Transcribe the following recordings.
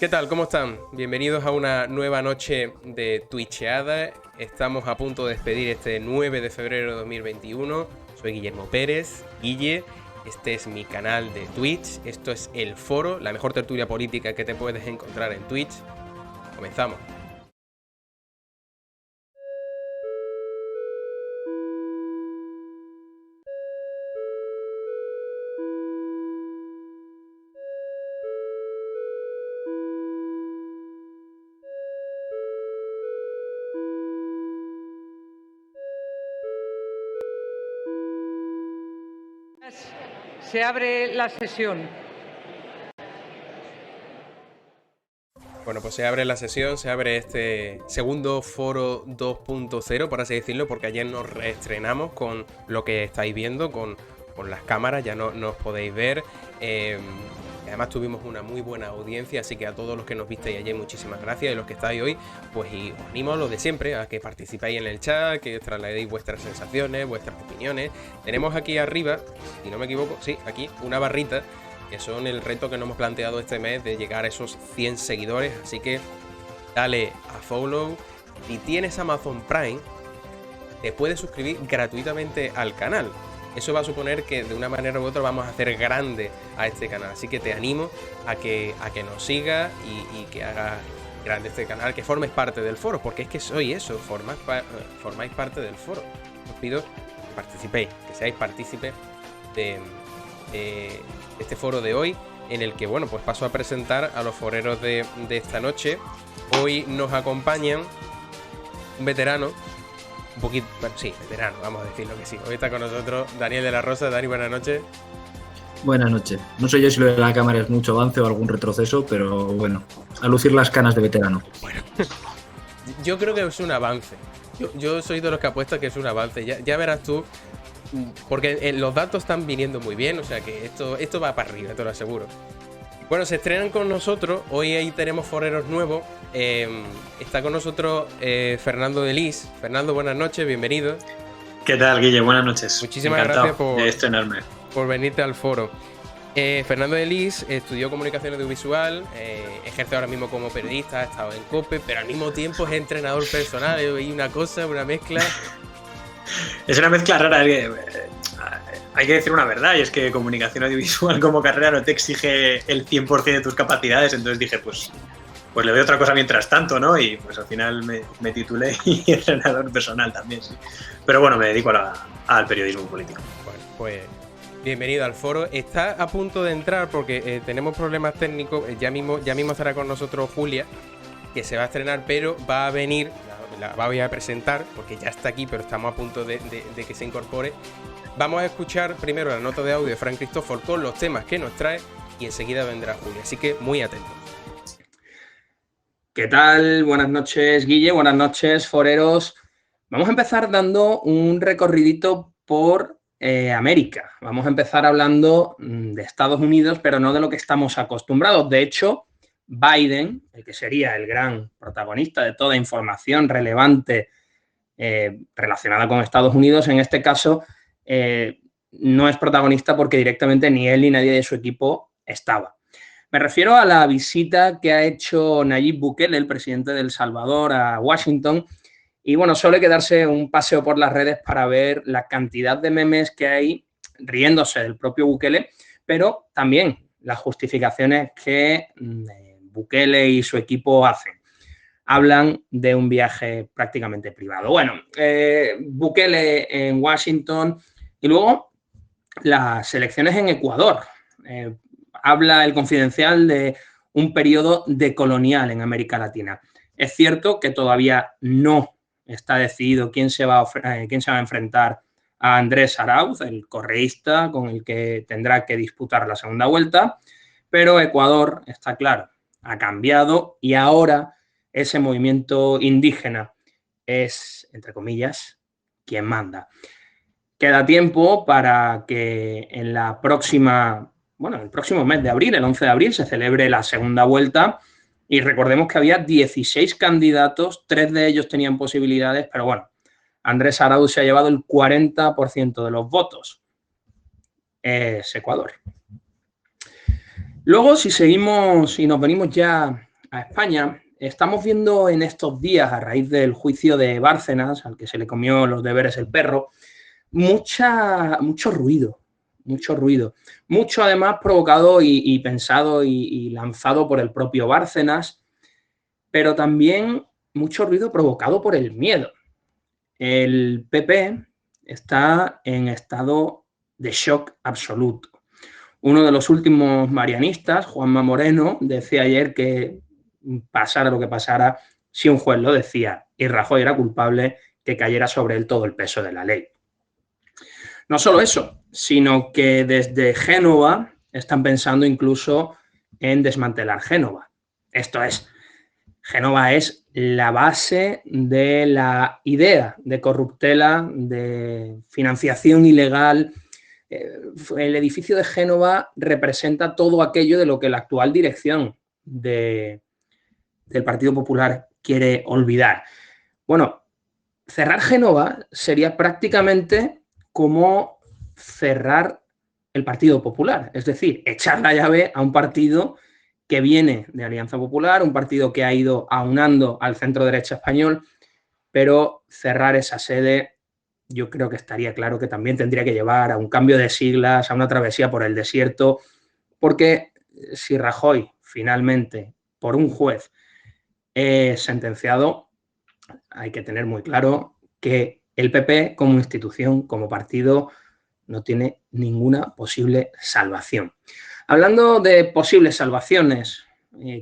¿Qué tal? ¿Cómo están? Bienvenidos a una nueva noche de Twitcheada. Estamos a punto de despedir este 9 de febrero de 2021. Soy Guillermo Pérez, Guille. Este es mi canal de Twitch. Esto es El Foro, la mejor tertulia política que te puedes encontrar en Twitch. Comenzamos. Se abre la sesión. Bueno, pues se abre la sesión, se abre este segundo foro 2.0, por así decirlo, porque ayer nos reestrenamos con lo que estáis viendo, con las cámaras, ya no os podéis ver. Además tuvimos una muy buena audiencia, así que a todos los que nos visteis ayer muchísimas gracias, y los que estáis hoy, pues y os animo a lo de siempre, a que participéis en el chat, que trasladéis vuestras sensaciones, vuestras opiniones. Tenemos aquí arriba, si no me equivoco, sí, aquí una barrita, que son el reto que nos hemos planteado este mes de llegar a esos 100 seguidores, así que dale a follow. Si tienes Amazon Prime, te puedes suscribir gratuitamente al canal. Eso va a suponer que de una manera u otra vamos a hacer grande a este canal, así que te animo a que nos sigas y que hagas grande este canal, que formes parte del foro, porque es que soy eso, formáis parte del foro. Os pido que participéis, que seáis partícipes de este foro de hoy, en el que, bueno, pues paso a presentar a los foreros de esta noche. Hoy nos acompañan un veterano, un poquito, bueno, sí, veterano, vamos a decirlo que sí. Hoy está con nosotros Daniel de la Rosa. Dani, buenas noches. Buenas noches. No sé yo si lo de la cámara es mucho avance o algún retroceso, pero bueno, a lucir las canas de veterano. Bueno, yo creo que es un avance. Yo soy de los que apuestan que es un avance. Ya verás tú, porque los datos están viniendo muy bien, o sea que esto va para arriba, te lo aseguro. Bueno, se estrenan con nosotros. Hoy ahí tenemos foreros nuevos. Está con nosotros Fernando de Lis. Fernando, buenas noches, bienvenido. ¿Qué tal, Guille? Buenas noches. Muchísimas gracias de estrenarme. por venirte al foro. Fernando de Lis estudió comunicación audiovisual, ejerce ahora mismo como periodista, ha estado en COPE, pero al mismo tiempo es entrenador personal. Y una cosa, una mezcla. Es una mezcla rara. Hay que decir una verdad, y es que comunicación audiovisual como carrera no te exige el 100% de tus capacidades, entonces dije, pues le doy otra cosa mientras tanto, ¿no? Y pues al final me titulé y entrenador personal también, sí. Pero bueno, me dedico al periodismo político. Bueno, pues bienvenido al foro. Está a punto de entrar porque tenemos problemas técnicos. Ya mismo estará con nosotros Julia, que se va a estrenar, pero va a venir, la voy a presentar porque ya está aquí, pero estamos a punto de que se incorpore. Vamos a escuchar primero la nota de audio de Frank Cristóforo con los temas que nos trae y enseguida vendrá Julia, así que muy atentos. ¿Qué tal? Buenas noches, Guille. Buenas noches, foreros. Vamos a empezar dando un recorridito por América. Vamos a empezar hablando de Estados Unidos, pero no de lo que estamos acostumbrados. De hecho, Biden, el que sería el gran protagonista de toda información relevante relacionada con Estados Unidos, en este caso no es protagonista porque directamente ni él ni nadie de su equipo estaba. Me refiero a la visita que ha hecho Nayib Bukele, el presidente de El Salvador, a Washington. Y bueno, suele quedarse un paseo por las redes para ver la cantidad de memes que hay riéndose del propio Bukele, pero también las justificaciones que Bukele y su equipo hacen. Hablan de un viaje prácticamente privado. Bueno, Bukele en Washington y luego las elecciones en Ecuador. Habla el Confidencial de un periodo decolonial en América Latina. Es cierto que todavía no está decidido quién se va a enfrentar a Andrés Arauz, el correísta con el que tendrá que disputar la segunda vuelta, pero Ecuador, está claro, ha cambiado y ahora ese movimiento indígena es, entre comillas, quien manda. Queda tiempo para que en el próximo mes de abril, el 11 de abril, se celebre la segunda vuelta y recordemos que había 16 candidatos, 3 de ellos tenían posibilidades, pero bueno, Andrés Arauz se ha llevado el 40% de los votos. Es Ecuador. Luego, si seguimos y nos venimos ya a España, estamos viendo en estos días, a raíz del juicio de Bárcenas, al que se le comió los deberes el perro, mucho ruido. Mucho además provocado y pensado y lanzado por el propio Bárcenas, pero también mucho ruido provocado por el miedo. El PP está en estado de shock absoluto. Uno de los últimos marianistas, Juanma Moreno, decía ayer que pasara lo que pasara, si un juez lo decía y Rajoy era culpable, que cayera sobre él todo el peso de la ley. No solo eso, sino que desde Génova están pensando incluso en desmantelar Génova. Esto es, Génova es la base de la idea de corruptela, de financiación ilegal. El edificio de Génova representa todo aquello de lo que la actual dirección del Partido Popular quiere olvidar. Bueno, cerrar Génova sería prácticamente como cerrar el Partido Popular, es decir, echar la llave a un partido que viene de Alianza Popular, un partido que ha ido aunando al centro derecha español, pero cerrar esa sede yo creo que estaría claro que también tendría que llevar a un cambio de siglas, a una travesía por el desierto, porque si Rajoy finalmente, por un juez, es sentenciado, hay que tener muy claro que el PP como institución, como partido, no tiene ninguna posible salvación. Hablando de posibles salvaciones,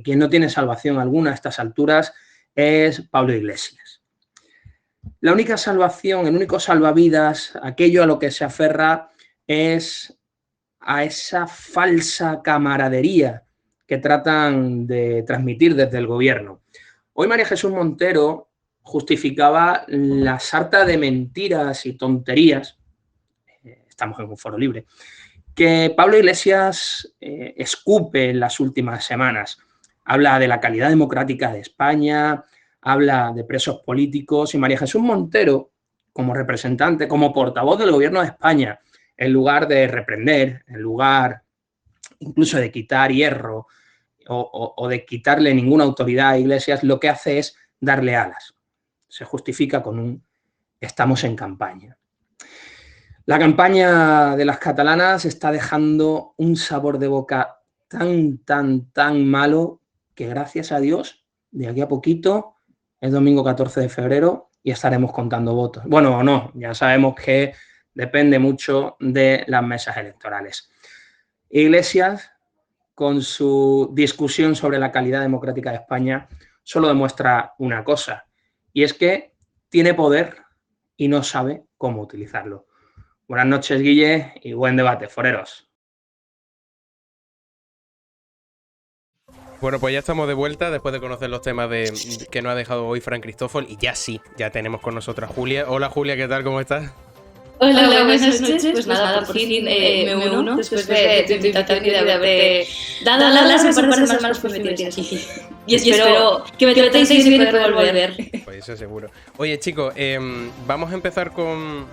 quien no tiene salvación alguna a estas alturas es Pablo Iglesias. La única salvación, el único salvavidas, aquello a lo que se aferra es a esa falsa camaradería que tratan de transmitir desde el gobierno. Hoy María Jesús Montero justificaba la sarta de mentiras y tonterías, estamos en un foro libre, que Pablo Iglesias escupe en las últimas semanas. Habla de la calidad democrática de España, habla de presos políticos, y María Jesús Montero, como representante, como portavoz del gobierno de España, en lugar de reprender, en lugar incluso de quitar hierro o de quitarle ninguna autoridad a Iglesias, lo que hace es darle alas. Se justifica con un estamos en campaña. La campaña de las catalanas está dejando un sabor de boca tan malo que, gracias a Dios, de aquí a poquito es domingo 14 de febrero y estaremos contando votos. Bueno, o no, ya sabemos que depende mucho de las mesas electorales. Iglesias, con su discusión sobre la calidad democrática de España, solo demuestra una cosa, y es que tiene poder y no sabe cómo utilizarlo. Buenas noches, Guille, y buen debate, foreros. Bueno, pues ya estamos de vuelta después de conocer los temas que nos ha dejado hoy Fran Cristófol, y ya tenemos con nosotros a Julia. Hola, Julia, ¿qué tal? ¿Cómo estás? Hola, buenas noches. Pues nada, por fin me uno después de tu invitación y de haberte dado las un par de semanas que me tienes aquí. Y espero que me tratéis bien y poder volver. Pues eso seguro. Oye, chicos, vamos a empezar con...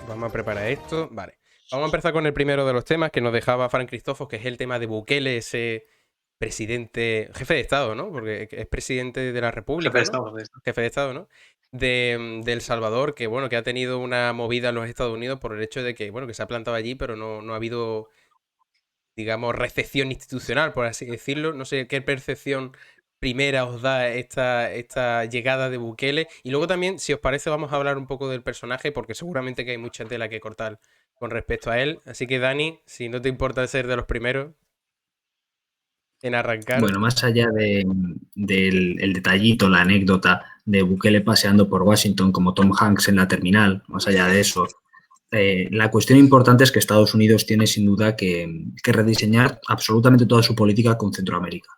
Vamos a preparar esto. Vale. Vamos a empezar con el primero de los temas que nos dejaba Fran Cristófol, que es el tema de Bukele, ese presidente, jefe de Estado, ¿no? Porque es presidente de la República, jefe de Estado, ¿no? De El Salvador, que bueno, que ha tenido una movida en los Estados Unidos por el hecho de que, bueno, que se ha plantado allí, pero no ha habido, digamos, recepción institucional, por así decirlo. No sé qué percepción primera os da esta llegada de Bukele. Y luego también, si os parece, vamos a hablar un poco del personaje, porque seguramente que hay mucha tela que cortar con respecto a él. Así que, Dani, si no te importa ser de los primeros en arrancar. Bueno, más allá del detallito, la anécdota de Bukele paseando por Washington como Tom Hanks en la terminal, más allá de eso, la cuestión importante es que Estados Unidos tiene sin duda que rediseñar absolutamente toda su política con Centroamérica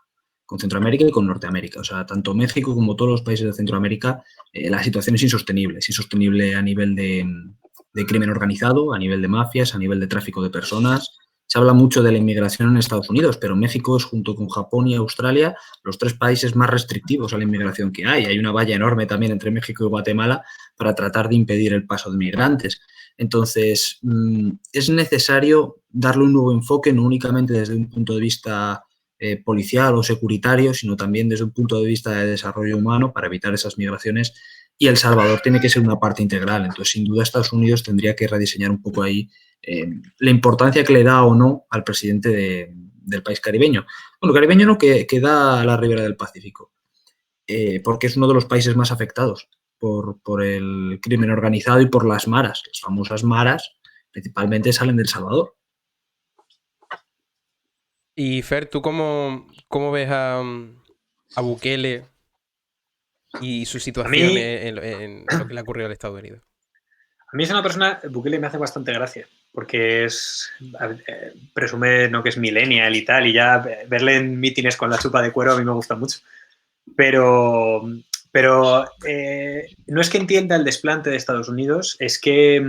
y con Norteamérica. O sea, tanto México como todos los países de Centroamérica, la situación es insostenible. Es insostenible a nivel de crimen organizado, a nivel de mafias, a nivel de tráfico de personas. Se habla mucho de la inmigración en Estados Unidos, pero México es, junto con Japón y Australia, los 3 países más restrictivos a la inmigración que hay. Hay una valla enorme también entre México y Guatemala para tratar de impedir el paso de migrantes. Entonces, es necesario darle un nuevo enfoque, no únicamente desde un punto de vista policial o securitario, sino también desde un punto de vista de desarrollo humano para evitar esas migraciones. Y El Salvador tiene que ser una parte integral. Entonces, sin duda, Estados Unidos tendría que rediseñar un poco ahí la importancia que le da o no al presidente del país caribeño. Bueno, caribeño no, que da a la ribera del Pacífico, porque es uno de los países más afectados por el crimen organizado y por las maras. Las famosas maras principalmente salen de El Salvador. Y Fer, ¿tú cómo ves a Bukele y su situación en lo que le ha ocurrido al Estados Unidos? A mí es una persona, Bukele me hace bastante gracia, porque presume, ¿no?, que es millennial y tal, y ya verle en mítines con la chupa de cuero a mí me gusta mucho. Pero no es que entienda el desplante de Estados Unidos, es que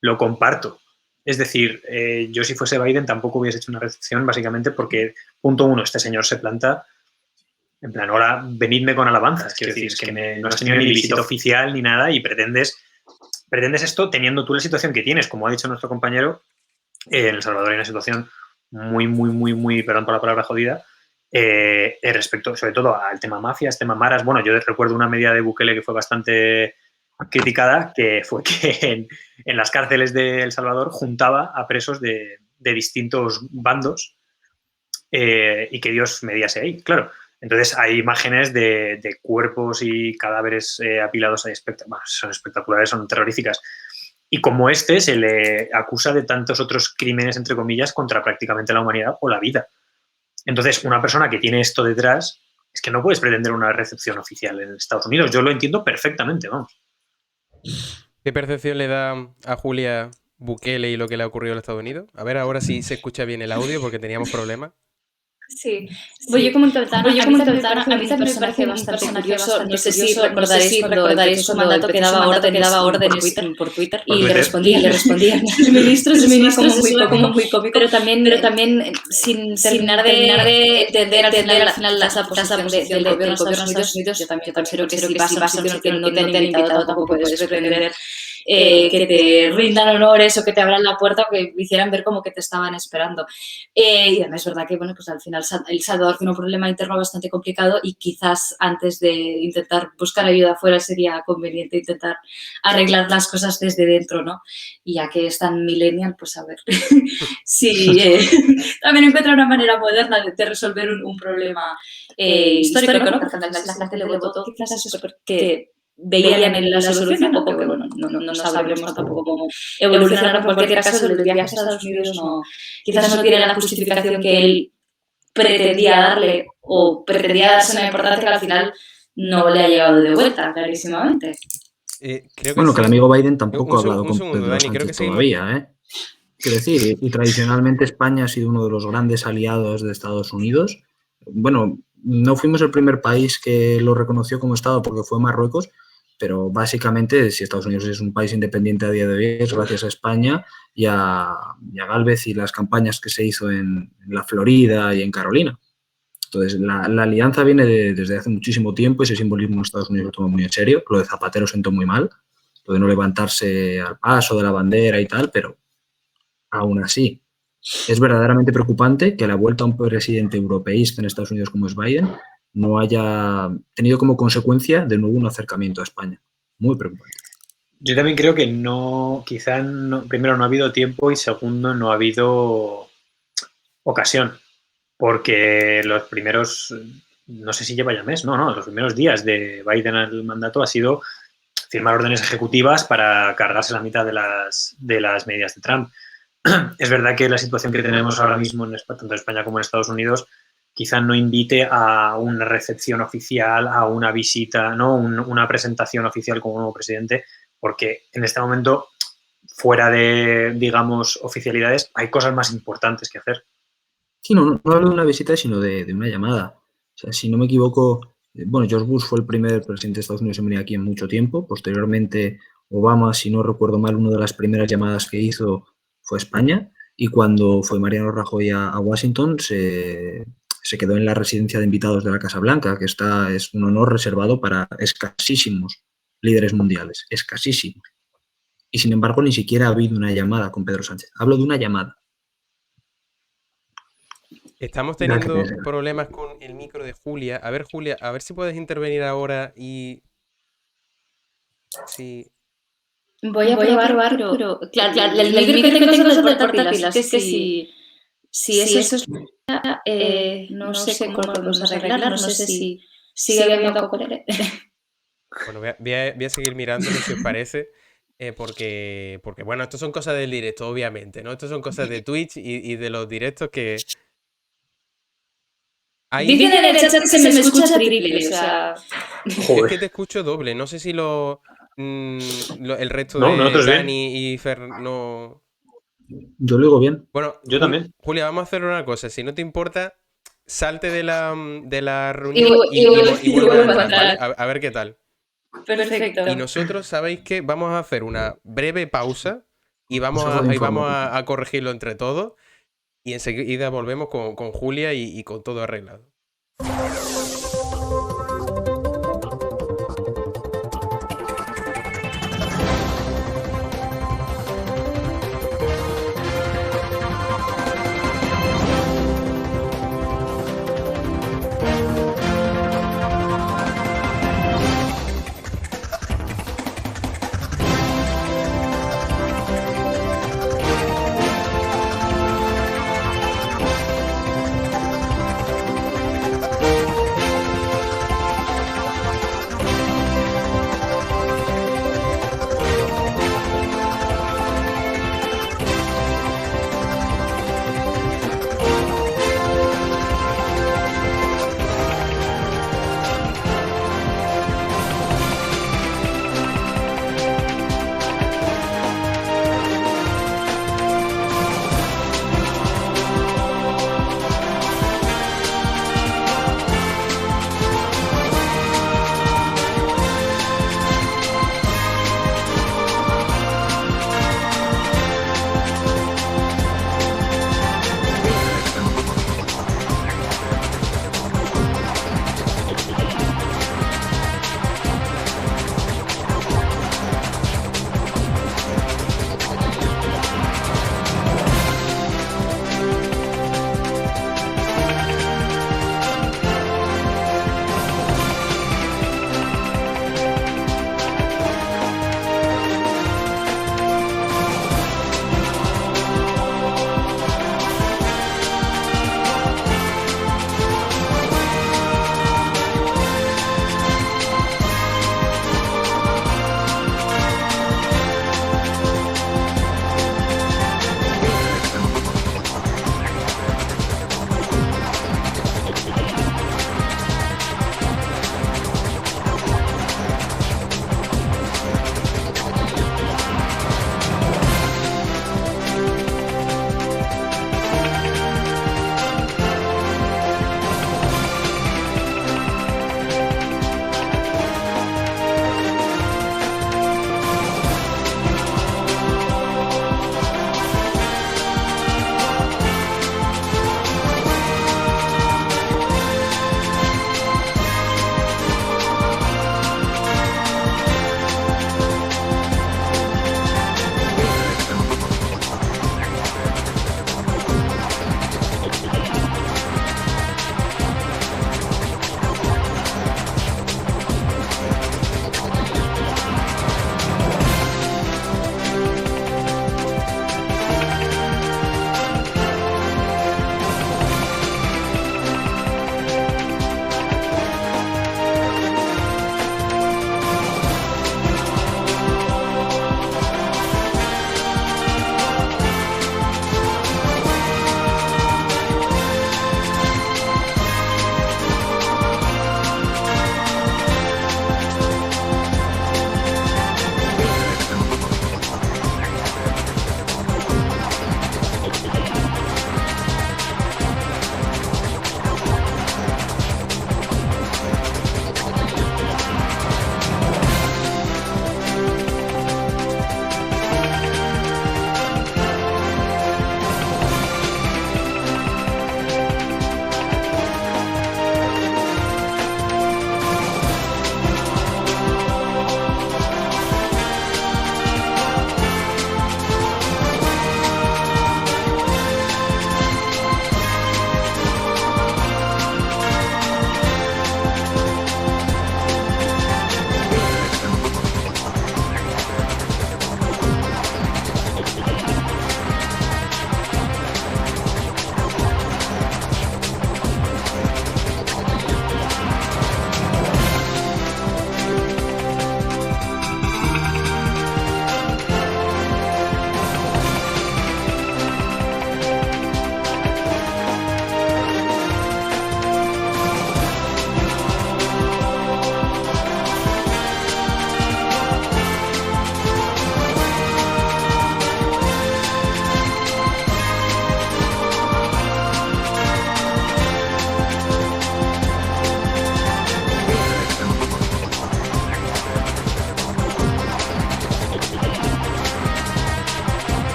lo comparto. Es decir, yo si fuese Biden tampoco hubiese hecho una recepción, básicamente porque, punto uno, este señor se planta en plan, ahora venidme con alabanzas. Quiero decir, es que no has tenido ni visita oficial ni nada y pretendes esto teniendo tú la situación que tienes, como ha dicho nuestro compañero. En El Salvador hay una situación muy, perdón por la palabra, jodida, respecto sobre todo al tema mafias, tema maras. Bueno, yo recuerdo una medida de Bukele que fue bastante criticada, que fue que en las cárceles de El Salvador juntaba a presos de distintos bandos y que Dios mediase ahí, claro. Entonces hay imágenes de cuerpos y cadáveres apilados ahí, son espectaculares, son terroríficas. Y como se le acusa de tantos otros crímenes, entre comillas, contra prácticamente la humanidad o la vida. Entonces, una persona que tiene esto detrás, es que no puedes pretender una recepción oficial en Estados Unidos. Yo lo entiendo perfectamente, vamos. ¿Qué percepción le da a Julia Bukele y lo que le ha ocurrido en Estados Unidos? A ver ahora si se escucha bien el audio, porque teníamos problemas. Sí. Voy a comentar, a mí también me parece bastante curioso. No sé si recordaréis su mandato que daba órdenes por Twitter y le respondían los ministros como muy cómico, pero también sin terminar de entender al final la posición del gobierno de Estados Unidos. Yo también considero que si vas a un sitio que no te han invitado, tampoco puedes pretender que te rindan honores o que te abran la puerta o que hicieran ver como que te estaban esperando. Y además es verdad que, bueno, pues al final El Salvador tiene un problema interno bastante complicado y quizás antes de intentar buscar ayuda afuera sería conveniente intentar arreglar las cosas desde dentro, ¿no? Y ya que es tan millennial, pues a ver si también encuentra una manera moderna de resolver un problema histórico, ¿no? Porque al final la gente le votó quizás que veían en la solución, tampoco que, bueno, no sabremos tampoco cómo evolucionar. En cualquier caso, los viajes a Estados Unidos quizás no tienen la justificación que él pretendía darle o pretendía darse una importancia que al final no le ha llegado de vuelta, clarísimamente. Bueno, que el amigo Biden tampoco ha hablado con Pedro Sánchez todavía, ¿eh? Quiero decir, y tradicionalmente España ha sido uno de los grandes aliados de Estados Unidos. Bueno, no fuimos el primer país que lo reconoció como Estado porque fue Marruecos, pero básicamente, si Estados Unidos es un país independiente a día de hoy, es gracias a España y a Gálvez y las campañas que se hizo en la Florida y en Carolina. Entonces, la alianza viene desde hace muchísimo tiempo y ese simbolismo en Estados Unidos lo toma muy en serio. Lo de Zapatero sentó muy mal, lo de no levantarse al paso de la bandera y tal, pero aún así es verdaderamente preocupante que a la vuelta a un presidente europeísta en Estados Unidos como es Biden no haya tenido como consecuencia de nuevo un acercamiento a España. Muy preocupante. Yo también creo que primero no ha habido tiempo y segundo no ha habido ocasión, porque los primeros, no sé si lleva ya mes, los primeros días de Biden al mandato ha sido firmar órdenes ejecutivas para cargarse la mitad de las medidas de Trump. Es verdad que la situación que tenemos ahora mismo tanto en España como en Estados Unidos quizá no invite a una recepción oficial, a una visita, ¿no? Una presentación oficial como nuevo presidente, porque en este momento, fuera de, digamos, oficialidades, hay cosas más importantes que hacer. Sí, no hablo de una visita, sino de una llamada. O sea, si no me equivoco, bueno, George Bush fue el primer presidente de Estados Unidos en venir aquí en mucho tiempo. Posteriormente, Obama, si no recuerdo mal, una de las primeras llamadas que hizo fue a España. Y cuando fue Mariano Rajoy a Washington, se quedó en la residencia de invitados de la Casa Blanca, que es un honor reservado para escasísimos líderes mundiales, escasísimos. Y sin embargo, ni siquiera ha habido una llamada con Pedro Sánchez. Hablo de una llamada. Estamos teniendo problemas con el micro de Julia. A ver, Julia, a ver si puedes intervenir ahora y... Sí. Voy a probar, pero... Claro, el micro que tengo es el portátil, así que si eso es... no sé cómo lo podemos arreglar, no sé si sigue habiendo... Bueno, voy a seguir mirándolo si os parece. Porque, bueno, esto son cosas del directo, obviamente, ¿no? Esto son cosas de Twitch y de los directos que... Dicen en el chat que se me escucha triple, o sea... Es que te escucho doble, no sé si el resto de Dani y Fer no... Yo lo digo bien. Bueno, yo también. Julia, vamos a hacer una cosa, si no te importa, salte de la reunión y vuelve a entrar, ¿vale? A ver qué tal. Perfecto. Y nosotros, ¿sabéis qué? Vamos a hacer una breve pausa y vamos a corregirlo entre todos. Y enseguida volvemos con Julia y con todo arreglado.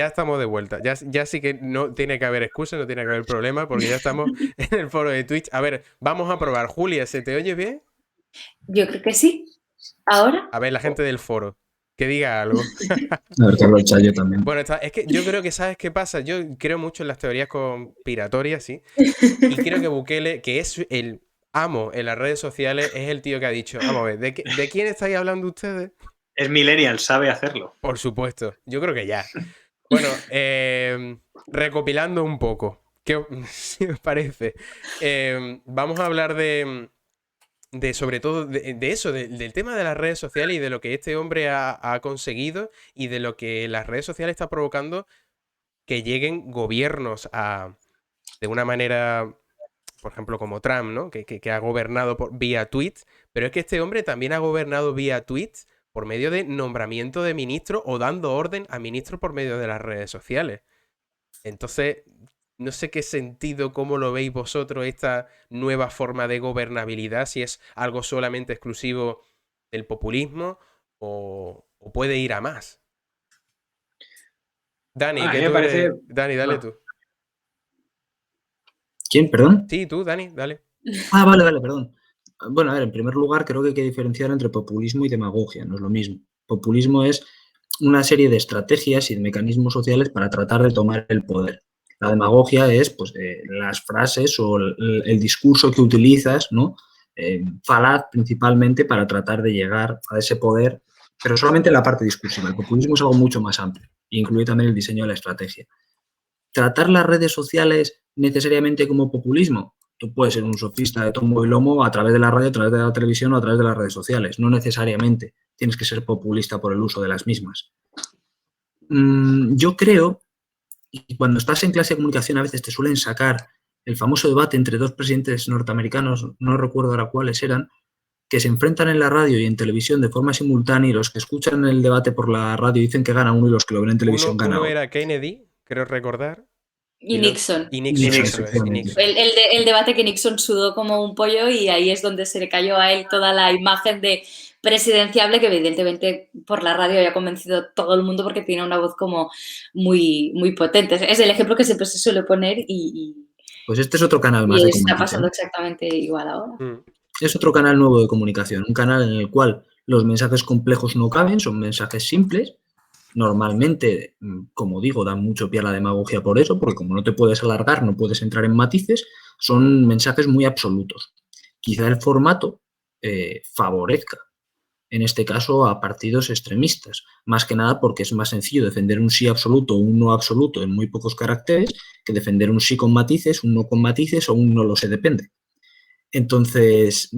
ya estamos de vuelta. Ya sí que no tiene que haber excusa, no tiene que haber problema, porque ya estamos en el foro de Twitch. A ver, vamos a probar. Julia, ¿se te oye bien? Yo creo que sí. ¿Ahora? A ver, la gente del foro, que diga algo. A ver, Carlos Chayo también. Bueno, es que yo creo que ¿sabes qué pasa? Yo creo mucho en las teorías conspiratorias, ¿sí? Y creo que Bukele, que es el amo en las redes sociales, es el tío que ha dicho, vamos a ver, ¿de quién estáis hablando ustedes? Es millennial, sabe hacerlo. Por supuesto, yo creo que ya. Bueno, recopilando un poco, si os parece, vamos a hablar de sobre todo de eso, del tema de las redes sociales y de lo que este hombre ha conseguido y de lo que las redes sociales están provocando que lleguen gobiernos de una manera, por ejemplo, como Trump, ¿no? Que ha gobernado vía tweets, pero es que este hombre también ha gobernado vía tweets por medio de nombramiento de ministros o dando orden a ministros por medio de las redes sociales. Entonces, no sé qué sentido, cómo lo veis vosotros esta nueva forma de gobernabilidad, si es algo solamente exclusivo del populismo o puede ir a más. Dani, A mí que me tú parece- Dani, dale no. tú. ¿Quién? ¿Perdón? Sí, tú, Dani, dale. Vale, perdón. Bueno, a ver, en primer lugar, creo que hay que diferenciar entre populismo y demagogia, no es lo mismo. Populismo es una serie de estrategias y de mecanismos sociales para tratar de tomar el poder. La demagogia es pues, las frases o el discurso que utilizas, ¿no? Falaz principalmente para tratar de llegar a ese poder, pero solamente en la parte discursiva. El populismo es algo mucho más amplio e incluye también el diseño de la estrategia. ¿Tratar las redes sociales necesariamente como populismo? Tú puedes ser un sofista de tomo y lomo a través de la radio, a través de la televisión o a través de las redes sociales. No necesariamente tienes que ser populista por el uso de las mismas. Yo creo, y cuando estás en clase de comunicación a veces te suelen sacar el famoso debate entre dos presidentes norteamericanos, no recuerdo ahora cuáles eran, que se enfrentan en la radio y en televisión de forma simultánea y los que escuchan el debate por la radio dicen que gana uno y los que lo ven en televisión gana Uno otro. era Kennedy, creo recordar. Y Nixon. Y Nixon, Nixon, eso es, y efectivamente. Nixon. El debate que Nixon sudó como un pollo y ahí es donde se le cayó a él toda la imagen de presidenciable que evidentemente por la radio había convencido a todo el mundo porque tiene una voz como muy, muy potente. Es el ejemplo que siempre se suele poner Pues este es otro canal más de está comunicación. pasando exactamente igual ahora. Es otro canal nuevo de comunicación, un canal en el cual los mensajes complejos no caben, son mensajes simples. Normalmente, como digo, dan mucho pie a la demagogia por eso, porque como no te puedes alargar, no puedes entrar en matices, son mensajes muy absolutos. Quizá el formato favorezca, en este caso, a partidos extremistas, más que nada porque es más sencillo defender un sí absoluto o un no absoluto en muy pocos caracteres que defender un sí con matices, un no con matices o un no lo sé, depende. Entonces,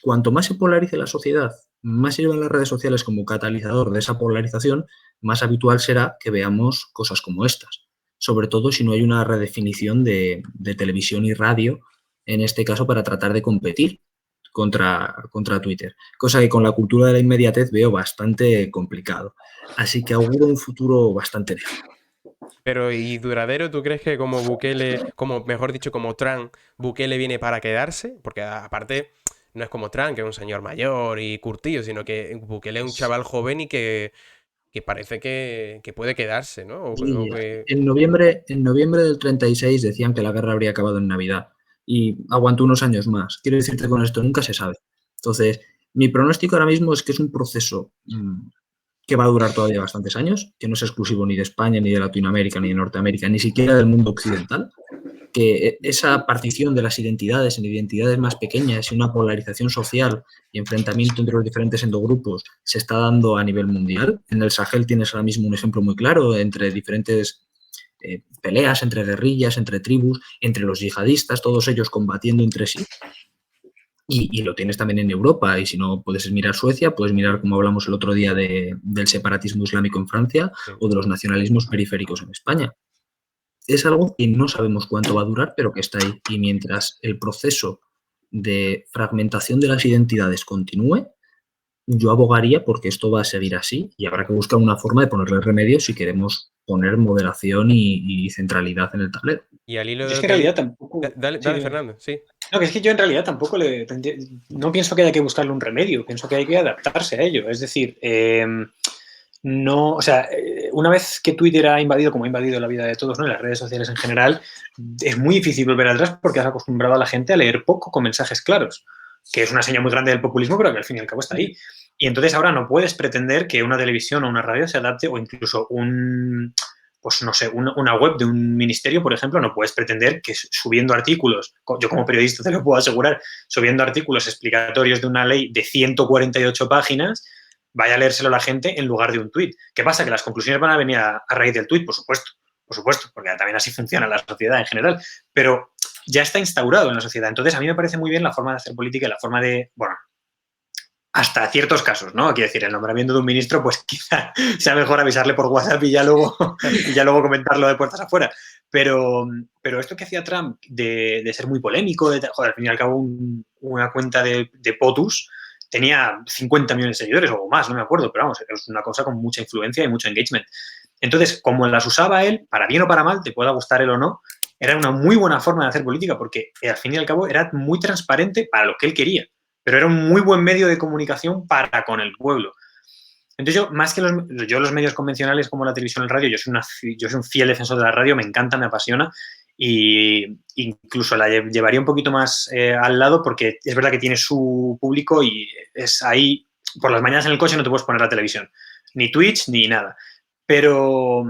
cuanto más se polarice la sociedad, más sirven las redes sociales como catalizador de esa polarización, más habitual será que veamos cosas como estas. Sobre todo si no hay una redefinición de televisión y radio, en este caso para tratar de competir contra Twitter. Cosa que con la cultura de la inmediatez veo bastante complicado. Así que auguro un futuro bastante lejano. Pero, ¿y duradero? ¿Tú crees que como Bukele, como mejor dicho, como Trump, Bukele viene para quedarse? Porque aparte no es como Trump, que es un señor mayor y curtido, sino que Bukele es un chaval joven y que parece que puede quedarse, ¿no? En noviembre del 36 decían que la guerra habría acabado en Navidad y aguantó unos años más. Quiero decirte con esto, nunca se sabe. Entonces, mi pronóstico ahora mismo es que es un proceso que va a durar todavía bastantes años, que no es exclusivo ni de España, ni de Latinoamérica, ni de Norteamérica, ni siquiera del mundo occidental, que esa partición de las identidades en identidades más pequeñas y una polarización social y enfrentamiento entre los diferentes endogrupos se está dando a nivel mundial. En el Sahel tienes ahora mismo un ejemplo muy claro entre diferentes peleas, entre guerrillas, entre tribus, entre los yihadistas, todos ellos combatiendo entre sí. Y lo tienes también en Europa, y si no puedes mirar Suecia, puedes mirar, como hablamos el otro día, del separatismo islámico en Francia o de los nacionalismos periféricos en España. Es algo que no sabemos cuánto va a durar, pero que está ahí. Y mientras el proceso de fragmentación de las identidades continúe, yo abogaría porque esto va a seguir así y habrá que buscar una forma de ponerle remedio si queremos poner moderación y centralidad en el tablero. Y al hilo de Es lo que en realidad tampoco... Dale, Sí, Fernando, sí. No, que es que yo en realidad tampoco no pienso que haya que buscarle un remedio, pienso que hay que adaptarse a ello. Es decir, no, o sea, una vez que Twitter ha invadido, como ha invadido la vida de todos, ¿no? Y las redes sociales en general, es muy difícil volver atrás porque has acostumbrado a la gente a leer poco con mensajes claros, que es una señal muy grande del populismo, pero que al fin y al cabo está ahí. Y entonces ahora no puedes pretender que una televisión o una radio se adapte, o incluso pues no sé, una web de un ministerio, por ejemplo, no puedes pretender que subiendo artículos, yo como periodista te lo puedo asegurar, subiendo artículos explicatorios de una ley de 148 páginas, vaya a leérselo a la gente en lugar de un tuit. ¿Qué pasa? Que las conclusiones van a venir a raíz del tuit, por supuesto, porque también así funciona la sociedad en general, pero ya está instaurado en la sociedad. Entonces, a mí me parece muy bien la forma de hacer política y la forma de, bueno, hasta ciertos casos, ¿no? Quiero decir, el nombramiento de un ministro, pues quizá sea mejor avisarle por WhatsApp y ya luego comentarlo de puertas afuera. Pero esto que hacía Trump de ser muy polémico, joder, al fin y al cabo una cuenta de POTUS tenía 50 millones de seguidores o más, no me acuerdo, pero vamos, es una cosa con mucha influencia y mucho engagement. Entonces, como las usaba él, para bien o para mal, te pueda gustar él o no, era una muy buena forma de hacer política porque al fin y al cabo era muy transparente para lo que él quería, pero era un muy buen medio de comunicación para con el pueblo. Entonces yo, más que los medios convencionales como la televisión y el radio, yo soy un fiel defensor de la radio, me encanta, me apasiona y incluso la llevaría un poquito más al lado porque es verdad que tiene su público y es ahí, por las mañanas en el coche no te puedes poner la televisión, ni Twitch ni nada. Pero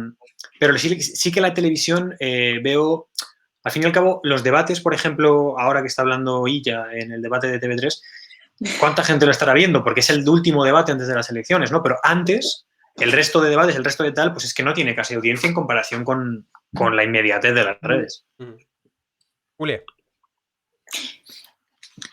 sí que la televisión veo, al fin y al cabo, los debates, por ejemplo, ahora que está hablando Illa en el debate de TV3, ¿cuánta gente lo estará viendo? Porque es el último debate antes de las elecciones, ¿no? Pero antes, el resto de debates, el resto de tal, pues es que no tiene casi audiencia en comparación con la inmediatez de las redes. Julia.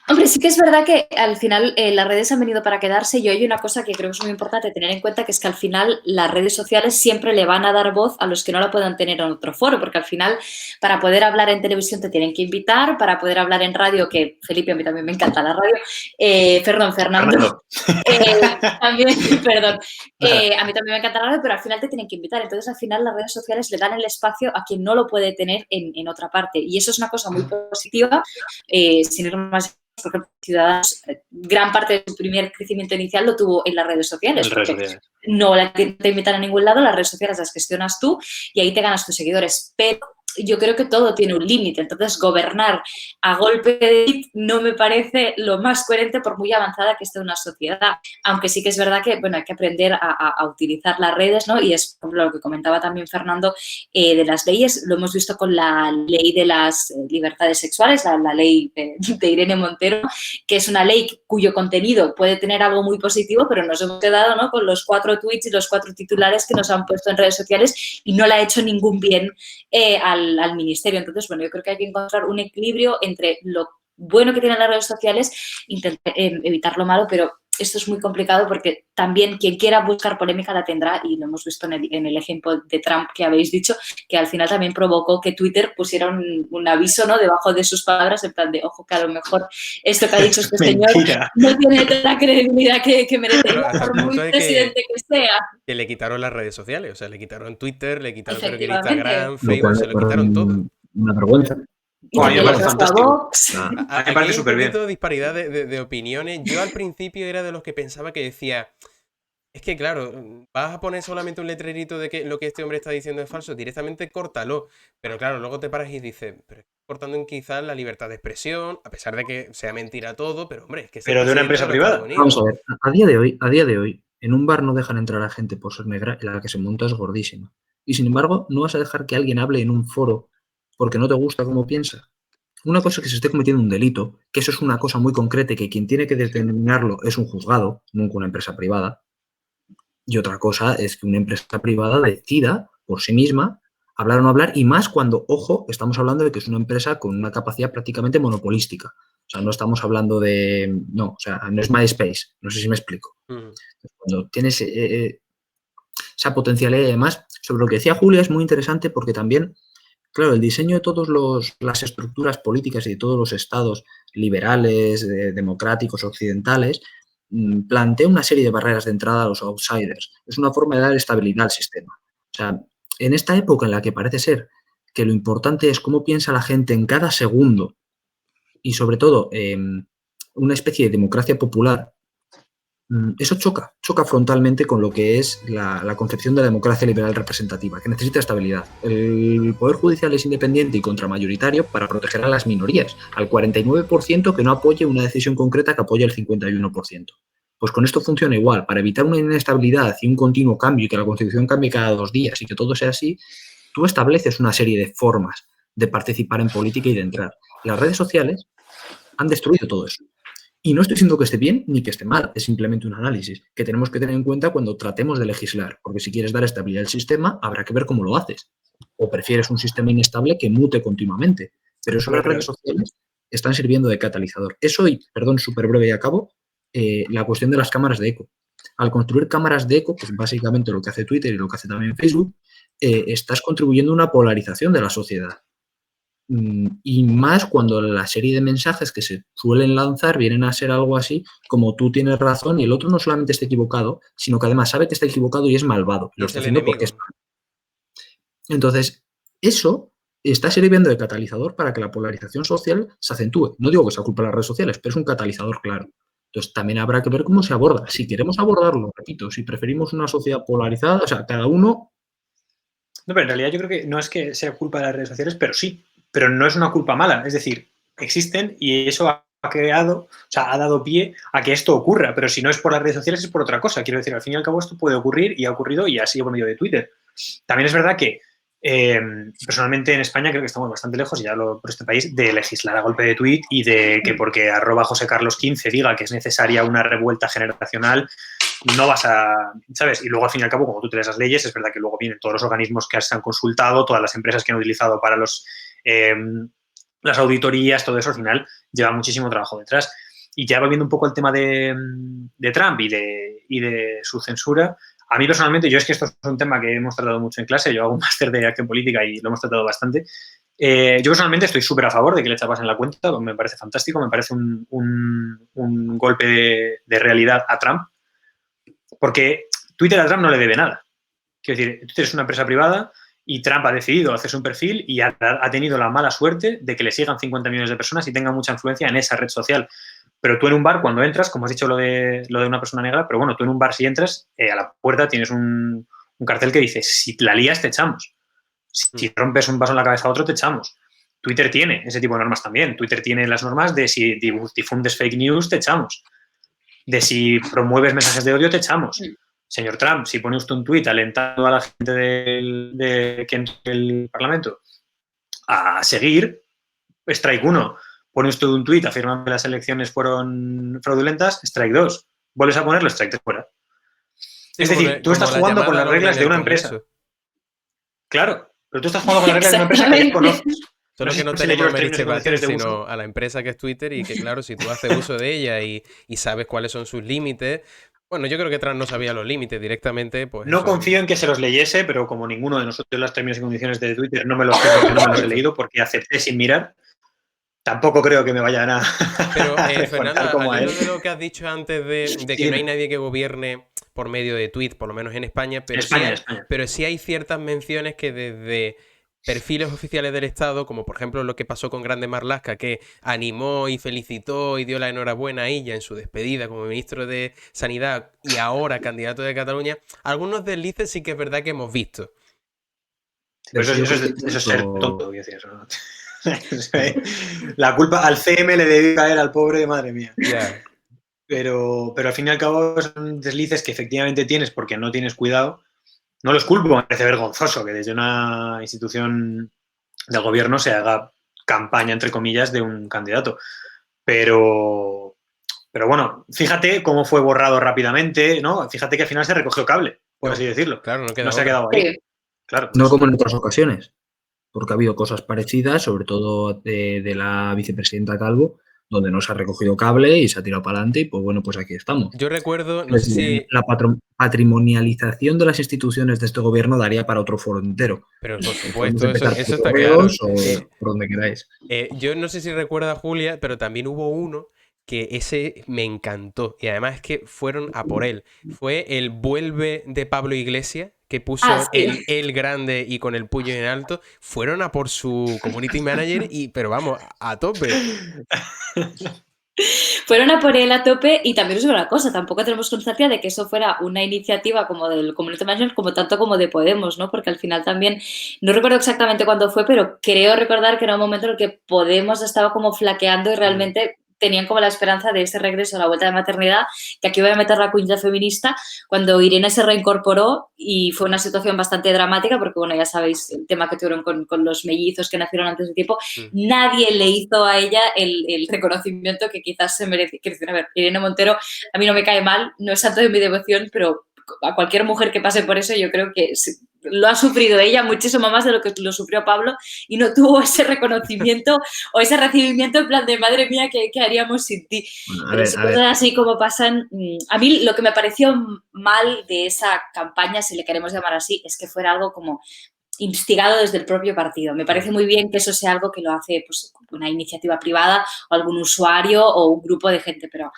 Hombre, sí que es verdad que al final las redes han venido para quedarse y hay una cosa que creo que es muy importante tener en cuenta, que es que al final las redes sociales siempre le van a dar voz a los que no la puedan tener en otro foro, porque al final para poder hablar en televisión te tienen que invitar, para poder hablar en radio, que Felipe, a mí también me encanta la radio, Fernando. También, perdón, a mí también me encanta la radio, pero al final te tienen que invitar, entonces al final las redes sociales le dan el espacio a quien no lo puede tener en otra parte y eso es una cosa muy positiva, sin ir más. Por ejemplo, Ciudadanos, gran parte de su primer crecimiento inicial lo tuvo en las redes sociales. No te invitan a ningún lado, las redes sociales las gestionas tú y ahí te ganas tus seguidores. Pero yo creo que todo tiene un límite. Entonces, gobernar a golpe de tweet no me parece lo más coherente por muy avanzada que esté una sociedad. Aunque sí que es verdad que, bueno, hay que aprender a utilizar las redes, ¿no? Y es, por ejemplo, lo que comentaba también Fernando de las leyes. Lo hemos visto con la ley de las libertades sexuales, la ley de Irene Montero, que es una ley cuyo contenido puede tener algo muy positivo, pero nos hemos quedado, ¿no?, con los 4 tweets y los 4 titulares que nos han puesto en redes sociales y no le ha hecho ningún bien al ministerio. Entonces, bueno, yo creo que hay que encontrar un equilibrio entre lo bueno que tienen las redes sociales, intentar evitar lo malo, pero esto es muy complicado porque también quien quiera buscar polémica la tendrá y lo hemos visto en el ejemplo de Trump que habéis dicho, que al final también provocó que Twitter pusiera un aviso, ¿no?, debajo de sus palabras en plan de, ojo, que a lo mejor esto que ha dicho este señor no tiene toda la credibilidad que merecería por muy presidente que sea. Que le quitaron las redes sociales, o sea, le quitaron Twitter, le quitaron creo que Instagram, Facebook, se lo quitaron todo. Una vergüenza. A mí me parece fantástico. Me parece súper bien. Hay disparidad de opiniones. Yo al principio era de los que pensaba que decía, es que claro, vas a poner solamente un letrerito de que lo que este hombre está diciendo es falso, directamente córtalo. Pero claro, luego te paras y dices, pero cortando en quizás la libertad de expresión, a pesar de que sea mentira todo, pero hombre, es que... Pero de una empresa privada. Vamos a ver, a día de hoy, en un bar no dejan entrar a gente por ser negra y la que se monta es gordísima. Y sin embargo, no vas a dejar que alguien hable en un foro porque no te gusta cómo piensa. Una cosa es que se esté cometiendo un delito, que eso es una cosa muy concreta y que quien tiene que determinarlo es un juzgado, nunca una empresa privada. Y otra cosa es que una empresa privada decida por sí misma hablar o no hablar, y más cuando, ojo, estamos hablando de que es una empresa con una capacidad prácticamente monopolística. O sea, no estamos hablando de... No, o sea, no es MySpace, no sé si me explico. Cuando tienes esa potencialidad y además, sobre lo que decía Julia, es muy interesante porque también... Claro, el diseño de todas las estructuras políticas y de todos los estados liberales, democráticos, occidentales, plantea una serie de barreras de entrada a los outsiders. Es una forma de dar estabilidad al sistema. O sea, en esta época en la que parece ser que lo importante es cómo piensa la gente en cada segundo y, sobre todo, una especie de democracia popular eso choca frontalmente con lo que es la concepción de la democracia liberal representativa, que necesita estabilidad. El Poder Judicial es independiente y contramayoritario para proteger a las minorías, al 49% que no apoye una decisión concreta que apoye el 51%. Pues con esto funciona igual. Para evitar una inestabilidad y un continuo cambio y que la Constitución cambie cada 2 días y que todo sea así, tú estableces una serie de formas de participar en política y de entrar. Las redes sociales han destruido todo eso. Y no estoy diciendo que esté bien ni que esté mal, es simplemente un análisis que tenemos que tener en cuenta cuando tratemos de legislar, porque si quieres dar estabilidad al sistema, habrá que ver cómo lo haces. O prefieres un sistema inestable que mute continuamente. Pero eso las redes sociales están sirviendo de catalizador. Eso y, perdón, súper breve y acabo, la cuestión de las cámaras de eco. Al construir cámaras de eco, pues básicamente lo que hace Twitter y lo que hace también Facebook, estás contribuyendo a una polarización de la sociedad. Y más cuando la serie de mensajes que se suelen lanzar vienen a ser algo así como tú tienes razón y el otro no solamente está equivocado, sino que además sabe que está equivocado y es malvado. Lo está haciendo porque es malo. Entonces, eso está sirviendo de catalizador para que la polarización social se acentúe. No digo que sea culpa de las redes sociales, pero es un catalizador claro. Entonces, también habrá que ver cómo se aborda. Si queremos abordarlo, repito, si preferimos una sociedad polarizada, o sea, cada uno... No, pero en realidad yo creo que no es que sea culpa de las redes sociales, pero sí. Pero no es una culpa mala, es decir, existen y eso ha dado pie a que esto ocurra, pero si no es por las redes sociales es por otra cosa. Quiero decir, al fin y al cabo esto puede ocurrir y ha ocurrido y ha sido por medio de Twitter. También es verdad que personalmente en España creo que estamos bastante lejos, y ya hablo por este país, de legislar a golpe de tuit y de que porque @JoseCarlos15 diga que es necesaria una revuelta generacional, no vas a, ¿sabes? Y luego, al fin y al cabo, como tú te lees las leyes, es verdad que luego vienen todos los organismos que se han consultado, todas las empresas que han utilizado para las auditorías, todo eso al final lleva muchísimo trabajo detrás. Y ya volviendo un poco al tema de Trump y de su censura, a mí personalmente, yo es que esto es un tema que hemos tratado mucho en clase, yo hago un máster de acción política y lo hemos tratado bastante. Yo personalmente estoy súper a favor de que le chapas en la cuenta, me parece fantástico, me parece un golpe de realidad a Trump, porque Twitter a Trump no le debe nada. Quiero decir, Twitter es una empresa privada y Trump ha decidido hacerse un perfil y ha tenido la mala suerte de que le sigan 50 millones de personas y tenga mucha influencia en esa red social. Pero tú en un bar, cuando entras, como has dicho lo de una persona negra, pero bueno, tú en un bar si entras, a la puerta tienes un cartel que dice, si la lías, te echamos. Si rompes un vaso en la cabeza a otro, te echamos. Twitter tiene ese tipo de normas también. Twitter tiene las normas de si difundes fake news, te echamos. De si promueves mensajes de odio, te echamos. Señor Trump, si pone usted un tuit alentando a la gente de que entre el Parlamento a seguir, strike 1. Pone usted un tuit afirmando que las elecciones fueron fraudulentas, strike 2. Vuelves a ponerlo, strike 3 fuera. Es decir, tú estás jugando con las reglas de una empresa. Claro, pero tú estás jugando con las reglas de una empresa que ya conoces. Solo que no tenemos a Meritxell Batet, sino a la empresa que es Twitter y que, claro, si tú haces uso de ella y sabes cuáles son sus límites... Bueno, yo creo que Trump no sabía los límites directamente. Pues no confío en que se los leyese, pero como ninguno de nosotros las términos y condiciones de Twitter no me los sé porque no me los he leído porque acepté sin mirar, tampoco creo que me vayan a... Pero, Fernanda, hablando de lo que has dicho antes de que no hay nadie que gobierne por medio de tweets, por lo menos en España, pero, España. Pero sí hay ciertas menciones que desde perfiles oficiales del Estado, como por ejemplo lo que pasó con Grande Marlaska, que animó y felicitó y dio la enhorabuena a ella en su despedida como ministro de Sanidad y ahora candidato de Cataluña, algunos deslices sí que es verdad que hemos visto. Pero eso es ser tonto, voy a decir eso, ¿no? La culpa al CM le debe caer al pobre, madre mía. Yeah. Pero al fin y al cabo son deslices que efectivamente tienes porque no tienes cuidado. No los culpo, me parece vergonzoso que desde una institución del gobierno se haga campaña, entre comillas, de un candidato. Pero bueno, fíjate cómo fue borrado rápidamente, ¿no? Fíjate que al final se recogió cable, por así decirlo. Claro, no se ha quedado ahí. Claro. No como en otras ocasiones, porque ha habido cosas parecidas, sobre todo de la vicepresidenta Calvo, donde no se ha recogido cable y se ha tirado para adelante y pues bueno, pues aquí estamos. Yo recuerdo, no sé si... La patrimonialización de las instituciones de este gobierno daría para otro foro entero. Pero por supuesto, eso está claro. Por donde queráis. Yo no sé si recuerda Julia, pero también hubo uno que ese me encantó y además es que fueron a por él. Fue el Vuelve de Pablo Iglesias, que puso el grande y con el puño en alto. Fueron a por su community manager pero vamos, a tope. Fueron a por él a tope y también es una cosa, tampoco tenemos constancia de que eso fuera una iniciativa como del Community Management como tanto como de Podemos, ¿no? Porque al final también, no recuerdo exactamente cuándo fue, pero creo recordar que era un momento en el que Podemos estaba como flaqueando y realmente tenían como la esperanza de ese regreso a la vuelta de maternidad, que aquí voy a meter la cuñita feminista, cuando Irene se reincorporó y fue una situación bastante dramática, porque bueno, ya sabéis el tema que tuvieron con los mellizos que nacieron antes de tiempo, nadie le hizo a ella el reconocimiento que quizás se merece. A ver, Irene Montero a mí no me cae mal, no es santo de mi devoción, pero a cualquier mujer que pase por eso yo creo que lo ha sufrido ella muchísimo más de lo que lo sufrió Pablo y no tuvo ese reconocimiento o ese recibimiento en plan de madre mía, ¿qué haríamos sin ti? Bueno, Pero cosas así como pasan. A mí lo que me pareció mal de esa campaña, si le queremos llamar así, es que fuera algo como instigado desde el propio partido. Me parece muy bien que eso sea algo que lo hace pues, una iniciativa privada o algún usuario o un grupo de gente, pero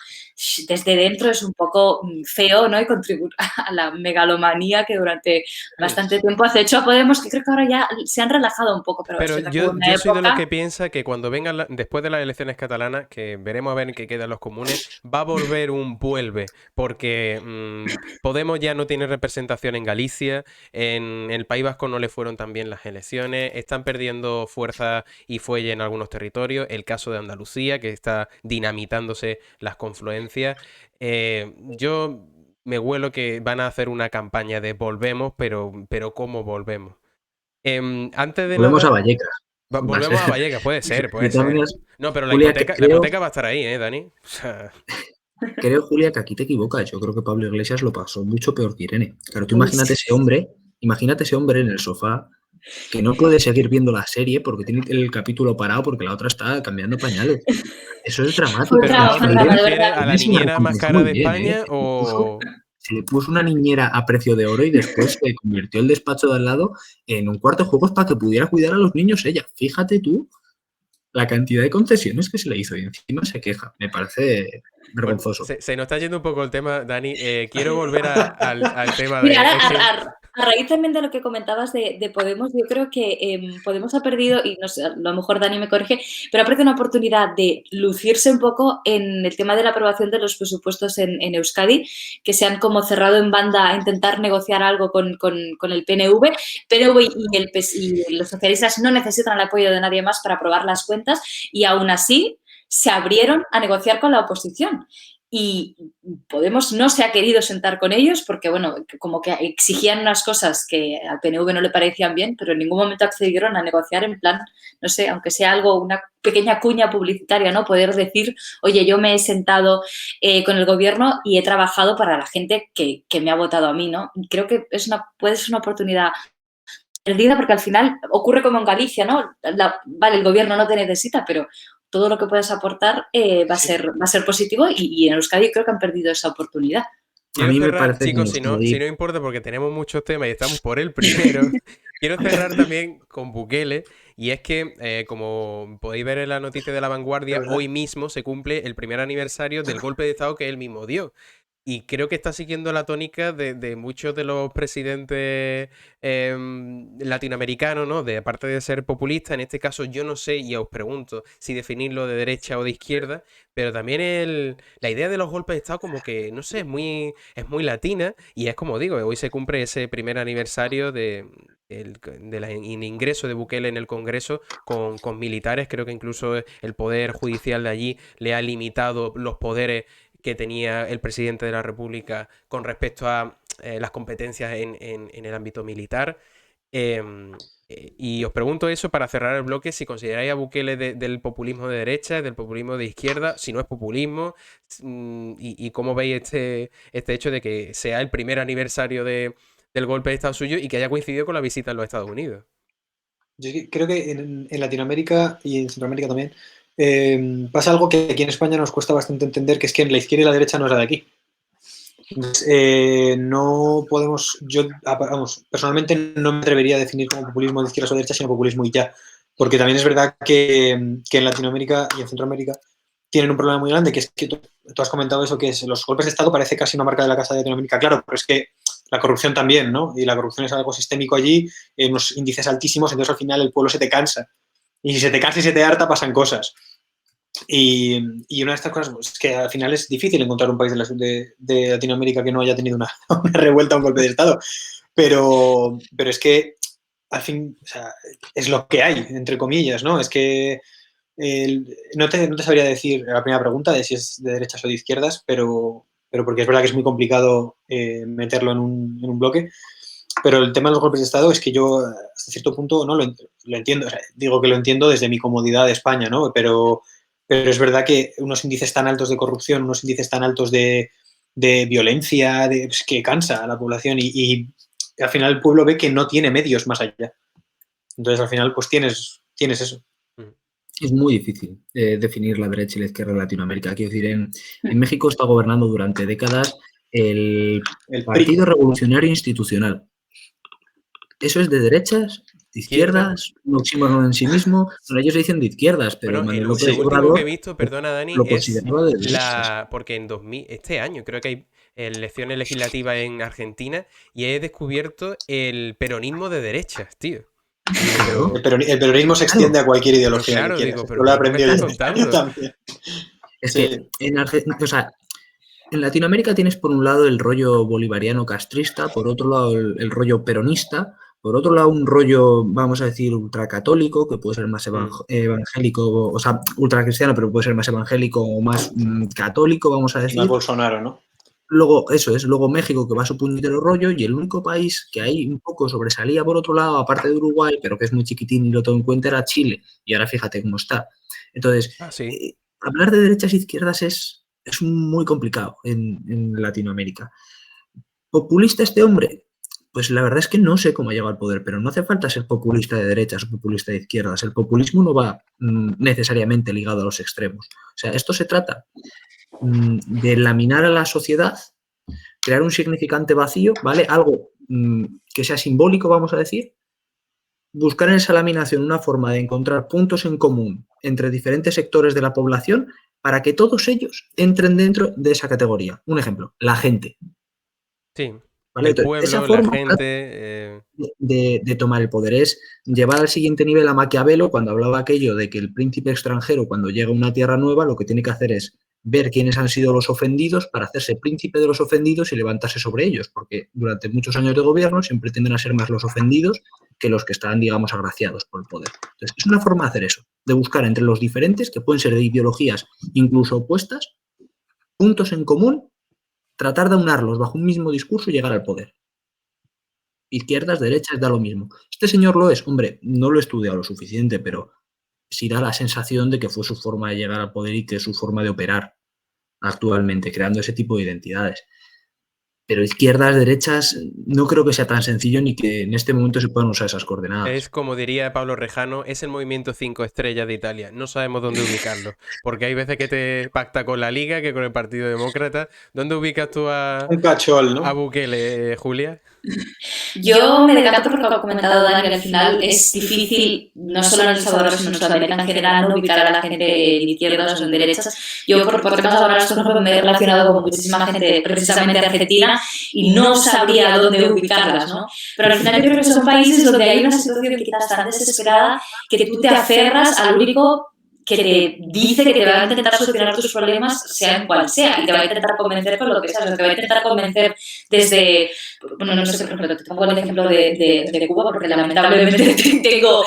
desde dentro es un poco feo, ¿no? Y contribuir a la megalomanía que durante bastante tiempo hace hecho a Podemos, que creo que ahora ya se han relajado un poco. Pero yo soy de los que piensa que cuando vengan después de las elecciones catalanas, que veremos a ver en qué quedan los comunes, va a volver un vuelve, porque Podemos ya no tiene representación en Galicia, en el País Vasco no le fueron también las elecciones, están perdiendo fuerza y fuelle en algunos territorios, el caso de Andalucía, que está dinamitándose las confluencias. Yo me huelo que van a hacer una campaña de volvemos, pero ¿cómo volvemos? Antes de Volvemos nada, a Vallecas. volvemos a Vallecas, puede ser. No, pero Julia, la hipoteca va a estar ahí, Dani. O sea... Creo, Julia, que aquí te equivocas. Yo creo que Pablo Iglesias lo pasó mucho peor que Irene. Claro, tú imagínate ese hombre en el sofá que no puede seguir viendo la serie porque tiene el capítulo parado porque la otra está cambiando pañales. Eso es dramático. ¿Pero a la niñera más cara de España o...? Se le puso una niñera a precio de oro y después se convirtió el despacho de al lado en un cuarto de juegos para que pudiera cuidar a los niños ella. Fíjate tú la cantidad de concesiones que se le hizo y encima se queja. Me parece vergonzoso. Bueno, se nos está yendo un poco el tema, Dani. Quiero volver al tema de... Mira, a raíz también de lo que comentabas de Podemos, yo creo que Podemos ha perdido, y no sé, a lo mejor Dani me corrige, pero ha perdido una oportunidad de lucirse un poco en el tema de la aprobación de los presupuestos en Euskadi, que se han como cerrado en banda a intentar negociar algo con el PNV. PNV y los socialistas no necesitan el apoyo de nadie más para aprobar las cuentas y aún así se abrieron a negociar con la oposición. Y Podemos no se ha querido sentar con ellos porque, bueno, como que exigían unas cosas que al PNV no le parecían bien, pero en ningún momento accedieron a negociar en plan, no sé, aunque sea algo, una pequeña cuña publicitaria, ¿no? Poder decir, oye, yo me he sentado con el gobierno y he trabajado para la gente que me ha votado a mí, ¿no? Y creo que puede ser una oportunidad perdida porque al final ocurre como en Galicia, ¿no? Vale, el gobierno no te necesita, pero todo lo que puedas aportar va a ser positivo y en Euskadi creo que han perdido esa oportunidad. A mí me parece, chicos, si no importa, porque tenemos muchos temas y estamos por el primero, quiero cerrar también con Bukele, y es que, como podéis ver en la noticia de La Vanguardia, hoy mismo se cumple el primer aniversario del golpe de Estado que él mismo dio. Y creo que está siguiendo la tónica de muchos de los presidentes latinoamericanos, ¿no? De aparte de ser populista, en este caso yo no sé, y os pregunto si definirlo de derecha o de izquierda, pero también la idea de los golpes de Estado como que, no sé, es muy latina, y es como digo, hoy se cumple ese primer aniversario del ingreso de Bukele en el Congreso con militares. Creo que incluso el poder judicial de allí le ha limitado los poderes que tenía el presidente de la República con respecto a las competencias en el ámbito militar. Y os pregunto eso para cerrar el bloque, si consideráis a Bukele del populismo de derecha, del populismo de izquierda, si no es populismo, y cómo veis este hecho de que sea el primer aniversario del golpe de Estado suyo y que haya coincidido con la visita a los Estados Unidos. Yo creo que en Latinoamérica y en Centroamérica también pasa algo que aquí en España nos cuesta bastante entender, que es que la izquierda y la derecha no es la de aquí. Entonces, no podemos, personalmente no me atrevería a definir como populismo de izquierda o derecha, sino populismo y ya. Porque también es verdad que en Latinoamérica y en Centroamérica tienen un problema muy grande, que es que tú has comentado eso, que es los golpes de Estado parece casi una marca de la Casa de Latinoamérica. Claro, pero es que la corrupción también, ¿no? Y la corrupción es algo sistémico allí, unos índices altísimos, entonces al final el pueblo se te cansa. Y si se te cansa y se te harta, pasan cosas. Y una de estas cosas es que al final es difícil encontrar un país de Latinoamérica que no haya tenido una revuelta, un golpe de Estado. Pero es que al fin, o sea, es lo que hay, entre comillas, ¿no? Es que no te sabría decir la primera pregunta de si es de derechas o de izquierdas, pero porque es verdad que es muy complicado meterlo en un bloque. Pero el tema de los golpes de Estado es que yo hasta cierto punto no lo entiendo. O sea, digo que lo entiendo desde mi comodidad de España, ¿no? Pero es verdad que unos índices tan altos de corrupción, unos índices tan altos de violencia, pues, que cansa a la población y al final el pueblo ve que no tiene medios más allá. Entonces al final pues tienes eso. Es muy difícil definir la derecha y la izquierda en Latinoamérica. Quiero decir, en México está gobernando durante décadas el Partido Revolucionario Institucional. ¿Eso es de derechas? ¿De izquierdas? ¿Un oxímoron en sí mismo? Bueno, ellos dicen de izquierdas, pero Bueno, Manuel lo López último Obrador que he visto, perdona Dani, lo es consideraba de derechas. porque en 2000, este año creo que hay elecciones legislativas en Argentina y he descubierto el peronismo de derechas, tío. Claro. El peronismo se extiende a cualquier ideología. Claro, que digo, quieras. pero Yo lo he ¿qué me aprendido estás este año contando? también. Es Sí. que en Latinoamérica tienes por un lado el rollo bolivariano castrista, por otro lado el rollo peronista, por otro lado un rollo, vamos a decir, ultracatólico, que puede ser más evangélico, o sea, ultracristiano, pero puede ser más evangélico o más católico, vamos a Y decir. más Bolsonaro, ¿no? Luego, eso es, luego México, que va a su puñetero rollo, y el único país que ahí un poco sobresalía por otro lado, aparte de Uruguay, pero que es muy chiquitín y lo tengo en cuenta, era Chile. Y ahora fíjate cómo está. Entonces, sí. Hablar de derechas e izquierdas es muy complicado en Latinoamérica. ¿Populista este hombre? Pues la verdad es que no sé cómo ha llegado al poder, pero no hace falta ser populista de derechas o populista de izquierdas. El populismo no va necesariamente ligado a los extremos. O sea, esto se trata de laminar a la sociedad, crear un significante vacío, ¿vale? Algo que sea simbólico, vamos a decir. Buscar en esa laminación una forma de encontrar puntos en común entre diferentes sectores de la población para que todos ellos entren dentro de esa categoría. Un ejemplo, la gente. Sí, ¿Vale? el pueblo, esa la forma gente... de tomar el poder es llevar al siguiente nivel a Maquiavelo cuando hablaba aquello de que el príncipe extranjero cuando llega a una tierra nueva lo que tiene que hacer es ver quiénes han sido los ofendidos para hacerse príncipe de los ofendidos y levantarse sobre ellos, porque durante muchos años de gobierno siempre tienden a ser más los ofendidos que los que están, digamos, agraciados por el poder. Entonces, es una forma de hacer eso, de buscar entre los diferentes, que pueden ser de ideologías incluso opuestas, puntos en común, tratar de aunarlos bajo un mismo discurso y llegar al poder. Izquierdas, derechas, da lo mismo. Este señor lo es, hombre, no lo he estudiado lo suficiente, pero sí da la sensación de que fue su forma de llegar al poder y que es su forma de operar actualmente, creando ese tipo de identidades. Pero izquierdas, derechas, no creo que sea tan sencillo ni que en este momento se puedan usar esas coordenadas. Es como diría Pablo Rejano, es el movimiento 5 estrellas de Italia. No sabemos dónde ubicarlo. Porque hay veces que te pacta con la Liga que con el Partido Demócrata. ¿Dónde ubicas tú Un cachol, ¿no? a Bukele, Julia? Yo me decanto por lo que ha comentado Dani, que al final es difícil, no solo en El Salvador, sino en Sudamérica en general, no ubicar a la gente de izquierdas o en derechas. Yo, por temas laborales, por ejemplo, me he relacionado con muchísima gente, precisamente de Argentina, y no sabría dónde ubicarlas, ¿no? Pero al final yo creo que son países donde hay una situación quizás tan desesperada que tú te aferras al único que te dice que te va a intentar solucionar tus problemas, sean cual sea, y te va a intentar convencer con lo que sea, o te va a intentar convencer desde, bueno, no sé, por ejemplo, te pongo el ejemplo de Cuba, porque lamentablemente tengo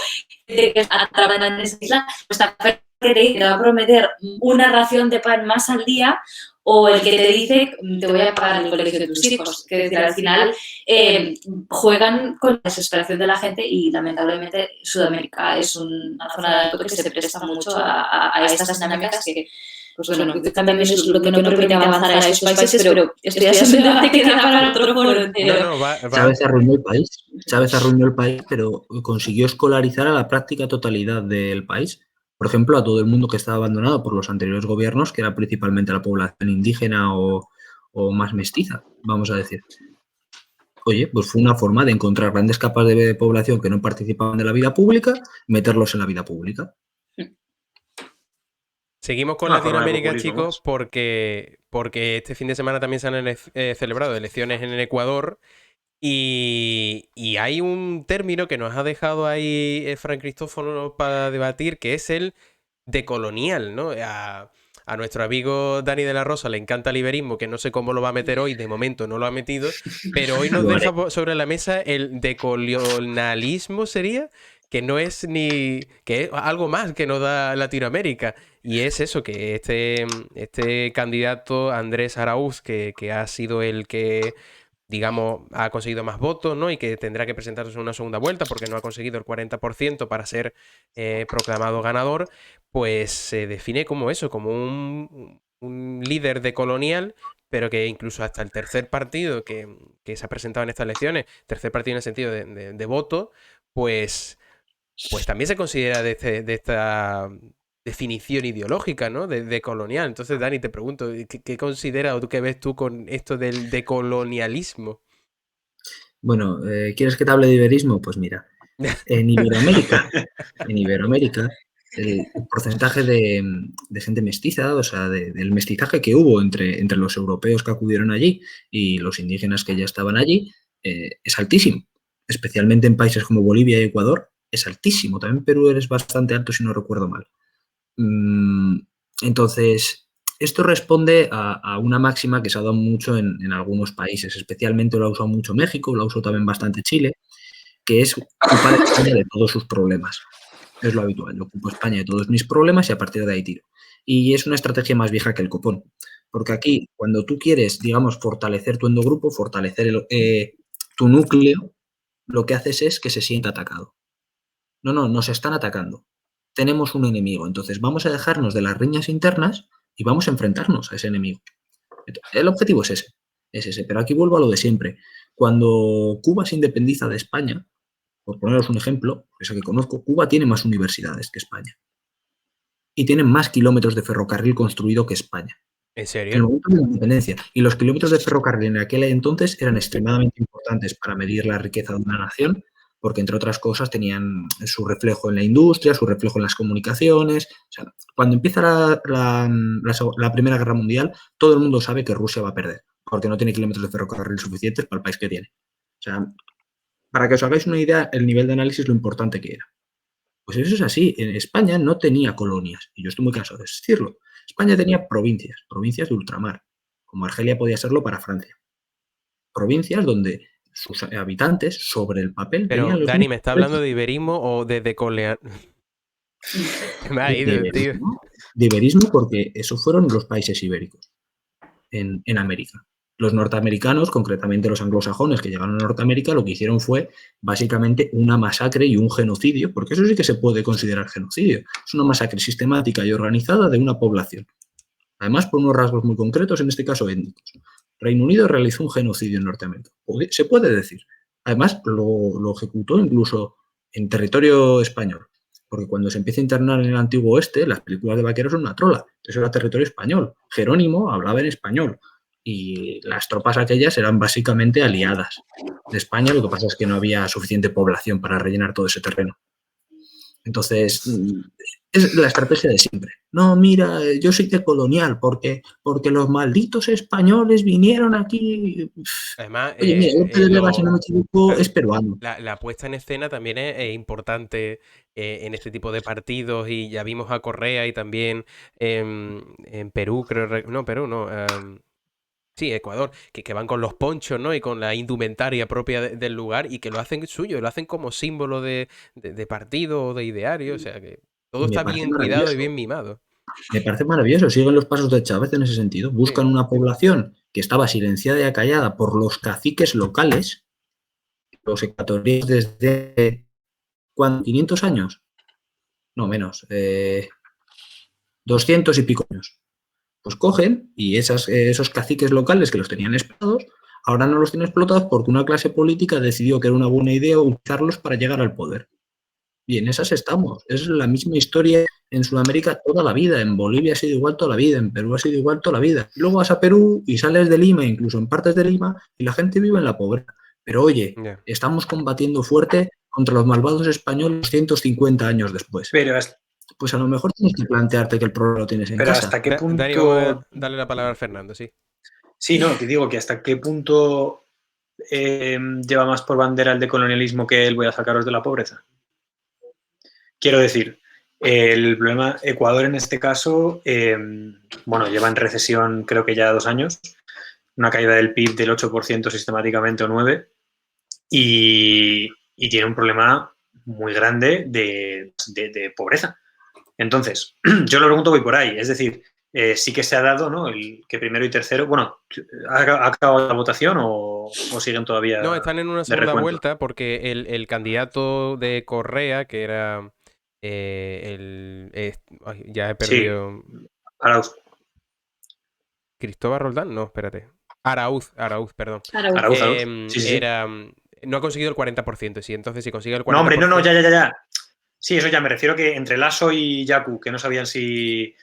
atrapada en esa isla, pues te va a prometer una ración de pan más al día, o el que te dice, te voy a pagar el colegio de tus hijos. Que decir, al final juegan con la desesperación de la gente y lamentablemente Sudamérica es una zona que se presta mucho a estas dinámicas que, pues bueno, también es lo que no permite avanzar a esos países, pero esto ya es un debate que da para otro foro entero. Chávez arruinó el país, pero consiguió escolarizar a la práctica totalidad del país. Por ejemplo, a todo el mundo que estaba abandonado por los anteriores gobiernos, que era principalmente la población indígena o más mestiza, vamos a decir. Oye, pues fue una forma de encontrar grandes capas de población que no participaban de la vida pública, meterlos en la vida pública. Seguimos con Latinoamérica, chicos, porque este fin de semana también se han celebrado elecciones en el Ecuador. Y hay un término que nos ha dejado ahí Fran Cristóforo para debatir, que es el decolonial, ¿no? A nuestro amigo Dani de la Rosa le encanta el iberismo, que no sé cómo lo va a meter hoy, de momento no lo ha metido, pero hoy nos deja sobre la mesa el decolonialismo, ¿sería? Que no es que es algo más que nos da Latinoamérica. Y es eso, que este candidato Andrés Araúz, que ha sido el que, digamos, ha conseguido más votos, ¿no? Y que tendrá que presentarse en una segunda vuelta porque no ha conseguido el 40% para ser proclamado ganador, pues se define como eso, como un líder decolonial, pero que incluso hasta el tercer partido que se ha presentado en estas elecciones, tercer partido en el sentido de voto, pues también se considera de esta definición ideológica, ¿no? De colonial. Entonces, Dani, te pregunto, ¿qué consideras o tú qué ves tú con esto del decolonialismo? Bueno, ¿quieres que te hable de iberismo? Pues mira, en Iberoamérica, el porcentaje de gente mestiza, o sea, del mestizaje que hubo entre los europeos que acudieron allí y los indígenas que ya estaban allí, es altísimo. Especialmente en países como Bolivia y Ecuador, es altísimo. También Perú es bastante alto, si no recuerdo mal. Entonces, esto responde a una máxima que se ha dado mucho en algunos países, especialmente lo ha usado mucho México, lo ha usado también bastante Chile, que es culpar a España de todos sus problemas. Es lo habitual, yo ocupo España de todos mis problemas y a partir de ahí tiro. Y es una estrategia más vieja que el copón, porque aquí, cuando tú quieres, digamos, fortalecer tu endogrupo, fortalecer tu núcleo, lo que haces es que se sienta atacado. No, nos están atacando. Tenemos un enemigo, entonces vamos a dejarnos de las riñas internas y vamos a enfrentarnos a ese enemigo. El objetivo es ese, pero aquí vuelvo a lo de siempre. Cuando Cuba se independiza de España, por poneros un ejemplo, esa que conozco, Cuba tiene más universidades que España y tiene más kilómetros de ferrocarril construido que España. ¿En serio? En el momento de la independencia. Y los kilómetros de ferrocarril en aquel entonces eran extremadamente importantes para medir la riqueza de una nación, porque entre otras cosas tenían su reflejo en la industria, su reflejo en las comunicaciones. O sea, cuando empieza la Primera Guerra Mundial, todo el mundo sabe que Rusia va a perder, porque no tiene kilómetros de ferrocarril suficientes para el país que tiene. O sea, para que os hagáis una idea, el nivel de análisis, lo importante que era. Pues eso es así. En España no tenía colonias, y yo estoy muy cansado de decirlo. España tenía provincias de ultramar, como Argelia podía serlo para Francia. Provincias donde sus habitantes, sobre el papel, Pero, tenían los Dani, ¿me está hablando derechos. de iberismo o de decolonial? Me ha ido, tío. De iberismo, porque esos fueron los países ibéricos en América. Los norteamericanos, concretamente los anglosajones que llegaron a Norteamérica, lo que hicieron fue básicamente una masacre y un genocidio, porque eso sí que se puede considerar genocidio. Es una masacre sistemática y organizada de una población. Además, por unos rasgos muy concretos, en este caso étnicos. Reino Unido realizó un genocidio en Norteamérica. Se puede decir. Además, lo ejecutó incluso en territorio español. Porque cuando se empieza a internar en el antiguo oeste, las películas de vaqueros son una trola. Eso era territorio español. Jerónimo hablaba en español. Y las tropas aquellas eran básicamente aliadas de España. Lo que pasa es que no había suficiente población para rellenar todo ese terreno. Entonces, es la estrategia de siempre. No, mira, yo soy decolonial porque los malditos españoles vinieron aquí. Además, Oye, mira, Lope de Vega, si no me equivoco, es peruano. La puesta en escena también es importante en este tipo de partidos y ya vimos a Correa y también en Perú, creo, no, Perú, no, sí, Ecuador, que van con los ponchos, ¿no? Y con la indumentaria propia del lugar y que lo hacen suyo, lo hacen como símbolo de partido o de ideario, o sea que todo está bien cuidado y bien mimado. Me parece maravilloso, siguen los pasos de Chávez en ese sentido. Buscan una población que estaba silenciada y acallada por los caciques locales, los ecuatorianos desde, ¿cuánto? ¿500 años? No, menos, 200 y pico años. Pues cogen y esos caciques locales que los tenían explotados, ahora no los tienen explotados porque una clase política decidió que era una buena idea utilizarlos para llegar al poder. Y en esas estamos. Es la misma historia en Sudamérica toda la vida. En Bolivia ha sido igual toda la vida. En Perú ha sido igual toda la vida. Y luego vas a Perú y sales de Lima, incluso en partes de Lima, y la gente vive en la pobreza. Pero oye, estamos combatiendo fuerte contra los malvados españoles 150 años después. Pero pues a lo mejor tienes que plantearte que el problema lo tienes en casa. ¿Hasta qué punto? Dani, vamos a darle la palabra a Fernando, sí. Sí, no, te digo que hasta qué punto lleva más por bandera el decolonialismo que el voy a sacaros de la pobreza. Quiero decir, El problema, Ecuador en este caso, bueno, lleva en recesión creo que ya 2 años, una caída del PIB del 8% sistemáticamente o 9%, y tiene un problema muy grande de pobreza. Entonces, yo lo pregunto, voy por ahí, es decir, sí que se ha dado, ¿no? El que primero y tercero, bueno, ¿ha acabado la votación o siguen todavía? No, están en una de segunda recuento? vuelta porque el candidato de Correa, que era ay, ya he Sí, perdido. Arauz. ¿Cristóbal Roldán? No, espérate. Arauz, perdón. Arauz. Sí, sí. No ha conseguido el 40%, sí, entonces si consigue el 40%... No, hombre, no, ya. Sí, eso ya me refiero que entre Lasso y Yaku, que no sabían si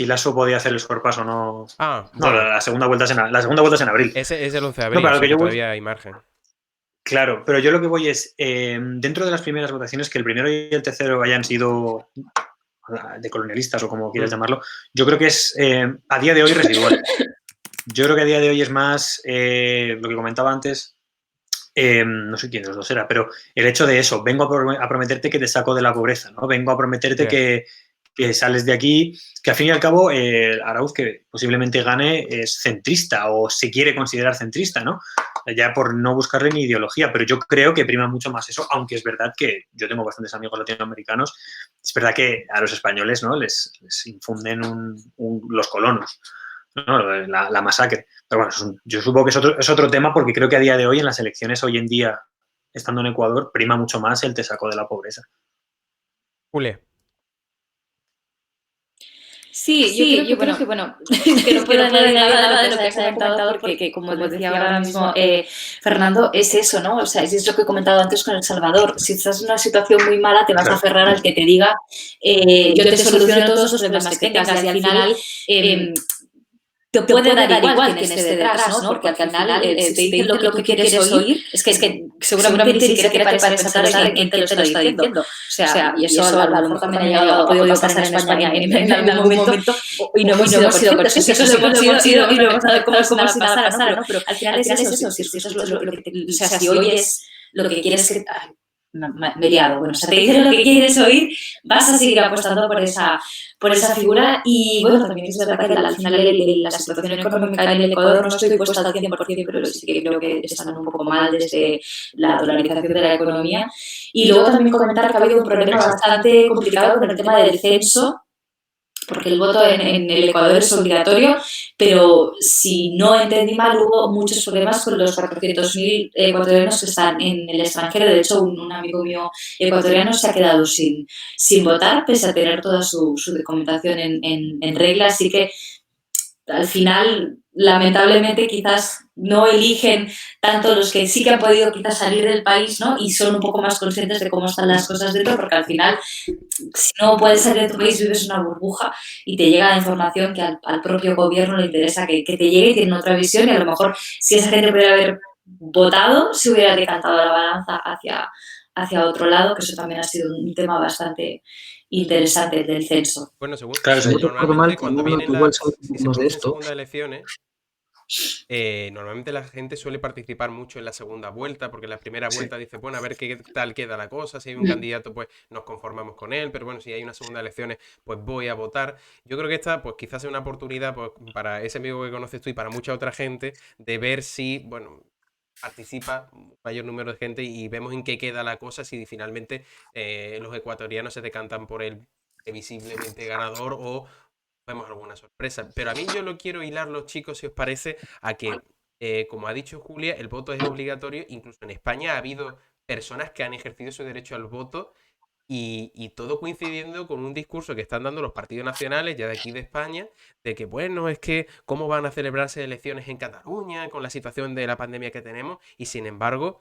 Lasso podía hacer el sorpaso o no. Ah, No, bueno. la segunda vuelta es en abril. Es el 11 de No, abril, para o lo sea que yo que voy- todavía hay margen. Claro, pero yo lo que voy es, dentro de las primeras votaciones, que el primero y el tercero hayan sido de colonialistas o como quieras llamarlo, yo creo que es a día de hoy residual. Yo creo que a día de hoy es más lo que comentaba antes, no sé quién de los dos era, pero el hecho de eso, vengo a prometerte que te saco de la pobreza, ¿no? Vengo a prometerte Yeah. que sales de aquí, que al fin y al cabo Arauz, que posiblemente gane, es centrista o se quiere considerar centrista, ¿no? Ya por no buscarle ni ideología, pero yo creo que prima mucho más eso, aunque es verdad que yo tengo bastantes amigos latinoamericanos, es verdad que a los españoles, ¿no? les infunden los colonos, ¿no? La masacre. Pero bueno, yo supongo que es otro tema porque creo que a día de hoy, en las elecciones hoy en día, estando en Ecuador, prima mucho más el te saco de la pobreza. Julia. Sí, yo creo que, bueno, que no puedo añadir nada de lo que se ha comentado porque, como decía ahora mismo Fernando, es eso, ¿no? O sea, es lo que he comentado antes con El Salvador. Si estás en una situación muy mala, te vas a aferrar al que te diga yo te soluciono todos los problemas que tengas y al final te puede dar igual quién esté detrás, ¿no? Porque al final te dicen lo que quieres oír, es que seguramente ni siquiera te parece pensar en quién te lo está diciendo. O sea, y eso a lo mejor también ha podido pasar en España en algún momento y no hemos sido conscientes, eso sí hemos sido y no hemos dado como si nada pasara, ¿no? Pero al final es eso, si escuchas o sea, si oyes lo que quieres que... Me he liado. Bueno, o sea, te dicen lo que quieres oír, vas a seguir apostando por esa figura y, bueno, también es verdad que al final la situación económica en el Ecuador no estoy puesta al 100%, pero sí que creo que están un poco mal desde la dolarización de la economía. Y luego también comentar que ha habido un problema bastante complicado con el tema del censo, porque el voto en el Ecuador es obligatorio, pero si no entendí mal, hubo muchos problemas con los 400.000 ecuatorianos que están en el extranjero. De hecho, un amigo mío ecuatoriano se ha quedado sin votar, pese a tener toda su documentación en regla, así que al final, lamentablemente, quizás no eligen tanto los que sí que han podido quizás salir del país, ¿no? Y son un poco más conscientes de cómo están las cosas dentro, porque al final, si no puedes salir de tu país, vives una burbuja y te llega la información que al propio gobierno le interesa que te llegue y tienen otra visión y a lo mejor si esa gente pudiera haber votado, se hubiera decantado la balanza hacia otro lado, que eso también ha sido un tema bastante interesante del censo. Bueno, según Claro, sí. normalmente cuando vienen igual si se de producen esto. segundas elecciones, normalmente la gente suele participar mucho en la segunda vuelta, porque en la primera vuelta dice, bueno, a ver qué tal queda la cosa, si hay un candidato, pues nos conformamos con él, pero bueno, si hay una segunda elecciones, pues voy a votar. Yo creo que esta, pues quizás sea una oportunidad pues, para ese amigo que conoces tú y para mucha otra gente, de ver si, bueno, participa un mayor número de gente y vemos en qué queda la cosa, si finalmente los ecuatorianos se decantan por el previsiblemente ganador o vemos alguna sorpresa. Pero a mí yo lo quiero hilar, los chicos, si os parece, a que, como ha dicho Julia, el voto es obligatorio. Incluso en España ha habido personas que han ejercido su derecho al voto y todo coincidiendo con un discurso que están dando los partidos nacionales, ya de aquí de España, de que, bueno, es que cómo van a celebrarse elecciones en Cataluña con la situación de la pandemia que tenemos. Y sin embargo,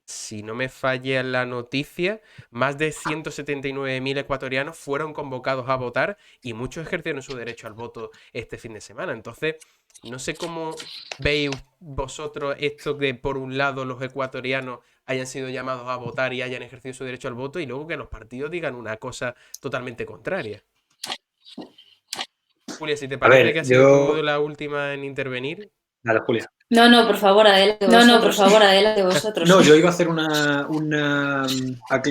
si no me falla la noticia, más de 179.000 ecuatorianos fueron convocados a votar y muchos ejercieron su derecho al voto este fin de semana. Entonces, no sé cómo veis vosotros esto que por un lado los ecuatorianos hayan sido llamados a votar y hayan ejercido su derecho al voto y luego que los partidos digan una cosa totalmente contraria. Julia, si te parece que ha sido tú la última en intervenir. Dale, Julia. No, por favor, adelante vosotros. No, yo iba a hacer una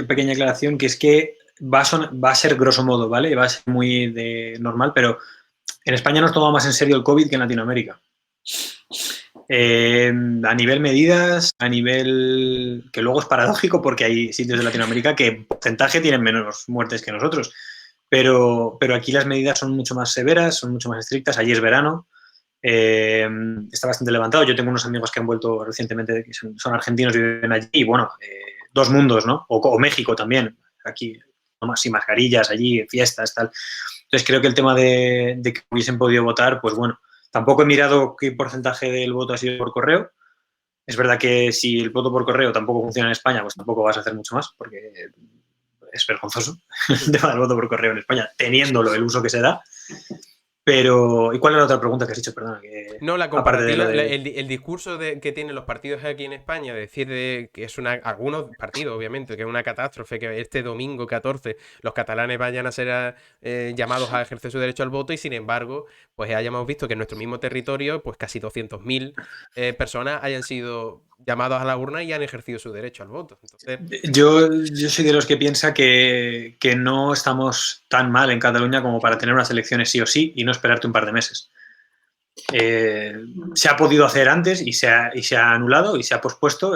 pequeña aclaración, que es que va a ser grosso modo, ¿vale? Va a ser muy normal, pero en España nos toma más en serio el COVID que en Latinoamérica. A nivel medidas, a nivel... que luego es paradójico porque hay sitios de Latinoamérica que en porcentaje tienen menos muertes que nosotros. Pero aquí las medidas son mucho más severas, son mucho más estrictas. Allí es verano. Está bastante levantado. Yo tengo unos amigos que han vuelto recientemente, que son argentinos y viven allí. Y bueno, dos mundos, ¿no? O México también. Aquí, sin mascarillas, allí, fiestas, tal. Entonces creo que el tema de que hubiesen podido votar, pues bueno, tampoco he mirado qué porcentaje del voto ha sido por correo. Es verdad que si el voto por correo tampoco funciona en España, pues tampoco vas a hacer mucho más, porque es vergonzoso el tema del voto por correo en España, teniéndolo el uso que se da. Pero, ¿y cuál es la otra pregunta que has dicho? Perdona. No, la comparativa, el discurso que tienen los partidos aquí en España, de decir que es algunos partidos, obviamente, que es una catástrofe, que este domingo 14 los catalanes vayan a ser llamados a ejercer su derecho al voto y, sin embargo, pues hayamos visto que en nuestro mismo territorio, pues casi 200.000 personas hayan sido llamados a la urna y han ejercido su derecho al voto. Entonces... Yo soy de los que piensa que no estamos tan mal en Cataluña como para tener unas elecciones sí o sí y no esperarte un par de meses. Se ha podido hacer antes y se ha anulado y se ha pospuesto.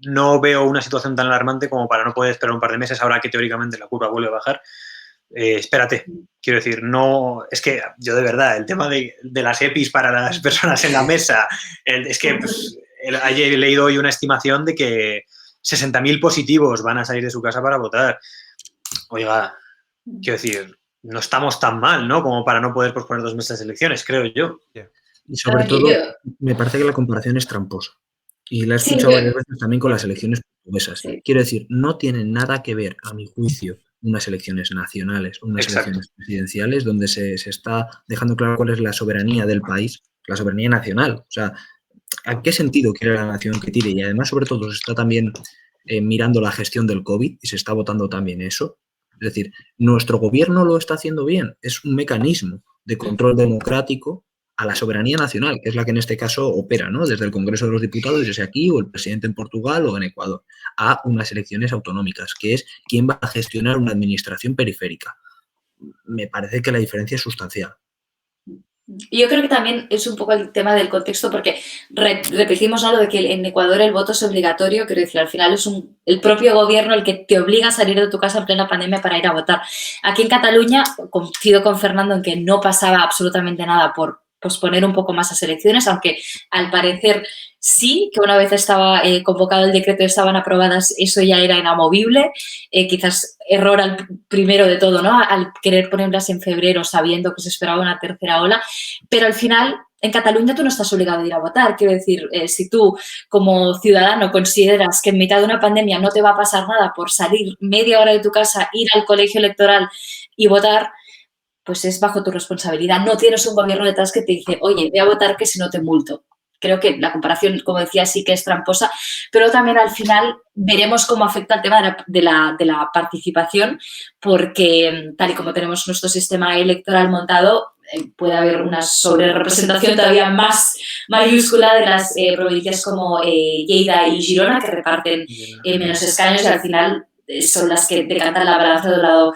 No veo una situación tan alarmante como para no poder esperar un par de meses ahora que teóricamente la curva vuelve a bajar. Espérate, quiero decir, no, es que yo de verdad, el tema de las EPIs para las personas en la mesa, es que pues, ayer he leído hoy una estimación de que 60.000 positivos van a salir de su casa para votar. Oiga, quiero decir, no estamos tan mal, ¿no? Como para no poder posponer 2 meses de elecciones, creo yo. Y sobre todo, me parece que la comparación es tramposa. Y la he escuchado varias veces también con las elecciones portuguesas. Sí. Quiero decir, no tienen nada que ver, a mi juicio, unas elecciones nacionales, unas elecciones presidenciales, donde se está dejando claro cuál es la soberanía del país, la soberanía nacional. O sea, ¿a qué sentido quiere la nación que tire? Y además, sobre todo, se está también mirando la gestión del COVID y se está votando también eso. Es decir, nuestro gobierno lo está haciendo bien. Es un mecanismo de control democrático a la soberanía nacional, que es la que en este caso opera, ¿no? Desde el Congreso de los Diputados, desde aquí, o el presidente en Portugal o en Ecuador, a unas elecciones autonómicas, que es quién va a gestionar una administración periférica. Me parece que la diferencia es sustancial. Yo creo que también es un poco el tema del contexto, porque repetimos, ¿no?, lo de que en Ecuador el voto es obligatorio. Quiero decir, al final es el propio gobierno el que te obliga a salir de tu casa en plena pandemia para ir a votar. Aquí en Cataluña, coincido con Fernando en que no pasaba absolutamente nada por posponer un poco más las elecciones, aunque al parecer sí, que una vez estaba convocado el decreto y estaban aprobadas, eso ya era inamovible. Quizás error al primero de todo, ¿no?, al querer ponerlas en febrero sabiendo que se esperaba una tercera ola, pero al final en Cataluña tú no estás obligado a ir a votar. Quiero decir, si tú como ciudadano consideras que en mitad de una pandemia no te va a pasar nada por salir media hora de tu casa, ir al colegio electoral y votar, pues es bajo tu responsabilidad. No tienes un gobierno detrás que te dice, oye, ve a votar que si no te multo. Creo que la comparación, como decía, sí que es tramposa, pero también al final veremos cómo afecta el tema de la participación, porque tal y como tenemos nuestro sistema electoral montado, puede haber una sobrerepresentación todavía más mayúscula de las provincias como Lleida y Girona, que reparten menos escaños y al final son las que decantan la balanza de un lado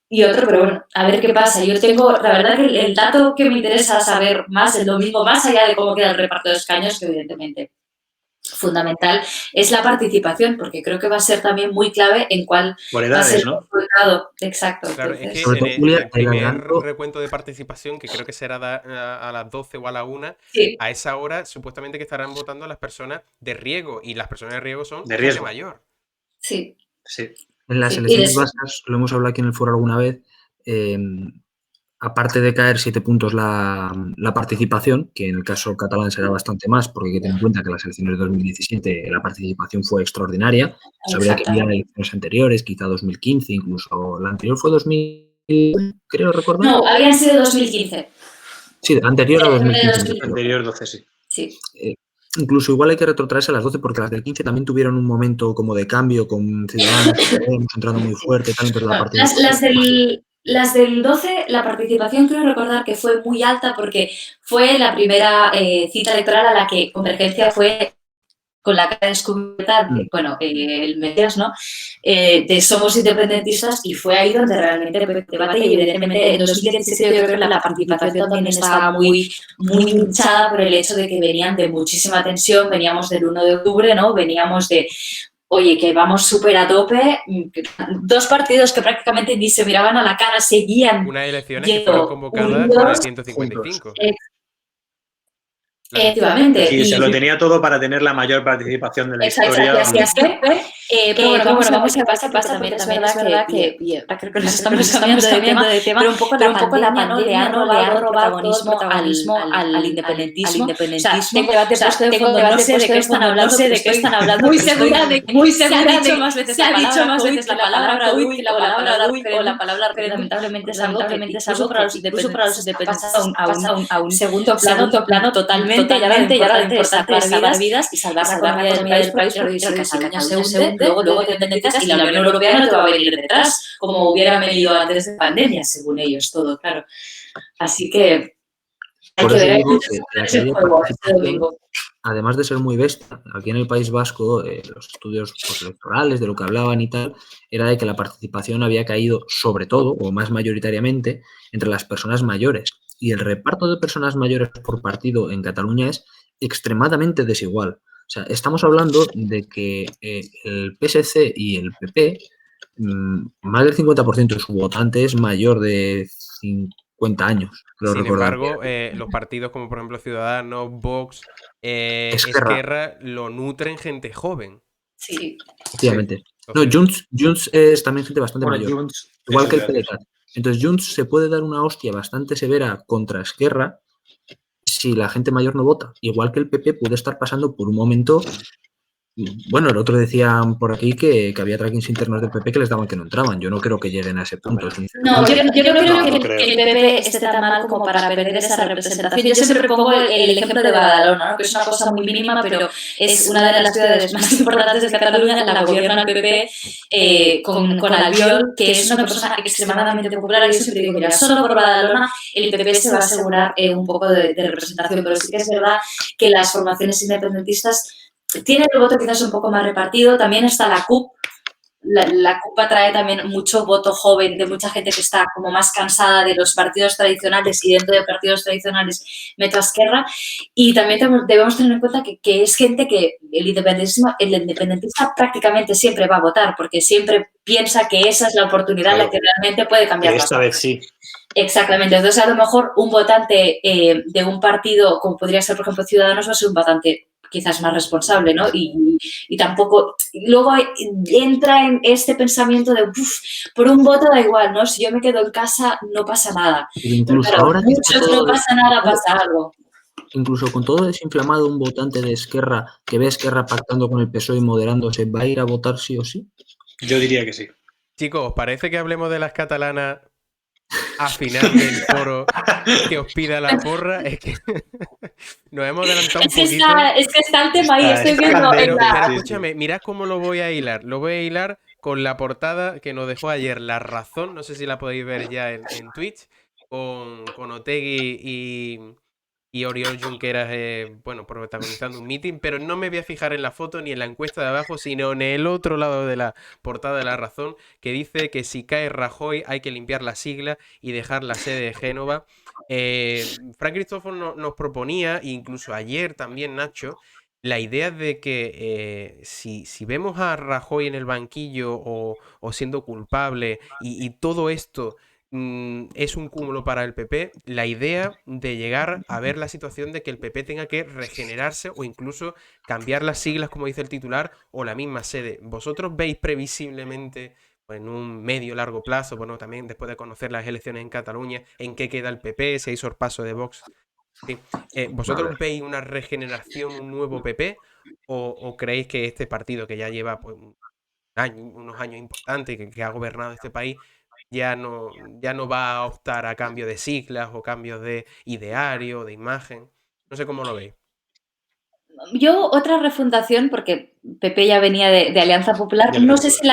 y otro, pero bueno, a ver qué pasa. Yo tengo, la verdad que el dato que me interesa saber más, el domingo, más allá de cómo queda el reparto de escaños, que evidentemente fundamental, es la participación, porque creo que va a ser también muy clave en cuál va a ser el resultado. Exacto. Claro, es que en el primer recuento de participación, que creo que será a las 12 o a la 1, sí, a esa hora supuestamente que estarán votando a las personas de riesgo, y las personas de riesgo son de riesgo mayor. Sí. Sí. En las elecciones vascas, lo hemos hablado aquí en el foro alguna vez, aparte de caer 7 puntos la participación, que en el caso catalán será bastante más, porque hay que tener en cuenta que en las elecciones de 2017 la participación fue extraordinaria. Sabría que había elecciones anteriores, quizá 2015, incluso la anterior fue 2000, creo recordar. No, habían sido 2015. Sí, anterior a 2015. Anterior 12, sí. Sí. Incluso igual hay que retrotraerse a las 12, porque las del 15 también tuvieron un momento como de cambio con Ciudadanos entrando muy fuerte. Tal, pero la las del 12, la participación creo recordar que fue muy alta porque fue la primera cita electoral a la que Convergencia fue con la cara descubierta, bueno, el Mesías, ¿no? De somos independentistas, y fue ahí donde realmente el debate, y evidentemente en 2017 yo creo que la participación también estaba muy hinchada por el hecho de que venían de muchísima tensión, veníamos del 1 de octubre, ¿no? Veníamos de, oye, que vamos súper a tope, dos partidos que prácticamente ni se miraban a la cara, seguían unas elecciones que fueron convocadas con el 155. Efectivamente. Sí, se lo tenía todo para tener la mayor participación de la historia. Pero bueno, vamos a pasar, también es verdad que creo que nos estamos cambiando de tema, pero un poco la pandemia le ha robado protagonismo al independentismo. O sea, tengo debate puesto de fondo, no sé de qué están hablando, muy segura de que se ha dicho más veces la palabra DUI, o la palabra, pero lamentablemente es algo que incluso para los independentistas pasa a un segundo plano totalmente, y ahora de salvar vidas y salvar la economía del país, porque si Cataluña se hunde, luego te necesitas, y la Unión Europea no te va a venir detrás, como hubieran venido antes de pandemia, según ellos, todo, claro. Así que hay que ver ese juego este domingo. Además de ser muy bestia, aquí en el País Vasco, los estudios electorales de lo que hablaban y tal, era de que la participación había caído sobre todo, o más mayoritariamente, entre las personas mayores. Y el reparto de personas mayores por partido en Cataluña es extremadamente desigual. O sea, estamos hablando de que el PSC y el PP, más del 50% de su votante es mayor de 50 años. Sin embargo, los partidos como por ejemplo Ciudadanos, Vox, Esquerra, lo nutren gente joven. Sí. Efectivamente. No, Junts es también gente bastante mayor. Igual que el PDeCAT. Entonces, Junts se puede dar una hostia bastante severa contra Esquerra si la gente mayor no vota. Igual que el PP puede estar pasando por un momento. Bueno, el otro decían por aquí que había trackings internos del PP que les daban que no entraban. Yo no creo que lleguen a ese punto. No, yo no creo que el PP esté tan mal como para perder esa representación. Yo siempre pongo el ejemplo de Badalona, ¿no? Que es una cosa muy mínima, pero es una de las ciudades más importantes de Cataluña. La gobierna el PP con Albiol, que es una persona extremadamente popular. Yo siempre digo, mira, solo por Badalona el PP se va a asegurar un poco de representación, pero sí que es verdad que las formaciones independentistas tiene el voto quizás un poco más repartido. También está la CUP. La CUP atrae también mucho voto joven de mucha gente que está como más cansada de los partidos tradicionales, y dentro de partidos tradicionales mete a Esquerra. Y también debemos tener en cuenta que es gente que el independentista prácticamente siempre va a votar, porque siempre piensa que esa es la oportunidad la que realmente puede cambiar las cosas. Esta vez sí. Exactamente. Entonces, a lo mejor un votante de un partido, como podría ser, por ejemplo, Ciudadanos, va a ser un votante quizás más responsable, ¿no? Y tampoco... Luego entra en este pensamiento de, por un voto da igual, ¿no? Si yo me quedo en casa, no pasa nada. Incluso pero ahora muchos no pasa nada, pasa algo. Incluso con todo desinflamado, un votante de Esquerra que ve a Esquerra pactando con el PSOE y moderándose, ¿va a ir a votar sí o sí? Yo diría que sí. Chicos, ¿os parece que hablemos de las catalanas a final del foro, que os pida la porra? Es que nos hemos adelantado un poquito. Es que está el tema ahí, estoy viendo. Pero escúchame, mirad cómo lo voy a hilar. Lo voy a hilar con la portada que nos dejó ayer La Razón. No sé si la podéis ver ya en Twitch. Con Otegi y Oriol Junqueras, bueno, protagonizando un meeting, pero no me voy a fijar en la foto ni en la encuesta de abajo, sino en el otro lado de la portada de La Razón, que dice que si cae Rajoy hay que limpiar la sigla y dejar la sede de Génova. Frank Cristóforo nos proponía, incluso ayer también Nacho, la idea de que si vemos a Rajoy en el banquillo o siendo culpable y todo esto es un cúmulo para el PP, la idea de llegar a ver la situación de que el PP tenga que regenerarse o incluso cambiar las siglas, como dice el titular, o la misma sede. ¿Vosotros veis previsiblemente, pues, en un medio largo plazo, bueno, también después de conocer las elecciones en Cataluña, en qué queda el PP, si hay sorpaso de Vox? Sí. ¿Vosotros veis una regeneración, un nuevo PP, o creéis que este partido que ya lleva pues, unos años importantes, que ha gobernado este país, ya no va a optar a cambio de siglas o cambios de ideario, de imagen? No sé cómo lo veis. Yo otra refundación, porque PP ya venía de Alianza Popular, no sé si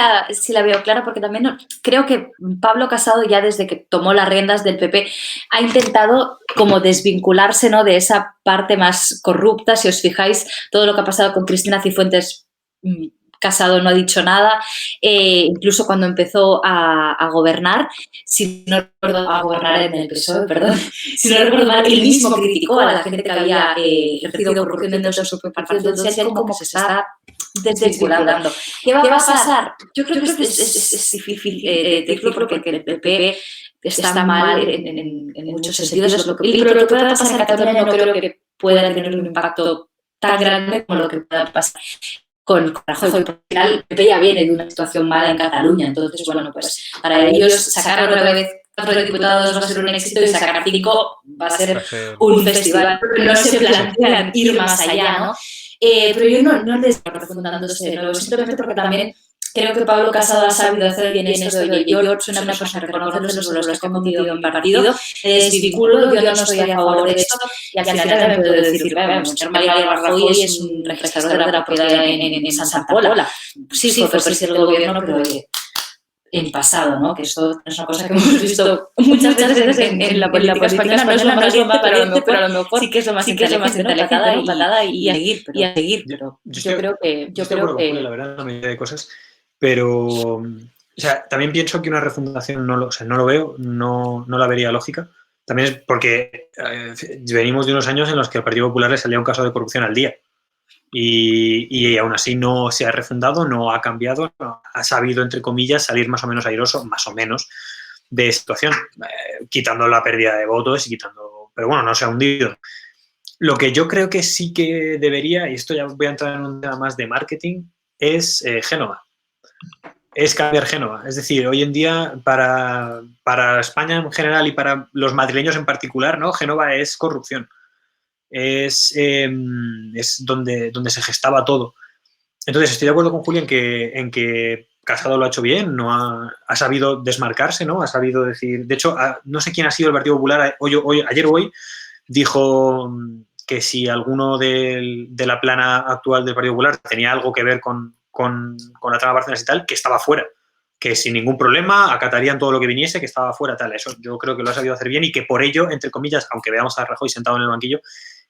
la veo clara, porque también creo que Pablo Casado ya desde que tomó las riendas del PP ha intentado como desvincularse, ¿no?, de esa parte más corrupta. Si os fijáis, todo lo que ha pasado con Cristina Cifuentes, Casado no ha dicho nada, incluso cuando empezó a gobernar, si no recuerdo, a gobernar en el PSOE, perdón, si no recuerdo mal, él mismo criticó a la gente que había ejercido corrupción dentro de su propio partido. Entonces él como que se está desvinculando. ¿Qué va a pasar? Yo creo que es difícil decirlo porque el PP está mal en muchos sentidos, pero lo que pueda pasar en Cataluña no creo que pueda tener un impacto tan grande como lo que pueda pasar con Rajoy, porque al final el PP ya viene de una situación mala en Cataluña. Entonces, bueno, pues para ellos sacar otra vez 4 diputados va a ser un éxito y sacar 5 va a ser un festival. No se plantean ir más allá, ¿no? Pero yo no les estoy refundándose de nuevo, simplemente porque también creo que Pablo Casado ha sabido hacer bien esto de, oye, yo soy una persona que reconoce los errores que he cometido en mi partido, desvinculo, yo no estoy a favor de esto, y al final también puedo decir, vamos, Mariano Rajoy es un registrador de la propiedad en Santa Pola. Sí, fue presidente del gobierno, pero oye, en pasado, ¿no? Que esto es una cosa que hemos visto muchas veces en la política española, no es lo más valiente, pero a lo mejor sí que es lo más inteligente, patada y a seguir. Pero yo creo que la verdad, una medida de cosas, pero o sea, también pienso que una refundación no lo veo, no la vería lógica. También es porque venimos de unos años en los que al Partido Popular le salía un caso de corrupción al día. Y aún así no se ha refundado, no ha cambiado, ha sabido, entre comillas, salir más o menos airoso, más o menos, de situación, quitando la pérdida de votos y quitando... Pero bueno, no se ha hundido. Lo que yo creo que sí que debería, y esto ya voy a entrar en un tema más de marketing, es Génova. Es cambiar Génova. Es decir, hoy en día, para España en general y para los madrileños en particular, ¿no? Génova es corrupción. Es donde se gestaba todo. Entonces, estoy de acuerdo con Julio en que Casado lo ha hecho bien, no ha sabido desmarcarse, ¿no? Ha sabido decir... De hecho, no sé quién ha sido el Partido Popular, ayer o hoy, dijo que si alguno de la plana actual del Partido Popular tenía algo que ver con la trama Bárcenas y tal, que estaba fuera. Que sin ningún problema acatarían todo lo que viniese, que estaba fuera, tal. Eso yo creo que lo ha sabido hacer bien y que por ello, entre comillas, aunque veamos a Rajoy sentado en el banquillo,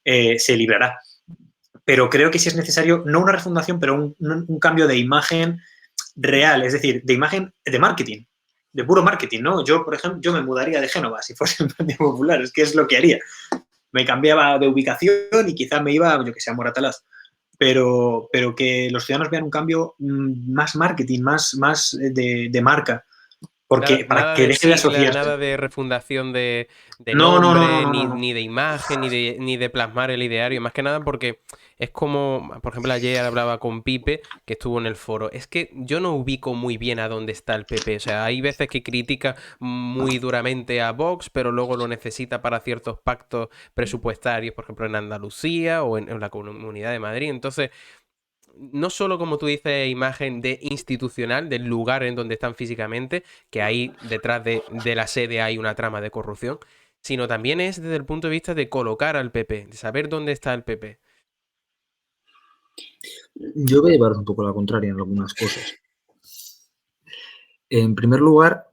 se librará. Pero creo que sí es necesario, no una refundación, pero un cambio de imagen real, es decir, de imagen de marketing, de puro marketing, ¿no? Yo, por ejemplo, yo me mudaría de Génova si fuese el Partido Popular, es que es lo que haría. Me cambiaba de ubicación y quizás me iba, yo que sé, a Moratalaz. Pero que los ciudadanos vean un cambio más marketing, más de marca. Porque para que deje de asociarse. Nada de refundación de nombre, ni de imagen, ni de plasmar el ideario. Más que nada porque es como, por ejemplo, ayer hablaba con Pipe, que estuvo en el foro. Es que yo no ubico muy bien a dónde está el PP. O sea, hay veces que critica muy duramente a Vox, pero luego lo necesita para ciertos pactos presupuestarios, por ejemplo, en Andalucía o en la Comunidad de Madrid. Entonces... no solo, como tú dices, imagen de institucional, del lugar en donde están físicamente, que ahí detrás de la sede hay una trama de corrupción, sino también es desde el punto de vista de colocar al PP, de saber dónde está el PP. Yo voy a llevar un poco la contraria en algunas cosas. En primer lugar,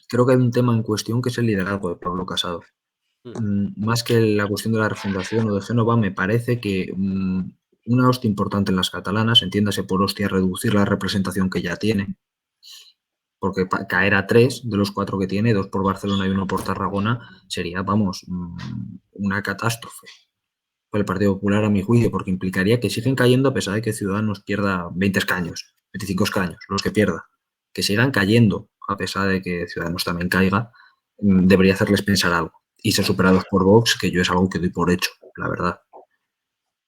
creo que hay un tema en cuestión que es el liderazgo de Pablo Casado. Más que la cuestión de la refundación o de Génova, me parece que... una hostia importante en las catalanas, entiéndase por hostia reducir la representación que ya tiene, porque caer a 3 de los 4 que tiene, 2 por Barcelona y 1 por Tarragona, sería, vamos, una catástrofe para el Partido Popular a mi juicio, porque implicaría que siguen cayendo a pesar de que Ciudadanos pierda 20 escaños, 25 escaños, los que pierda, que sigan cayendo a pesar de que Ciudadanos también caiga, debería hacerles pensar algo. Y ser superados por Vox, que yo es algo que doy por hecho, la verdad.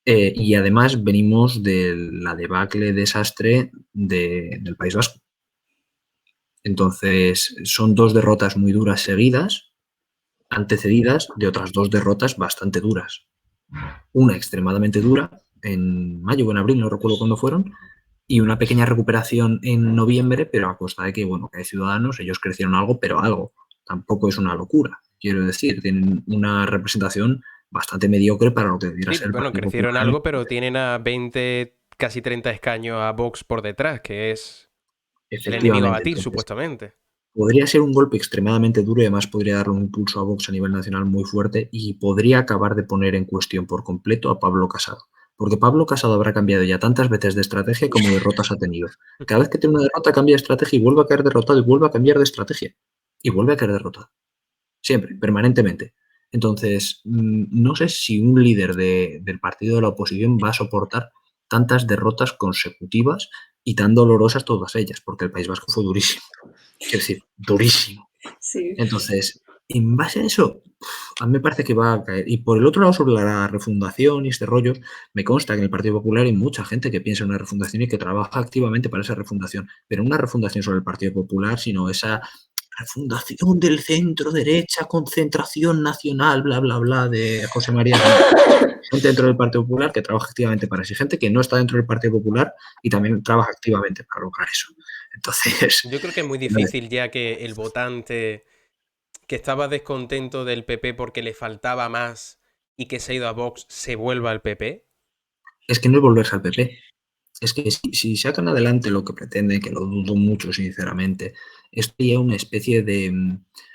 Y además venimos de la debacle desastre del País Vasco. Entonces, son 2 derrotas muy duras seguidas, antecedidas de otras 2 derrotas bastante duras. Una extremadamente dura, en mayo o en abril, no recuerdo cuándo fueron, y una pequeña recuperación en noviembre, pero a costa de que, bueno, que hay Ciudadanos, ellos crecieron algo, pero algo. Tampoco es una locura. Quiero decir, tienen una representación bastante mediocre para lo que debiera Sí, ser. bueno, crecieron Popular. algo, pero tienen a 20, casi 30 escaños a Vox por detrás, que es el enemigo a batir, Entonces, supuestamente. podría ser un golpe extremadamente duro y además podría darle un impulso a Vox a nivel nacional muy fuerte y podría acabar de poner en cuestión por completo a Pablo Casado. Porque Pablo Casado habrá cambiado ya tantas veces de estrategia como derrotas ha tenido. Cada vez que tiene una derrota cambia de estrategia y vuelve a caer derrotado y vuelve a cambiar de estrategia. Y vuelve a caer derrotado. Siempre, permanentemente. Entonces, no sé si un líder del partido de la oposición va a soportar tantas derrotas consecutivas y tan dolorosas todas ellas, porque el País Vasco fue durísimo. Quiero decir, durísimo. Sí. Entonces, en base a eso, a mí me parece que va a caer. Y por el otro lado, sobre la refundación y este rollo, me consta que en el Partido Popular hay mucha gente que piensa en una refundación y que trabaja activamente para esa refundación. Pero no una refundación sobre el Partido Popular, sino esa refundación del centro derecha, concentración nacional, bla, bla, bla, de José María. Gente dentro del Partido Popular que trabaja activamente para eso. Y gente que no está dentro del Partido Popular y también trabaja activamente para lograr eso. Entonces, Yo creo que es muy difícil ya que el votante que estaba descontento del PP porque le faltaba más y que se ha ido a Vox se vuelva al PP. es que no es volverse al PP. Es que si sacan adelante lo que pretenden, que lo dudo mucho, sinceramente, esto ya una especie de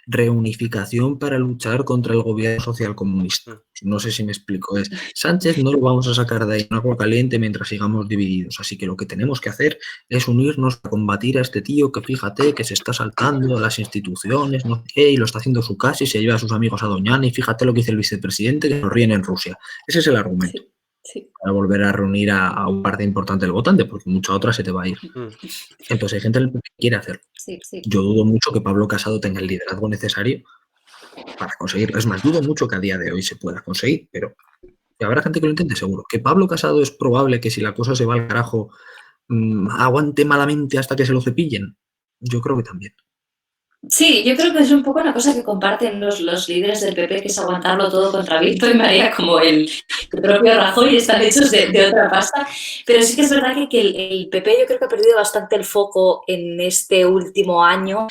reunificación para luchar contra el gobierno socialcomunista. No sé si me explico. Sánchez no lo vamos a sacar de ahí en agua caliente mientras sigamos divididos. Así que lo que tenemos que hacer es unirnos a combatir a este tío que, fíjate, que se está saltando las instituciones, no sé qué, y lo está haciendo su casa y se lleva a sus amigos a Doñana. Y fíjate lo que dice el vicepresidente, que nos ríen en Rusia. Ese es el argumento. Sí. Sí. Para volver a reunir a un parte importante del votante, porque mucha otra se te va a ir. Entonces hay gente que quiere hacerlo. Sí. Yo dudo mucho que Pablo Casado tenga el liderazgo necesario para conseguirlo. Es más, dudo mucho que a día de hoy se pueda conseguir, pero habrá gente que lo intente seguro. Que Pablo Casado es probable que si la cosa se va al carajo aguante malamente hasta que se lo cepillen. Yo creo que también. Sí, yo creo que es un poco una cosa que comparten los líderes del PP, que es aguantarlo todo contra Víctor y María, como el propio Rajoy, están hechos de otra pasta. Pero sí que es verdad que el PP yo creo que ha perdido bastante el foco en este último año,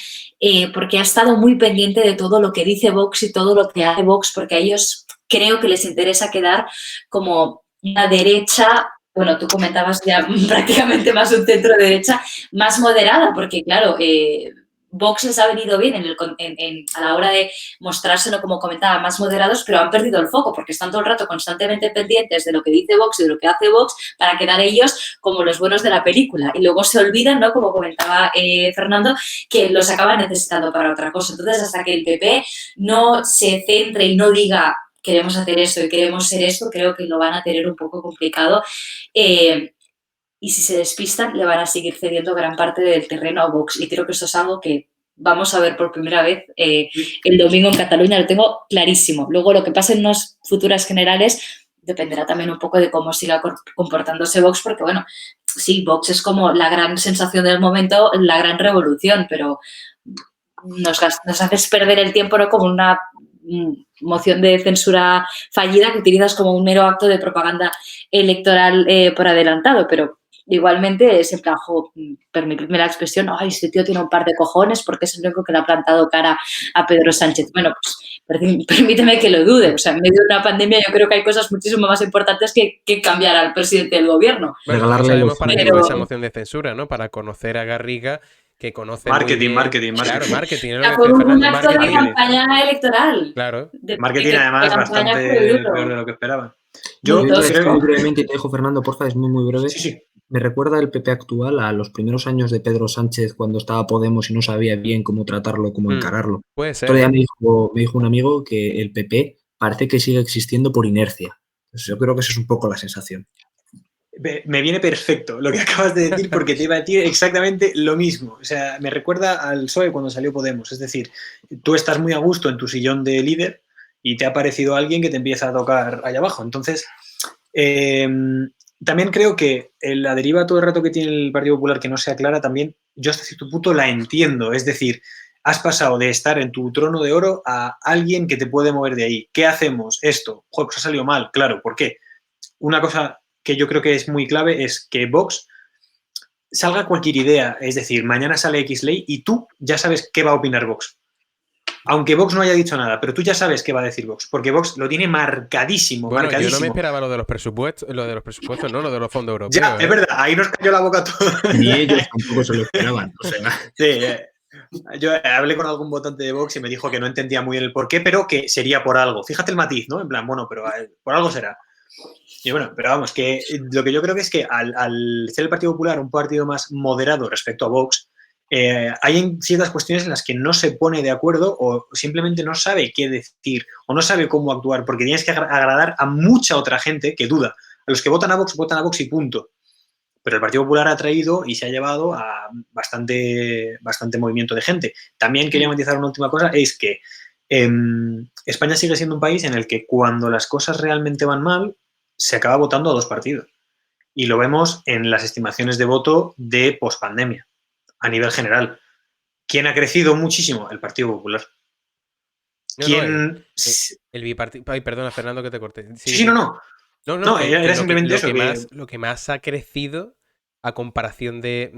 porque ha estado muy pendiente de todo lo que dice Vox y todo lo que hace Vox, porque a ellos creo que les interesa quedar como una derecha. Bueno, tú comentabas ya prácticamente más un centro derecha, más moderada, porque claro, Vox les ha venido bien a la hora de mostrárselo, como comentaba, más moderados, pero han perdido el foco porque están todo el rato constantemente pendientes de lo que dice Vox y de lo que hace Vox para quedar ellos como los buenos de la película. Y luego se olvidan, ¿no? Como comentaba Fernando, que los acaban necesitando para otra cosa. Entonces, hasta que el PP no se centre y no diga queremos hacer esto y queremos ser esto, creo que lo van a tener un poco complicado. Y si se despistan, le van a seguir cediendo gran parte del terreno a Vox. Y creo que esto es algo que vamos a ver por primera vez el domingo en Cataluña, lo tengo clarísimo. Luego, lo que pase en unas futuras generales dependerá también un poco de cómo siga comportándose Vox, porque, bueno, sí, Vox es como la gran sensación del momento, la gran revolución, pero nos haces perder el tiempo, ¿no? Como una moción de censura fallida que utilizas como un mero acto de propaganda electoral por adelantado, pero igualmente es en plan, permitidme la expresión, ay, este tío tiene un par de cojones porque es el único que le ha plantado cara a Pedro Sánchez. Bueno, pues permíteme que lo dude. O sea, en medio de una pandemia yo creo que hay cosas muchísimo más importantes que cambiar al presidente del gobierno. Bueno, no sabemos para qué fue esa moción de censura, ¿no? Para conocer a Garriga, que conoce marketing. Claro, marketing. Fue un acto de campaña electoral. Claro. Marketing, además, bastante peor de lo que esperaban. Yo creo muy brevemente, y te dejo, Fernando, porfa, es muy breve. Sí. Me recuerda el PP actual a los primeros años de Pedro Sánchez cuando estaba Podemos y no sabía bien cómo tratarlo, cómo encararlo. Puede ser. Todavía me dijo un amigo que el PP parece que sigue existiendo por inercia. Entonces, yo creo que esa es un poco la sensación. Me viene perfecto lo que acabas de decir porque te iba a decir exactamente lo mismo. O sea, me recuerda al PSOE cuando salió Podemos. Es decir, tú estás muy a gusto en tu sillón de líder y te ha aparecido alguien que te empieza a tocar allá abajo. Entonces, también creo que la deriva todo el rato que tiene el Partido Popular que no sea clara, también yo hasta cierto punto la entiendo. Es decir, has pasado de estar en tu trono de oro a alguien que te puede mover de ahí. ¿Qué hacemos? Esto. Joder, pues ha salido mal. Claro, ¿por qué? Una cosa que yo creo que es muy clave es que Vox salga cualquier idea. Es decir, mañana sale X ley y tú ya sabes qué va a opinar Vox. aunque Vox no haya dicho nada, pero tú ya sabes qué va a decir Vox, porque Vox lo tiene marcadísimo, Bueno, marcadísimo. yo no me esperaba lo de los presupuestos, no, lo de los fondos europeos. Ya, es verdad, ahí nos cayó la boca todo. Ni ellos tampoco se lo esperaban. O sea, Sí, yo hablé con algún votante de Vox y me dijo que no entendía muy bien el porqué, pero que sería por algo. Fíjate el matiz, ¿no? En plan, bueno, pero por algo será. Y bueno, pero vamos, que lo que yo creo que es que al ser el Partido Popular un partido más moderado respecto a Vox, hay ciertas cuestiones en las que no se pone de acuerdo o simplemente no sabe qué decir o no sabe cómo actuar, porque tienes que agradar a mucha otra gente que duda. A los que votan a Vox y punto. Pero el Partido Popular ha traído y se ha llevado a bastante movimiento de gente. También quería matizar una última cosa, es que España sigue siendo un país en el que cuando las cosas realmente van mal, se acaba votando a dos partidos. Y lo vemos en las estimaciones de voto de pospandemia, a nivel general. ¿Quién ha crecido muchísimo? El Partido Popular. ¿Quién? El bipartido. Ay, perdona, Fernando, que te corté. Sí, no. No, era simplemente eso. Lo que más ha crecido a comparación de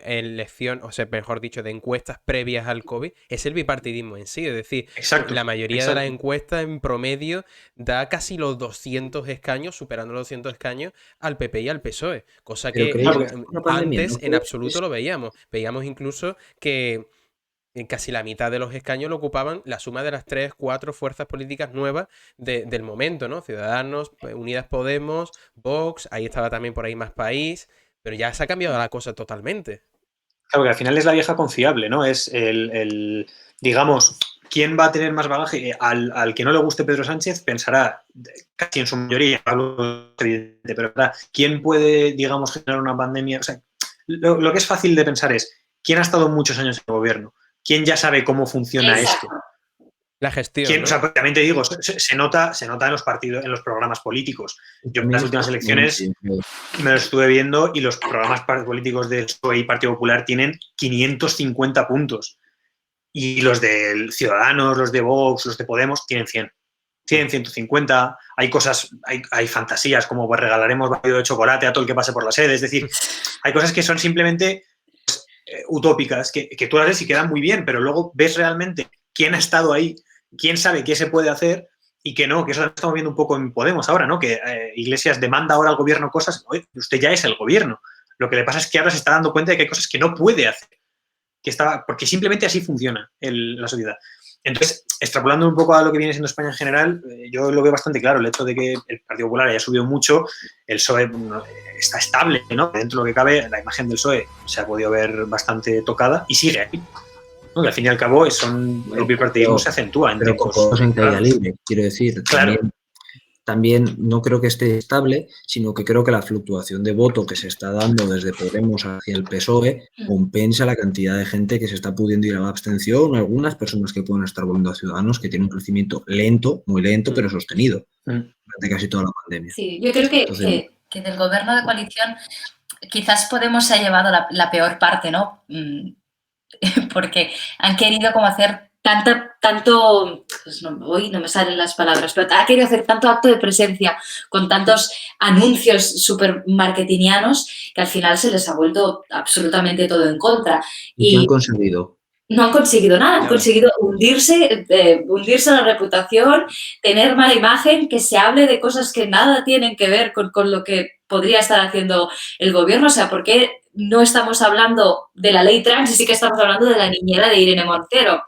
elección, o sea, mejor dicho, de encuestas previas al COVID, es el bipartidismo en sí. Es decir, la mayoría de las encuestas en promedio da casi los 200 escaños, superando los 200 escaños, al PP y al PSOE. Cosa que antes en absoluto lo veíamos. Veíamos incluso que casi la mitad de los escaños lo ocupaban la suma de las 3, 4 fuerzas políticas nuevas del momento, ¿no? Ciudadanos, Unidas Podemos, Vox, ahí estaba también por ahí Más País, pero ya se ha cambiado la cosa totalmente. Claro, que al final es la vieja confiable, ¿no? Es digamos, ¿quién va a tener más bagaje? Al que no le guste Pedro Sánchez pensará, casi en su mayoría, hablo evidente, pero ¿quién puede, digamos, generar una pandemia? O sea, lo que es fácil de pensar es, ¿quién ha estado muchos años en el gobierno? ¿Quién ya sabe cómo funciona esto? La gestión, ¿no? O sea, también te digo, se nota en los partidos, en los programas políticos. Yo en las últimas elecciones me lo estuve viendo y los programas políticos del PSOE y Partido Popular tienen 550 puntos. Y los de Ciudadanos, los de Vox, los de Podemos tienen 100. 100, 150. Hay cosas, hay fantasías como pues, regalaremos batido de chocolate a todo el que pase por la sede. Es decir, hay cosas que son simplemente utópicas, que tú las ves y quedan muy bien, pero luego ves realmente quién ha estado ahí, quién sabe qué se puede hacer y que no, que eso lo estamos viendo un poco en Podemos ahora, ¿no? Que Iglesias demanda ahora al gobierno cosas, oye, usted ya es el gobierno. Lo que le pasa es que ahora se está dando cuenta de que hay cosas que no puede hacer, porque simplemente así funciona la sociedad. Entonces, extrapolando un poco a lo que viene siendo España en general, yo lo veo bastante claro, el hecho de que el Partido Popular haya subido mucho, el PSOE está estable, ¿no? Dentro de lo que cabe, la imagen del PSOE se ha podido ver bastante tocada y sigue ahí. ¿No? Que al fin y al cabo el bipartidismo se acentúa en tiempos en caída libre, quiero decir. Claro. También no creo que esté estable, sino que creo que la fluctuación de voto que se está dando desde Podemos hacia el PSOE compensa la cantidad de gente que se está pudiendo ir a la abstención, algunas personas que pueden estar volviendo a Ciudadanos, que tienen un crecimiento lento, muy lento, pero sostenido durante casi toda la pandemia. Sí, yo creo que del gobierno de coalición quizás Podemos se ha llevado la peor parte, ¿no? Porque han querido como hacer tanto, pues hoy no me salen las palabras, pero ha querido hacer tanto acto de presencia con tantos anuncios súper marketingianos que al final se les ha vuelto absolutamente todo en contra. ¿Y qué han conseguido? No han conseguido nada, han conseguido hundirse la reputación, tener mala imagen, que se hable de cosas que nada tienen que ver con lo que podría estar haciendo el gobierno. O sea, ¿por qué no estamos hablando de la ley trans y sí que estamos hablando de la niñera de Irene Montero?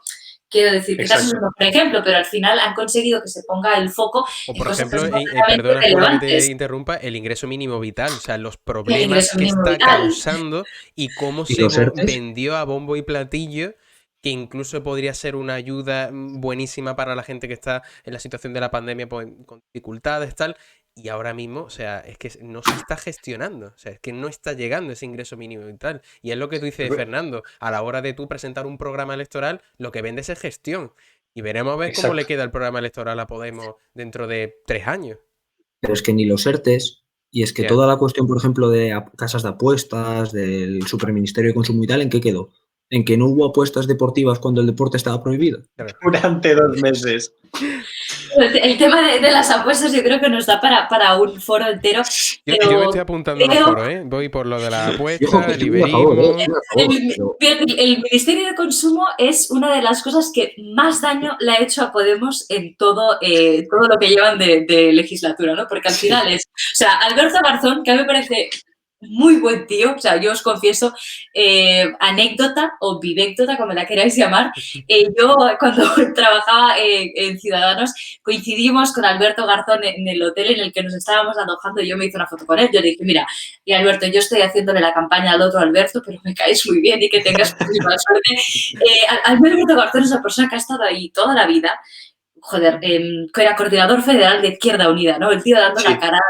Quiero decir, quizás es un ejemplo, pero al final han conseguido que se ponga el foco. O por ejemplo, perdona que te interrumpa, el ingreso mínimo vital, o sea, los problemas que está causando y cómo se vendió a bombo y platillo, que incluso podría ser una ayuda buenísima para la gente que está en la situación de la pandemia pues, con dificultades, tal. Y ahora mismo, o sea, es que no se está gestionando, o sea, es que no está llegando ese ingreso mínimo y tal. Y es lo que tú dices, Fernando, a la hora de tú presentar un programa electoral, lo que vendes es gestión. Y veremos a ver cómo le queda el programa electoral a Podemos dentro de 3 años. Pero es que ni los ERTEs, y es que toda la cuestión, por ejemplo, de casas de apuestas, del superministerio de consumo y tal, ¿en qué quedó? en que no hubo apuestas deportivas cuando el deporte estaba prohibido. Durante 2 meses. El tema de las apuestas yo creo que nos da para un foro entero. Yo me estoy apuntando a los foros, ¿eh? Voy por lo de la apuesta, el iberismo. El Ministerio de Consumo es una de las cosas que más daño le ha hecho a Podemos en todo lo que llevan de legislatura, ¿no? Porque al final es, o sea, Alberto Garzón, que a mí me parece muy buen tío, o sea, yo os confieso, anécdota o vivécdota, como la queráis llamar, yo cuando trabajaba en Ciudadanos coincidimos con Alberto Garzón en el hotel en el que nos estábamos alojando y yo me hice una foto con él, yo le dije, mira, y Alberto, yo estoy haciéndole la campaña al otro Alberto, pero me caes muy bien y que tengas muchísima suerte. Alberto Garzón es una persona que ha estado ahí toda la vida, joder, que era coordinador federal de Izquierda Unida, ¿no? El tío dando la cara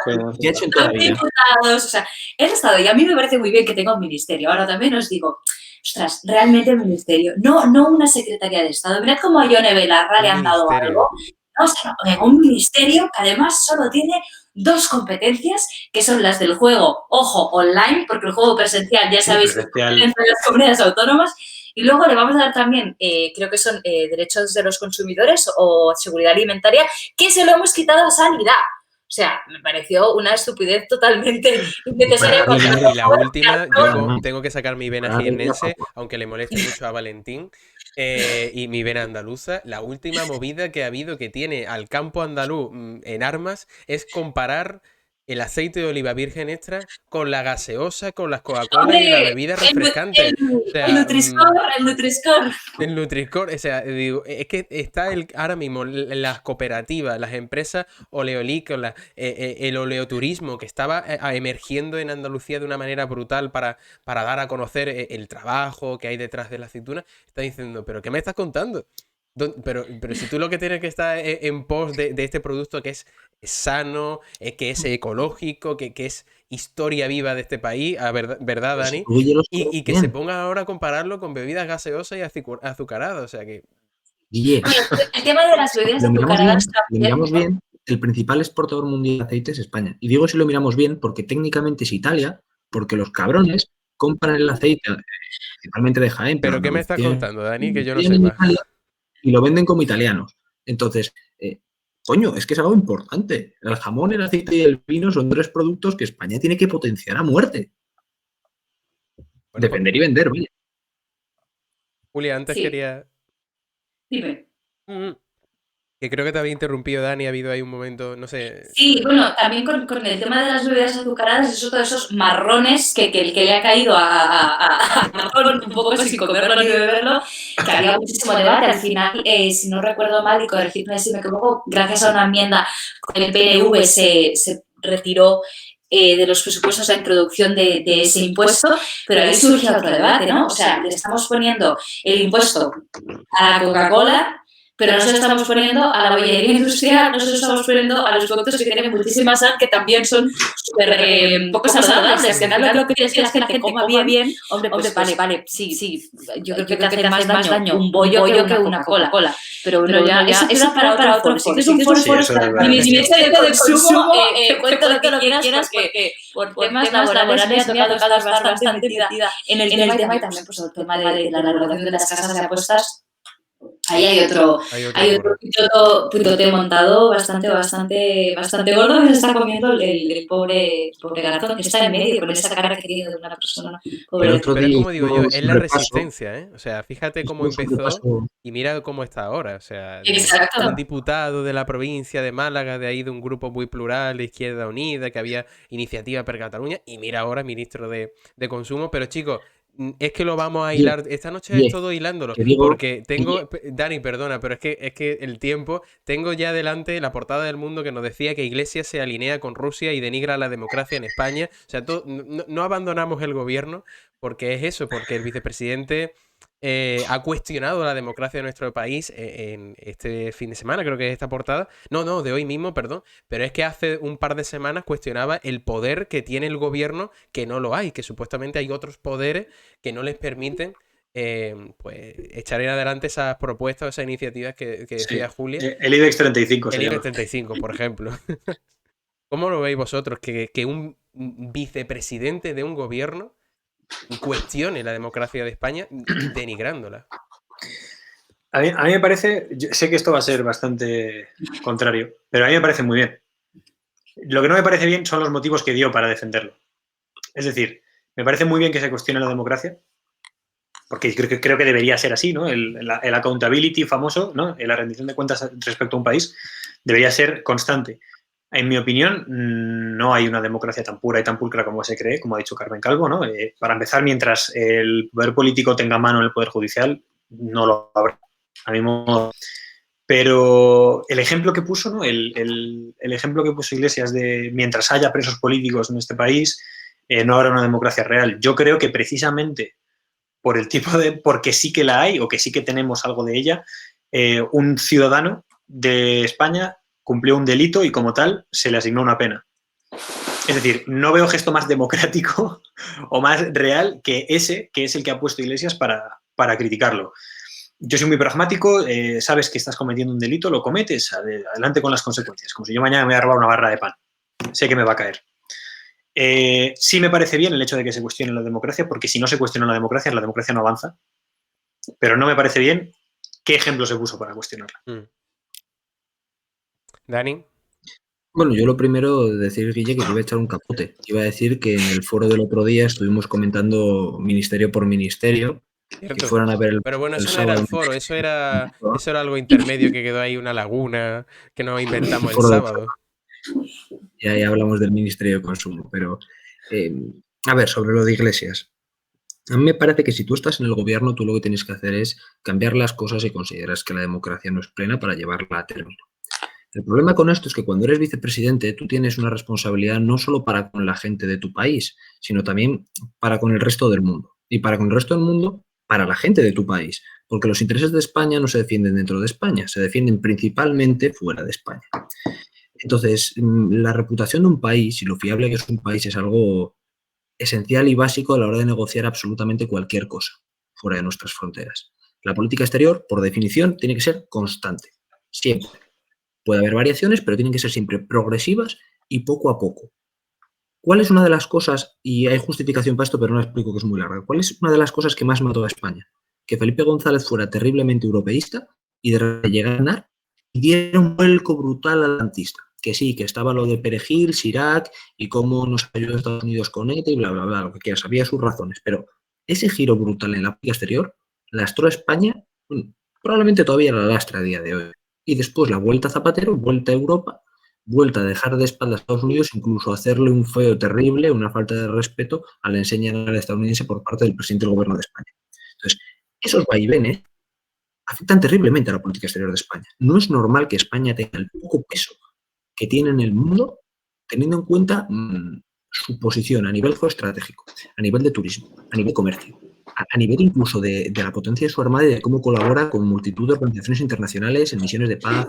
¿Qué ha hecho en toda la vida? diputados, o sea, él ha estado, y a mí me parece muy bien que tenga un ministerio. Ahora también os digo, ostras, realmente un ministerio, no una secretaría de Estado. Mirad cómo a Yone Belarra le han dado algo. No, o sea, un ministerio que además solo tiene 2 competencias, que son las del juego, ojo, online, porque el juego presencial, ya sabéis, Presencial. entre las comunidades autónomas. Y luego le vamos a dar también, creo que son derechos de los consumidores o seguridad alimentaria, que se lo hemos quitado a sanidad. O sea, me pareció una estupidez totalmente innecesaria. Y la última, yo tengo que sacar mi vena jiennense, aunque le moleste mucho a Valentín, y mi vena andaluza. La última movida que ha habido que tiene al campo andaluz en armas es comparar el aceite de oliva virgen extra con la gaseosa, con las Coca-Cola y la bebida refrescante. El Nutri-Score. El Nutri-Score, o sea, digo, es que está ahora mismo las cooperativas, las empresas oleolícolas, el oleoturismo que estaba emergiendo en Andalucía de una manera brutal para dar a conocer el trabajo que hay detrás de la aceituna, está diciendo, ¿pero qué me estás contando? Pero si tú lo que tienes que estar en pos de este producto que es sano, que es ecológico, que es historia viva de este país, ¿verdad, Dani? Y que se ponga ahora a compararlo con bebidas gaseosas y azucaradas, o sea que... Guille, el tema de las bebidas azucaradas lo miramos bien, el principal exportador mundial de aceite es España. Y digo si lo miramos bien porque técnicamente es Italia, porque los cabrones compran el aceite, principalmente de Jaén. ¿Pero qué me estás contando, Dani? Que yo no sepa. Y lo venden como italianos. Entonces, coño, es que es algo importante. El jamón, el aceite y el vino son 3 productos que España tiene que potenciar a muerte. Bueno, defender y vender, vaya. Julia, antes quería... Dime. Que creo que te había interrumpido, Dani, ha habido ahí un momento, no sé... Sí, bueno, también con el tema de las bebidas azucaradas, eso, todos esos marrones que le ha caído a marrón un poco sin comerlo ni beberlo, que había muchísimo debate. Al final, si no recuerdo mal, y corregidme si me equivoco, gracias a una enmienda con el PNV se retiró de los presupuestos la introducción de ese impuesto, pero ahí surge otro debate, ¿no? O sea, le estamos poniendo el impuesto a la Coca-Cola, pero no se lo estamos poniendo a la bollería industrial, no se lo estamos poniendo a los productos que tienen muchísima sal, que también son súper poco saludables. Que al final lo que quieres es que la gente coma bien. Hombre, vale, sí. Yo creo que hace más daño un bollo que una Coca-Cola. Pero ya eso es para otro foro. Si es un foro, y mi ministerio de consumo, cuenta lo que quieras, porque por temas laborales me ha tocado estar bastante metida en el tema y también pues el tema de la regulación de las casas de apuestas. Ahí hay otro pitote montado bastante gordo que se está comiendo el pobre Garzón, que está en medio con esa cara que tiene de una persona pobre. Pero es como digo yo, es la resistencia, ¿eh? O sea, fíjate cómo empezó y mira cómo está ahora. O sea, un diputado de la provincia de Málaga, de ahí de un grupo muy plural de Izquierda Unida, que había iniciativa per Cataluña, y mira ahora ministro de Consumo. Pero chicos, es que lo vamos a hilar. Esta noche es todo hilándolo. Porque tengo... Dani, perdona, pero es que el tiempo... Tengo ya delante la portada del Mundo que nos decía que Iglesias se alinea con Rusia y denigra la democracia en España. O sea, no abandonamos el gobierno porque es eso, porque el vicepresidente ha cuestionado la democracia de nuestro país en este fin de semana, creo que es esta portada. No, de hoy mismo, perdón. Pero es que hace un par de semanas cuestionaba el poder que tiene el gobierno, que no lo hay, que supuestamente hay otros poderes que no les permiten pues echar en adelante esas propuestas o esas iniciativas que decía Julia. El IBEX 35. El IBEX 35, por ejemplo. ¿Cómo lo veis vosotros? Que un vicepresidente de un gobierno cuestione la democracia de España denigrándola. A mí me parece, yo sé que esto va a ser bastante contrario, pero a mí me parece muy bien. Lo que no me parece bien son los motivos que dio para defenderlo. Es decir, me parece muy bien que se cuestione la democracia, porque creo que debería ser así, ¿no? El accountability famoso, ¿no? La rendición de cuentas respecto a un país debería ser constante. En mi opinión, no hay una democracia tan pura y tan pulcra como se cree, como ha dicho Carmen Calvo, ¿no? Para empezar, mientras el poder político tenga mano en el poder judicial, no lo habrá. A mi modo. Pero el ejemplo que puso, ¿no? El ejemplo que puso Iglesias de mientras haya presos políticos en este país, no habrá una democracia real. Yo creo que precisamente por el tipo de, porque sí que la hay o que sí que tenemos algo de ella, un ciudadano de España cumplió un delito y como tal se le asignó una pena. Es decir, no veo gesto más democrático o más real que ese, que es el que ha puesto Iglesias para criticarlo. Yo soy muy pragmático, sabes que estás cometiendo un delito, lo cometes, adelante con las consecuencias. Como si yo mañana me voy a robar una barra de pan. Sé que me va a caer. Sí me parece bien el hecho de que se cuestione la democracia, porque si no se cuestiona la democracia no avanza. Pero no me parece bien qué ejemplo se puso para cuestionarla. Dani. Bueno, yo lo primero decir, Guille, que te iba a echar un capote. Iba a decir que en el foro del otro día estuvimos comentando ministerio por ministerio. Cierto. Que fueran a ver pero bueno, eso el no era el sábado. foro, eso era algo intermedio que quedó ahí, una laguna que nos inventamos el sábado. Y ahí hablamos del Ministerio de Consumo, pero a ver, sobre lo de Iglesias. A mí me parece que si tú estás en el gobierno, tú lo que tienes que hacer es cambiar las cosas y consideras que la democracia no es plena para llevarla a término. El problema con esto es que cuando eres vicepresidente, tú tienes una responsabilidad no solo para con la gente de tu país, sino también para con el resto del mundo. Y para con el resto del mundo, para la gente de tu país. Porque los intereses de España no se defienden dentro de España, se defienden principalmente fuera de España. Entonces, la reputación de un país y lo fiable que es un país es algo esencial y básico a la hora de negociar absolutamente cualquier cosa fuera de nuestras fronteras. La política exterior, por definición, tiene que ser constante, siempre. Puede haber variaciones, pero tienen que ser siempre progresivas y poco a poco. ¿Cuál es una de las cosas, y hay justificación para esto, pero no la explico que es muy larga, cuál es una de las cosas que más mató a España? Que Felipe González fuera terriblemente europeísta y de repente llegara a ganar y diera un vuelco brutal atlantista. Que sí, que estaba lo de Perejil, Chirac y cómo nos ayudó Estados Unidos con ETA y bla, bla, bla, lo que quieras, había sus razones. Pero ese giro brutal en la política exterior lastró a España, probablemente todavía la lastra a día de hoy. Y después la vuelta a Zapatero, vuelta a Europa, vuelta a dejar de espaldas a Estados Unidos, incluso hacerle un feo terrible, una falta de respeto a la enseñanza estadounidense por parte del presidente del gobierno de España. Entonces, esos vaivenes afectan terriblemente a la política exterior de España. No es normal que España tenga el poco peso que tiene en el mundo, teniendo en cuenta su posición a nivel geoestratégico, a nivel de turismo, a nivel de comercio, a nivel incluso de la potencia de su armada y de cómo colabora con multitud de organizaciones internacionales en misiones de paz,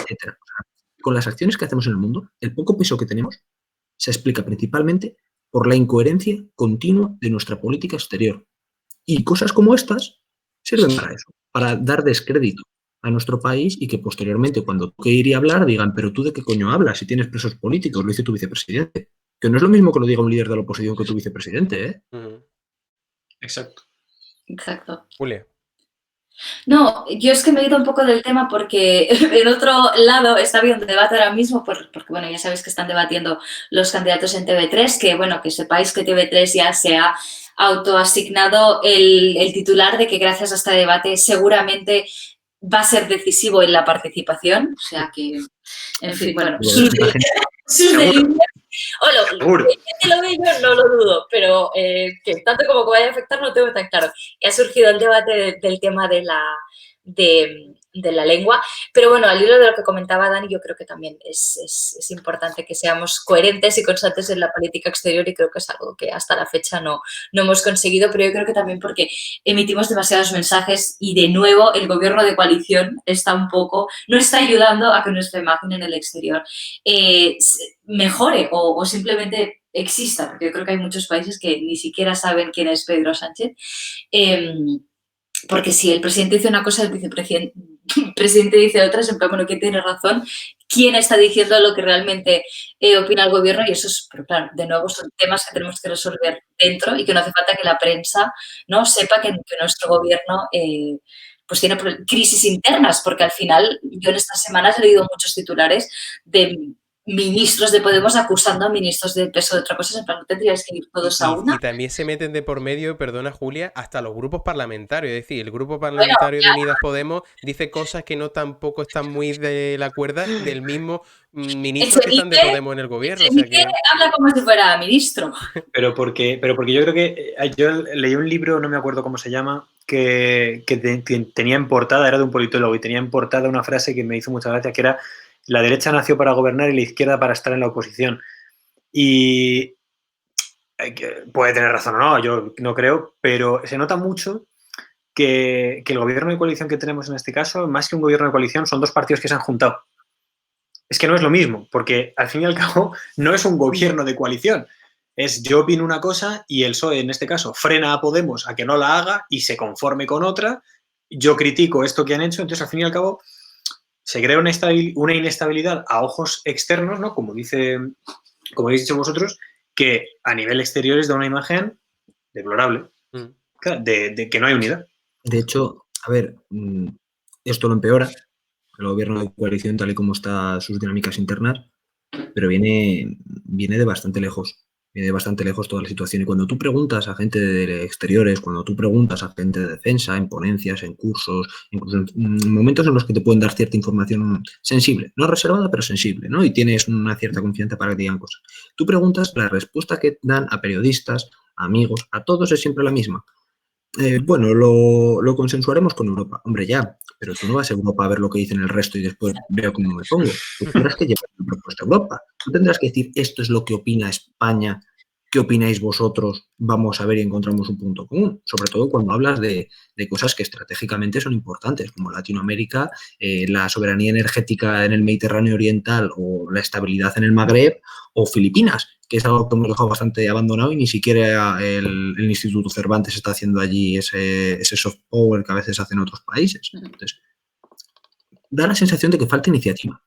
etc. Con las acciones que hacemos en el mundo, el poco peso que tenemos se explica principalmente por la incoherencia continua de nuestra política exterior. Y cosas como estas sirven para eso, para dar descrédito a nuestro país y que posteriormente, cuando toque ir y hablar, digan, pero tú de qué coño hablas si tienes presos políticos, lo dice tu vicepresidente. Que no es lo mismo que lo diga un líder de la oposición que tu vicepresidente, ¿eh? Exacto. Exacto. Julia. No, yo es que me he ido un poco del tema porque en otro lado está habiendo un debate ahora mismo, porque bueno, ya sabéis que están debatiendo los candidatos en TV3, que bueno, que sepáis que TV3 ya se ha autoasignado el titular de que gracias a este debate seguramente va a ser decisivo en la participación, o sea que, en fin, bueno, sus delirios, que lo veo yo no lo dudo, pero que tanto como que vaya a afectar no tengo tan claro. Y ha surgido el debate del tema de la lengua, pero bueno, al hilo de lo que comentaba Dani, yo creo que también es importante que seamos coherentes y constantes en la política exterior y creo que es algo que hasta la fecha no hemos conseguido, pero yo creo que también porque emitimos demasiados mensajes y de nuevo el gobierno de coalición no está ayudando a que nuestra imagen en el exterior mejore o simplemente exista, porque yo creo que hay muchos países que ni siquiera saben quién es Pedro Sánchez. Porque si el presidente dice una cosa, el presidente dice otras, en plan, bueno, ¿quién tiene razón? ¿Quién está diciendo lo que realmente opina el gobierno? Y eso es, pero claro, de nuevo son temas que tenemos que resolver dentro y que no hace falta que la prensa, ¿no?, sepa que nuestro gobierno pues tiene crisis internas, porque al final yo en estas semanas he leído muchos titulares de ministros de Podemos acusando a ministros de peso de otra cosa, en plan, no tendríais que ir todos a una. Y también se meten de por medio, perdona Julia, hasta los grupos parlamentarios. Es decir, el grupo parlamentario de Unidas Podemos dice cosas que no tampoco están muy de la cuerda del mismo ministro que están de Podemos en el gobierno. O sea que... habla como si fuera ministro. Pero porque yo creo que yo leí un libro, no me acuerdo cómo se llama, que tenía en portada, era de un politólogo, y tenía en portada una frase que me hizo mucha gracia, que era: la derecha nació para gobernar y la izquierda para estar en la oposición. Y puede tener razón o no, yo no creo, pero se nota mucho que el gobierno de coalición que tenemos en este caso, más que un gobierno de coalición, son dos partidos que se han juntado. Es que no es lo mismo, porque al fin y al cabo no es un gobierno de coalición. Es yo opino una cosa y el PSOE, en este caso, frena a Podemos a que no la haga y se conforme con otra. Yo critico esto que han hecho, entonces al fin y al cabo se crea una inestabilidad a ojos externos, ¿no? Como habéis dicho vosotros, que a nivel exterior les da una imagen deplorable, de que no hay unidad. De hecho, a ver, esto lo empeora, el gobierno de coalición tal y como está sus dinámicas internas, pero viene de bastante lejos. Viene de bastante lejos toda la situación. Y cuando tú preguntas a gente de exteriores, cuando tú preguntas a gente de defensa, en ponencias, en cursos, incluso en momentos en los que te pueden dar cierta información sensible, no reservada, pero sensible, ¿no? Y tienes una cierta confianza para que digan cosas. Tú preguntas, la respuesta que dan a periodistas, a amigos, a todos es siempre la misma. Bueno, lo consensuaremos con Europa. Hombre, ya, pero tú no vas a Europa a ver lo que dicen el resto y después veo cómo me pongo. Tú tendrás que llevar tu propuesta a Europa. Tú tendrás que decir, esto es lo que opina España, ¿qué opináis vosotros? Vamos a ver y encontramos un punto común. Sobre todo cuando hablas de cosas que estratégicamente son importantes, como Latinoamérica, la soberanía energética en el Mediterráneo Oriental o la estabilidad en el Magreb o Filipinas, que es algo que hemos dejado bastante abandonado y ni siquiera el Instituto Cervantes está haciendo allí ese soft power que a veces hacen otros países. Entonces, da la sensación de que falta iniciativa.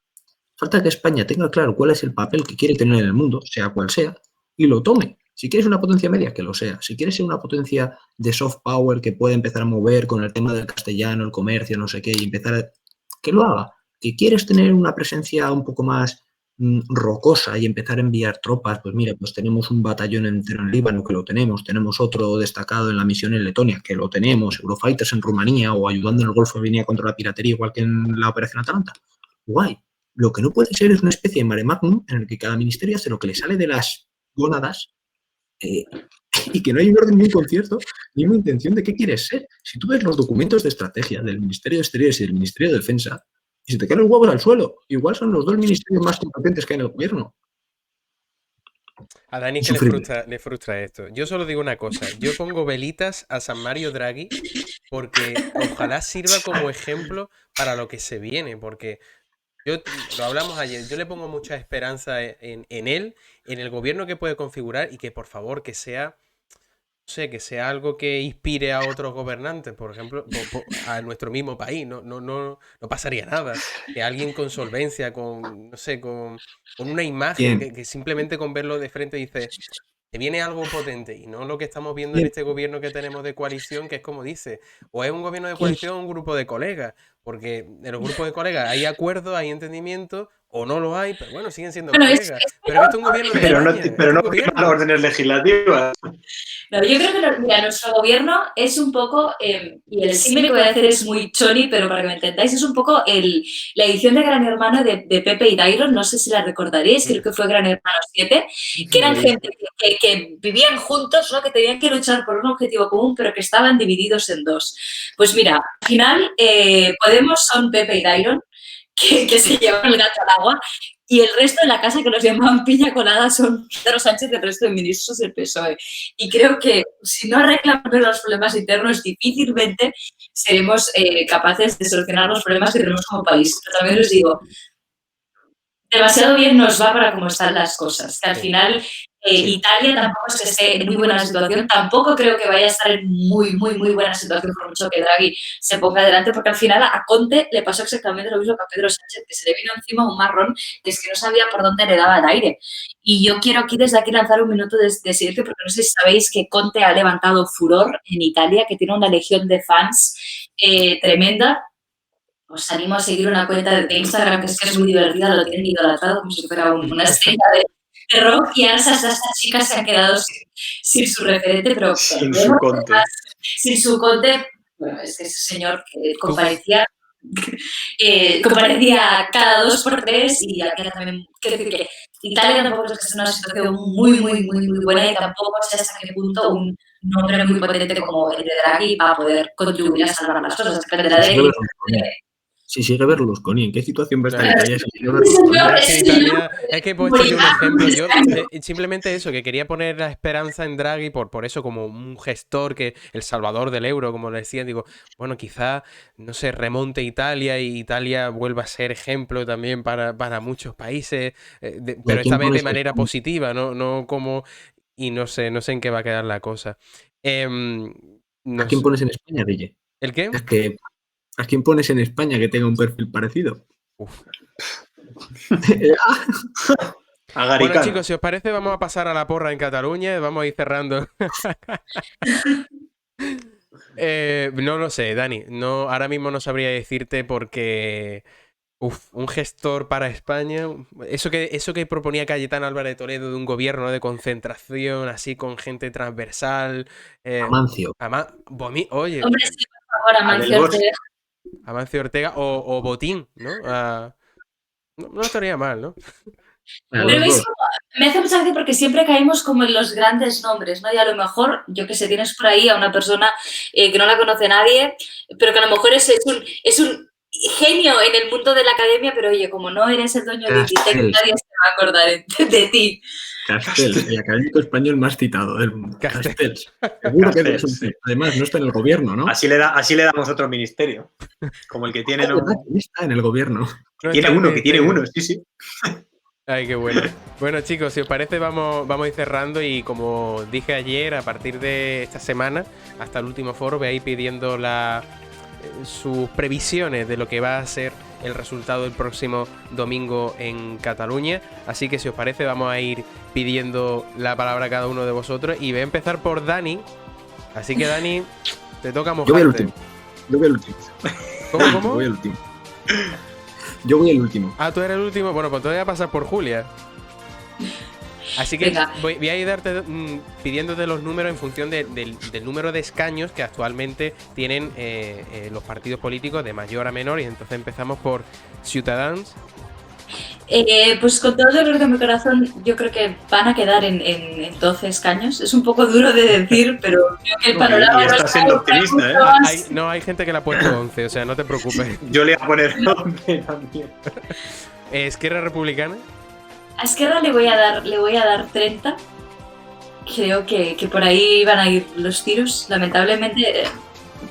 Falta que España tenga claro cuál es el papel que quiere tener en el mundo, sea cual sea, y lo tome. Si quieres una potencia media, que lo sea. Si quieres ser una potencia de soft power que puede empezar a mover con el tema del castellano, el comercio, no sé qué, y empezar a... que lo haga. Que quieres tener una presencia un poco más rocosa y empezar a enviar tropas, pues mira, pues tenemos un batallón entero en Líbano, que lo tenemos otro destacado en la misión en Letonia, que lo tenemos, Eurofighters en Rumanía o ayudando en el Golfo de Guinea contra la piratería, igual que en la Operación Atalanta. Guay. Lo que no puede ser es una especie de mare magnum en el que cada ministerio hace lo que le sale de las gónadas y que no hay un orden ni un concierto ni una intención de qué quieres ser. Si tú ves los documentos de estrategia del Ministerio de Exteriores y del Ministerio de Defensa y se te caen los huevos al suelo, igual son los dos ministerios más competentes que hay en el gobierno. A Dani que le frustra esto. Yo solo digo una cosa. Yo pongo velitas a San Mario Draghi porque ojalá sirva como ejemplo para lo que se viene, porque lo hablamos ayer, yo le pongo mucha esperanza en él, en el gobierno que puede configurar y que por favor que sea, no sé, que sea algo que inspire a otros gobernantes, por ejemplo, a nuestro mismo país, no pasaría nada. Que alguien con solvencia, con, no sé, con una imagen, que simplemente con verlo de frente dice, te viene algo potente y no lo que estamos viendo en este gobierno que tenemos de coalición, que es como dice, o es un gobierno de coalición o un grupo de colegas, porque en los grupos de colegas hay acuerdos, hay entendimiento, o no lo hay, pero bueno, siguen siendo colegas. Pero esto es un gobierno de España, pero no firman órdenes legislativas. No, yo creo que nuestro gobierno es un poco, y el símil que voy a hacer es muy choni, pero para que me entendáis, es un poco la edición de Gran Hermano de Pepe y Dairon, no sé si la recordaréis, creo que fue Gran Hermano 7, que eran gente que vivían juntos, ¿no? Que tenían que luchar por un objetivo común, pero que estaban divididos en dos. Pues mira, al final, Podemos son Pepe y Dairon, que se llevan el gato al agua, y el resto de la casa que los llamaban piña colada son Pedro Sánchez y el resto de ministros del PSOE. Y creo que si no arreglamos los problemas internos, difícilmente seremos capaces de solucionar los problemas que tenemos como país. Pero también les digo, demasiado bien nos va para cómo están las cosas. Que al final Italia tampoco es que esté en muy buena situación, tampoco creo que vaya a estar en muy buena situación por mucho que Draghi se ponga adelante, porque al final a Conte le pasó exactamente lo mismo que a Pedro Sánchez, que se le vino encima un marrón que es que no sabía por dónde le daba el aire. Y yo quiero aquí desde aquí lanzar un minuto de silencio, porque no sé si sabéis que Conte ha levantado furor en Italia, que tiene una legión de fans tremenda. Os animo a seguir una cuenta de Instagram que es muy divertida, lo tienen idolatrado como si fuera una estrella de rock, y ahora estas chicas se han quedado sin su referente, pero sin su Conte. Sin su Conte, bueno, es que ese señor que comparecía cada 2 por 3 y aquí también, quiero decir que Italia tampoco es que sea una situación muy buena y tampoco sé hasta qué punto un nombre muy potente como el de Draghi va a poder contribuir a salvar las cosas. Si sigue Berlusconi, ¿en qué situación va a estar Italia si sigue Berlusconi? Es que he puesto yo un ejemplo. Yo simplemente eso, que quería poner la esperanza en Draghi por eso, como un gestor, que el salvador del euro, como le decían. Digo, bueno, quizá, no sé, remonte Italia y Italia vuelva a ser ejemplo también para muchos países, pero esta vez de manera positiva, no como... Y no sé en qué va a quedar la cosa. ¿A quién pones en España, DJ? ¿El qué? Es que... ¿A quién pones en España que tenga un perfil parecido? Uf. Bueno, chicos, si os parece, vamos a pasar a la porra en Cataluña. Vamos a ir cerrando. No lo sé, Dani. No, ahora mismo no sabría decirte porque... un gestor para España. Eso que proponía Cayetano Álvarez de Toledo de un gobierno de concentración, así con gente transversal. Amancio. Oye. Hombre, sí, por favor, Amancio Ortega. Amancio Ortega o Botín, ¿no? No estaría mal, ¿no? Pero me hace mucha gracia porque siempre caemos como en los grandes nombres, ¿no? Y a lo mejor, yo que sé, tienes por ahí a una persona que no la conoce nadie, pero que a lo mejor es un genio en el mundo de la academia, pero oye, como no eres el dueño de Inditex, nadie se va a acordar de ti. Castells, el académico español más citado del mundo. Castells. Seguro que además no está en el gobierno, ¿no? Así le damos otro ministerio. Como el que tiene. No está en el gobierno. Que tiene uno, sí. Ay, qué bueno. Bueno, chicos, si os parece, vamos a ir cerrando y como dije ayer, a partir de esta semana, hasta el último foro, voy a ir pidiendo sus previsiones de lo que va a ser el resultado del próximo domingo en Cataluña. Así que si os parece, vamos a ir pidiendo la palabra a cada uno de vosotros y voy a empezar por Dani. Así que Dani, te toca mojarte. Yo voy el último. ¿Cómo? Yo voy el último. Ah, tú eres el último. Bueno, pues te voy a pasar por Julia. Así que voy a ir pidiéndote los números en función del número de escaños que actualmente tienen los partidos políticos de mayor a menor. Y entonces empezamos por Ciutadans. Pues con todo el dolor de mi corazón, yo creo que van a quedar en 12 escaños. Es un poco duro de decir, pero creo que el panorama... Estás siendo optimista, ¿eh? Hay gente que le ha puesto 11, o sea, no te preocupes. Yo le voy a poner 11 también. ¿Esquerra Republicana? A Esquerra le voy a dar 30. Creo que por ahí van a ir los tiros. Lamentablemente,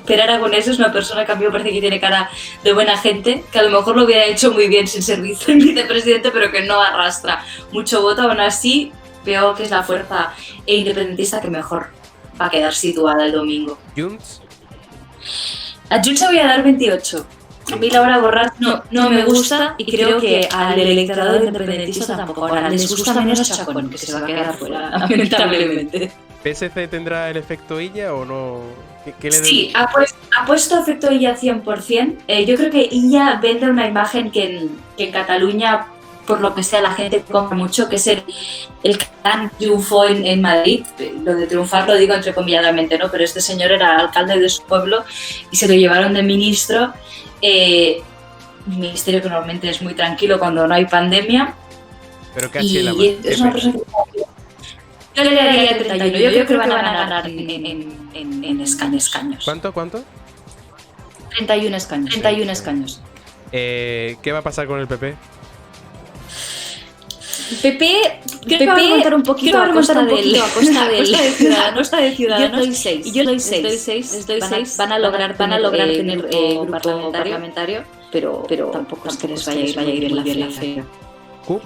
Pere Aragonés es una persona que a mí me parece que tiene cara de buena gente, que a lo mejor lo hubiera hecho muy bien sin ser vicepresidente, pero que no arrastra mucho voto. Aún así, veo que es la fuerza independentista que mejor va a quedar situada el domingo. ¿Junts? A Junts le voy a dar 28. A mí Laura Borràs no me gusta y creo que al electorado independentista tampoco. Ahora les gusta menos Chacón, que se va a quedar fuera, lamentablemente. ¿PSC tendrá el efecto Illa o no? Sí, ha puesto efecto Illa 100%. Yo creo que Illa vende una imagen que en Cataluña, por lo que sea, la gente compra mucho, que es el gran triunfo en Madrid. Lo de triunfar lo digo entrecomilladamente, ¿no? Pero este señor era alcalde de su pueblo y se lo llevaron de ministro. Un ministerio que normalmente es muy tranquilo cuando no hay pandemia. Pero casi es una persona que... Yo le daría 31. Yo creo que van a ganar en escaños. ¿Cuánto? 31 escaños. 31 escaños. ¿Qué va a pasar con el PP? Creo que va a remontar un poquito a costa de Ciudadanos. Yo doy 6. Van a lograr tener un grupo parlamentario, pero tampoco es que les vaya a ir bien la fe. CUP?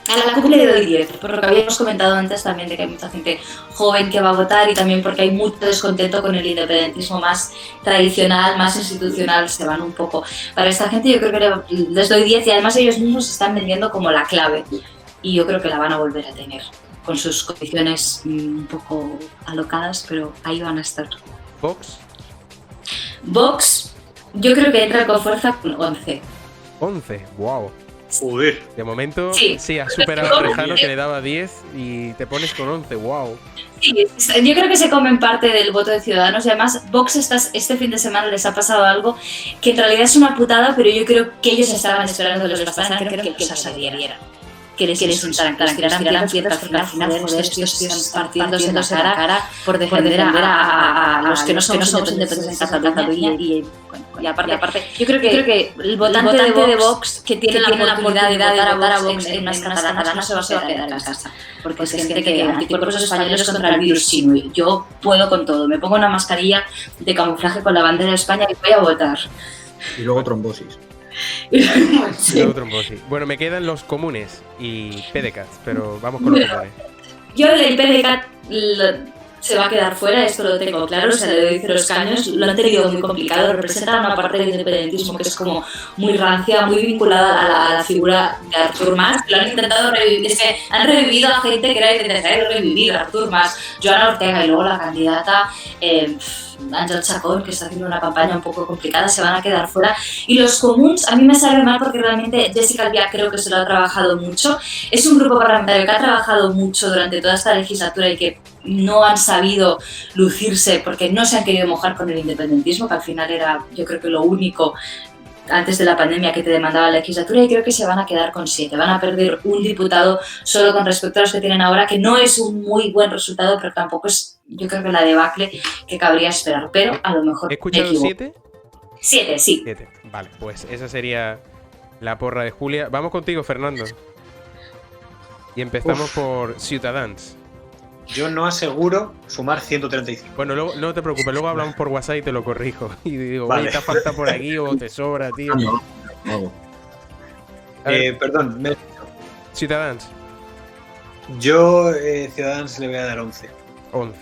A la CUP le doy 10, por lo que habíamos comentado antes también de que hay mucha gente joven que va a votar y también porque hay mucho descontento con el independentismo más tradicional, más institucional, se van un poco. Para esta gente yo creo que les doy 10 y además ellos mismos se están vendiendo como la clave y yo creo que la van a volver a tener, con sus condiciones un poco alocadas, pero ahí van a estar. ¿Vox? Vox, yo creo que entra con fuerza con 11. 11, wow. Joder. De momento, Sí. has superado a Rejano que le daba 10 y te pones con 11, wow. Sí, yo creo que se comen parte del voto de Ciudadanos y además Vox este fin de semana les ha pasado algo que en realidad es una putada, pero yo creo que ellos estaban esperando que los pasaran, creo que los adhieran. Que les insultaran, que les tiraran piedras, porque al final estos tíos están partiéndose la cara por defender a los que no somos independientes en Cataluña y aparte, yo creo que el votante de Vox que tiene la oportunidad de votar a Vox en unas catalanas se va a quedar en casa, porque es gente que anticuerpos españoles contra el virus chino. Yo puedo con todo, me pongo una mascarilla de camuflaje con la bandera de España y voy a votar. Y luego trombosis. Sí. Luego trombosis. Bueno, me quedan los comunes y PDCAT, pero vamos con los comunes. Yo el PDCAT se va a quedar fuera, esto lo tengo claro, se le doy 0 escaños, lo han tenido muy complicado, representa una parte del independentismo que es como muy rancia, muy vinculada a la figura de Artur Mas, lo han intentado revivir, es que han revivido a gente que era necesario revivir, Artur Mas, Joana Ortega y luego la candidata Ángel Chacón, que está haciendo una campaña un poco complicada, se van a quedar fuera. Y los comuns, a mí me sabe mal porque realmente Jessica Albiach creo que se lo ha trabajado mucho. Es un grupo parlamentario que ha trabajado mucho durante toda esta legislatura y que no han sabido lucirse porque no se han querido mojar con el independentismo, que al final era, yo creo que lo único antes de la pandemia que te demandaba la legislatura, y creo que se van a quedar con 7. Van a perder un diputado solo con respecto a los que tienen ahora, que no es un muy buen resultado, pero tampoco es, yo creo que la debacle que cabría esperar. Pero a lo mejor ¿He escuchado 7? 7, sí. 7. Vale, pues esa sería la porra de Julia. Vamos contigo, Fernando. Y empezamos por Ciutadans. Yo no aseguro sumar 135. Bueno, luego, no te preocupes, luego hablamos por WhatsApp y te lo corrijo. Y digo, vale. oye, te falta por aquí o te sobra, tío. No. Perdón, Ciutadans. Yo Ciudadanos le voy a dar 11. 11.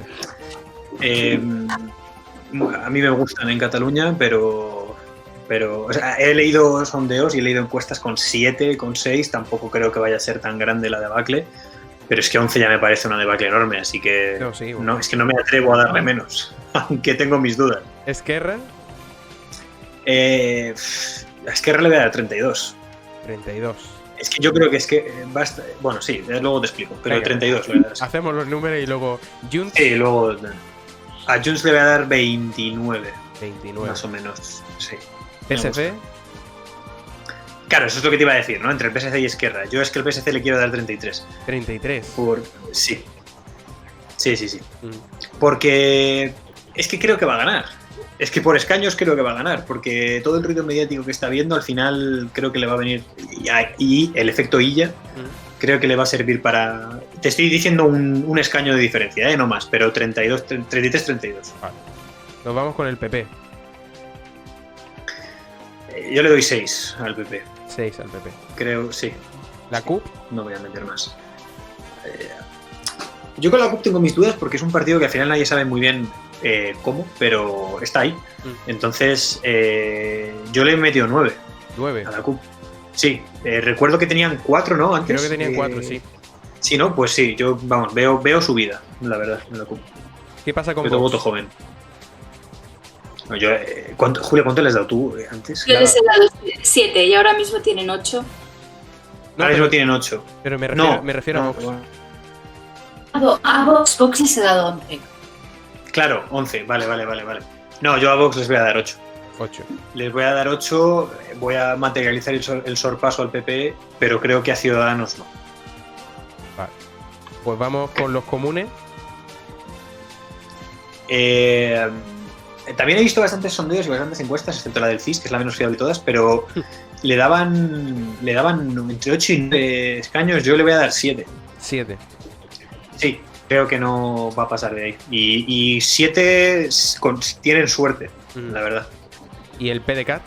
A mí me gustan en Cataluña, pero o sea, he leído sondeos y he leído encuestas con 7, con 6. Tampoco creo que vaya a ser tan grande la debacle. Pero es que 11 ya me parece una debacle enorme, así que No, sí, no, es que no me atrevo a darle menos, aunque tengo mis dudas. Esquerra, A Esquerra le voy a dar 32. 32. Es que yo creo que basta. Bueno, sí, luego te explico, pero Venga. 32 le voy a dar. Hacemos los números y luego Junts, Sí, luego a Junts le voy a dar 29, 29. más o menos. Sí. me PSC, gusta. Claro, eso es lo que te iba a decir, ¿no? Entre el PSC y Esquerra. Yo es que el PSC le quiero dar 33. 33. Sí. Sí. Mm. Porque es que creo que va a ganar. Es que por escaños creo que va a ganar, porque todo el ruido mediático que está viendo al final creo que le va a venir, y el efecto Illa creo que le va a servir para... Te estoy diciendo un escaño de diferencia, no más, pero 33-32. Vale. Nos vamos con el PP. Yo le doy 6 al PP, 6 al PP. creo, sí. La CUP, No voy a meter más. Yo con la CUP tengo mis dudas porque es un partido que al final nadie sabe muy bien cómo, pero está ahí. Entonces, yo le he metido 9 9. a la CUP. Sí, recuerdo que tenían 4, ¿no? Antes. Creo que tenían 4, sí. Sí, ¿no? Pues sí, yo, vamos, veo su vida, la verdad, en la CUP. ¿Qué pasa con Yo Vox? voto joven. No, yo, Julia, ¿cuánto les has dado tú antes? Yo les he dado 7 y ahora mismo tienen 8. No, Ahora mismo pero, tienen 8. pero me refiero, No, me refiero a no, Vox. bueno. A Vox les he dado 11. Claro, 11, vale. No, yo a Vox les voy a dar 8. 8. Les voy a dar 8, voy a materializar el sorpaso al PP, pero creo que a Ciudadanos no. Vale. Pues vamos con los comunes. También he visto bastantes sondeos y bastantes encuestas, excepto la del CIS, que es la menos fiable de todas, pero le daban entre 8 y 9 escaños, yo le voy a dar 7. 7. Sí, creo que no va a pasar de ahí. Y 7 tienen suerte, la verdad. ¿Y el PDCAT?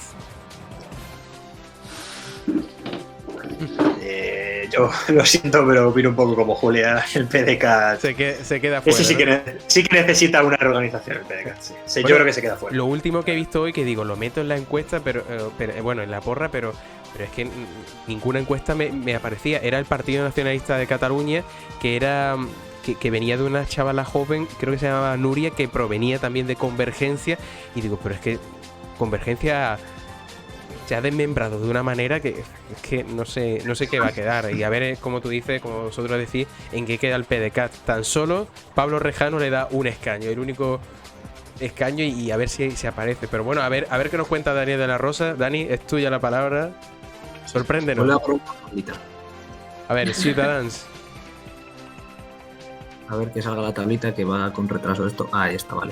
yo lo siento, pero opino un poco como Julia. El PDCAT Se queda fuera. ese sí que necesita una reorganización, el PDCAT. Sí. Bueno, yo creo que se queda fuera. Lo último que he visto hoy, que digo, lo meto en la encuesta, pero bueno, en la porra, pero es que ninguna encuesta me aparecía. Era el Partido Nacionalista de Cataluña, que era que venía de una chavala joven, creo que se llamaba Nuria, que provenía también de Convergencia. Y digo, pero es que Convergencia se ha desmembrado de una manera que es que no sé qué va a quedar. Y a ver, como tú dices, como vosotros decís, en qué queda el PDCAT. Tan solo Pablo Rejano le da un escaño, el único escaño, y a ver si se aparece. Pero bueno, a ver qué nos cuenta Daniel de la Rosa. Dani, es tuya la palabra. Sorpréndenos. A ver, Ciudadans. A ver que salga la tablita, que va con retraso esto. Ah, ahí está, vale.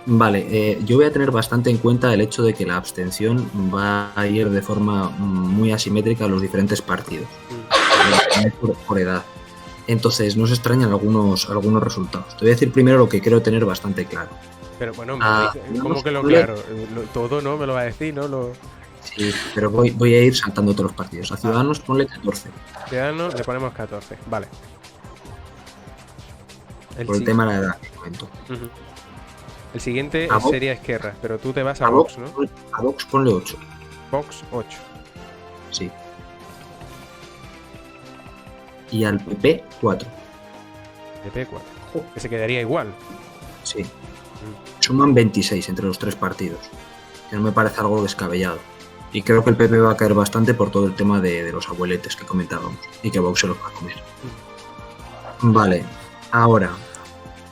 Vale, yo voy a tener bastante en cuenta el hecho de que la abstención va a ir de forma muy asimétrica a los diferentes partidos, por edad. Entonces, no se extrañan algunos resultados. Te voy a decir primero lo que creo tener bastante claro. Pero bueno, ¿cómo que lo claro? Todo no me lo va a decir, ¿no? Sí, pero voy a ir saltando todos los partidos. A Ciudadanos ponle 14. Ciudadanos le ponemos 14, vale. Por el tema de la edad, que comento. El siguiente sería Esquerra, pero tú te vas a Vox, ¿no? A Vox ponle 8. Vox 8. Sí. Y al PP 4. PP 4. Que se quedaría igual. Sí. Suman 26 entre los tres partidos. Que no me parece algo descabellado. Y creo que el PP va a caer bastante por todo el tema de los abueletes que comentábamos. Y que Vox se los va a comer. Vale. Ahora,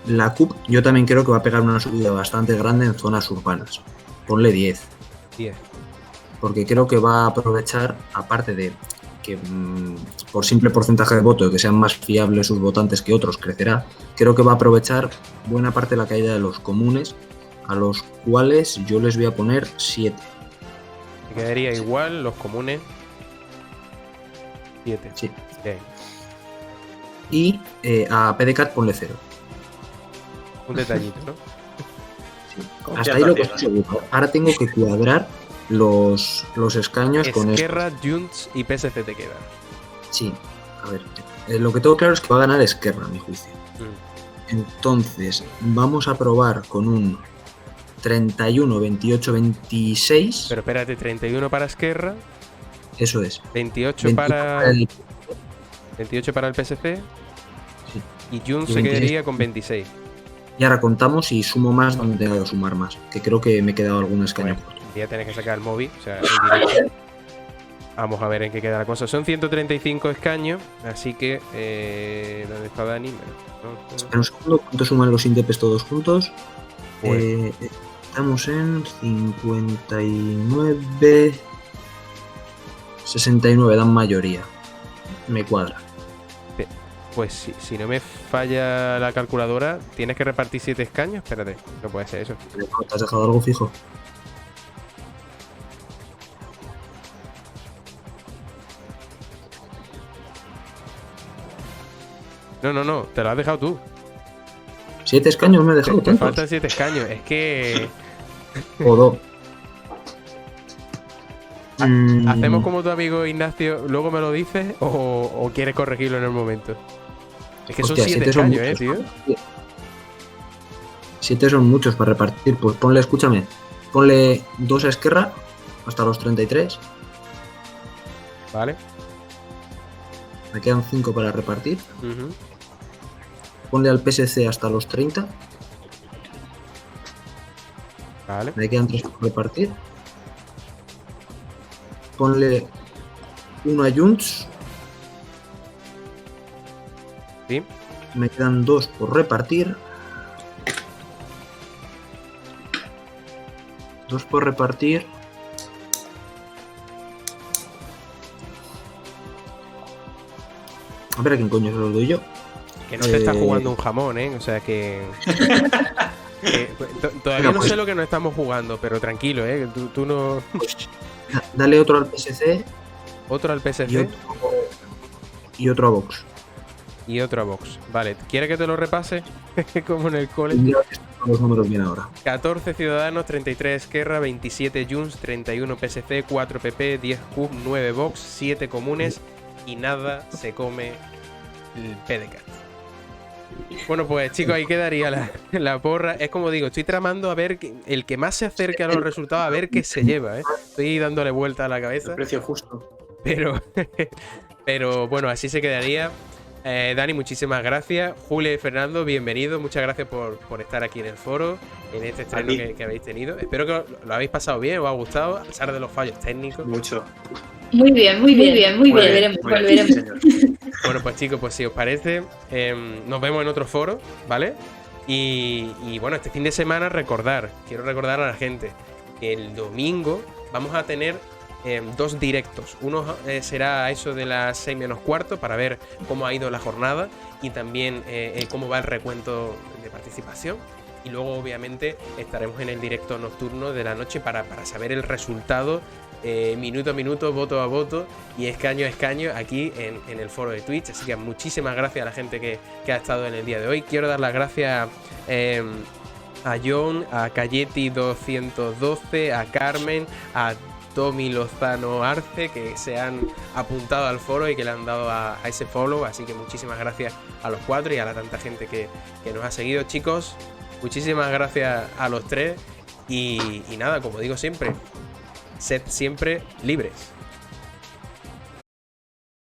la CUP yo también creo que va a pegar una subida bastante grande en zonas urbanas. Ponle 10. 10. Porque creo que va a aprovechar, aparte de que por simple porcentaje de voto, que sean más fiables sus votantes que otros, crecerá, creo que va a aprovechar buena parte de la caída de los comunes, a los cuales yo les voy a poner 7. Se quedaría igual los comunes 7. Sí. Bien. Y a PDCAT ponle 0. Un detallito, ¿no? Sí. Hasta ahí lo que estoy seguro. Ahora tengo que cuadrar los escaños con Esquerra, Junts y PSC te quedan. Sí, a ver. Lo que tengo claro es que va a ganar Esquerra, a mi juicio. Entonces, vamos a probar con un 31, 28, 26. Pero espérate, 31 para Esquerra. Eso es. 28 para el 28 para el PSC. Sí. Y Junts se quedaría con 26. Y ahora contamos y sumo más donde tenga que sumar más. Que creo que me he quedado algún escaño. Bueno, ya tenés que sacar el móvil, o sea, en directo. Vamos a ver en qué queda la cosa. Son 135 escaños, así que... ¿dónde está Dani? Espera un segundo, ¿cuánto suman los indepes todos juntos? Pues. Estamos en 59... 69, dan mayoría. Me cuadra. Pues si no me falla la calculadora, tienes que repartir 7 escaños. Espérate, no puede ser eso. ¿Te has dejado algo fijo? No, te lo has dejado tú. 7 escaños me he dejado. Te faltan 7 escaños, es que... Jodo. ¿Hacemos como tu amigo Ignacio, luego me lo dices o quieres corregirlo en el momento? Es que son 7 escaños, tío. 7 son muchos para repartir. Pues ponle, escúchame, ponle 2 a Esquerra hasta los 33. Vale. Me quedan 5 para repartir. Ponle al PSC hasta los 30. Vale. Me quedan 3 por repartir. Ponle 1 a Junts. Sí. Me quedan 2 por repartir. 2 por repartir. A ver a quién coño se los doy yo. Que no te estás jugando un jamón, ¿eh? O sea que... todavía no sé lo que nos estamos jugando, pero tranquilo, ¿eh? Tú no... Dale otro al PSC. Otro al PSC. Y otro a Vox. Y otro a Vox. Vale, ¿quieres que te lo repase? Como en el cole. Los números bien ahora. 14 Ciudadanos, 33 Esquerra, 27 Junts, 31 PSC, 4 PP, 10 CUP, 9 Vox, 7 Comunes, y nada se come el PDCast. Bueno, pues chicos, ahí quedaría la porra. Es como digo, estoy tramando a ver el que más se acerque a los resultados, a ver qué se lleva, ¿eh? Estoy dándole vuelta a la cabeza. El precio justo. Pero bueno, así se quedaría. Dani, muchísimas gracias. Julio y Fernando, bienvenidos. Muchas gracias por estar aquí en el foro, en este estreno que habéis tenido. Espero que lo habéis pasado bien, os ha gustado, a pesar de los fallos técnicos. Mucho. Muy bien. Volveremos. Bueno, pues chicos, pues si os parece, nos vemos en otro foro, ¿vale? Y bueno, este fin de semana quiero recordar a la gente que el domingo vamos a tener 2 directos. Uno será a eso de las 6 menos cuarto para ver cómo ha ido la jornada y también cómo va el recuento de participación. Y luego, obviamente, estaremos en el directo nocturno de la noche para saber el resultado minuto a minuto, voto a voto y escaño a escaño aquí en el foro de Twitch. Así que muchísimas gracias a la gente que ha estado en el día de hoy. Quiero dar las gracias a John, a Cayeti212, a Carmen, a Tommy Lozano Arce, que se han apuntado al foro y que le han dado a ese follow. Así que muchísimas gracias a los 4 y a la tanta gente que nos ha seguido, chicos. Muchísimas gracias a los 3 y nada, como digo siempre, sed siempre libres.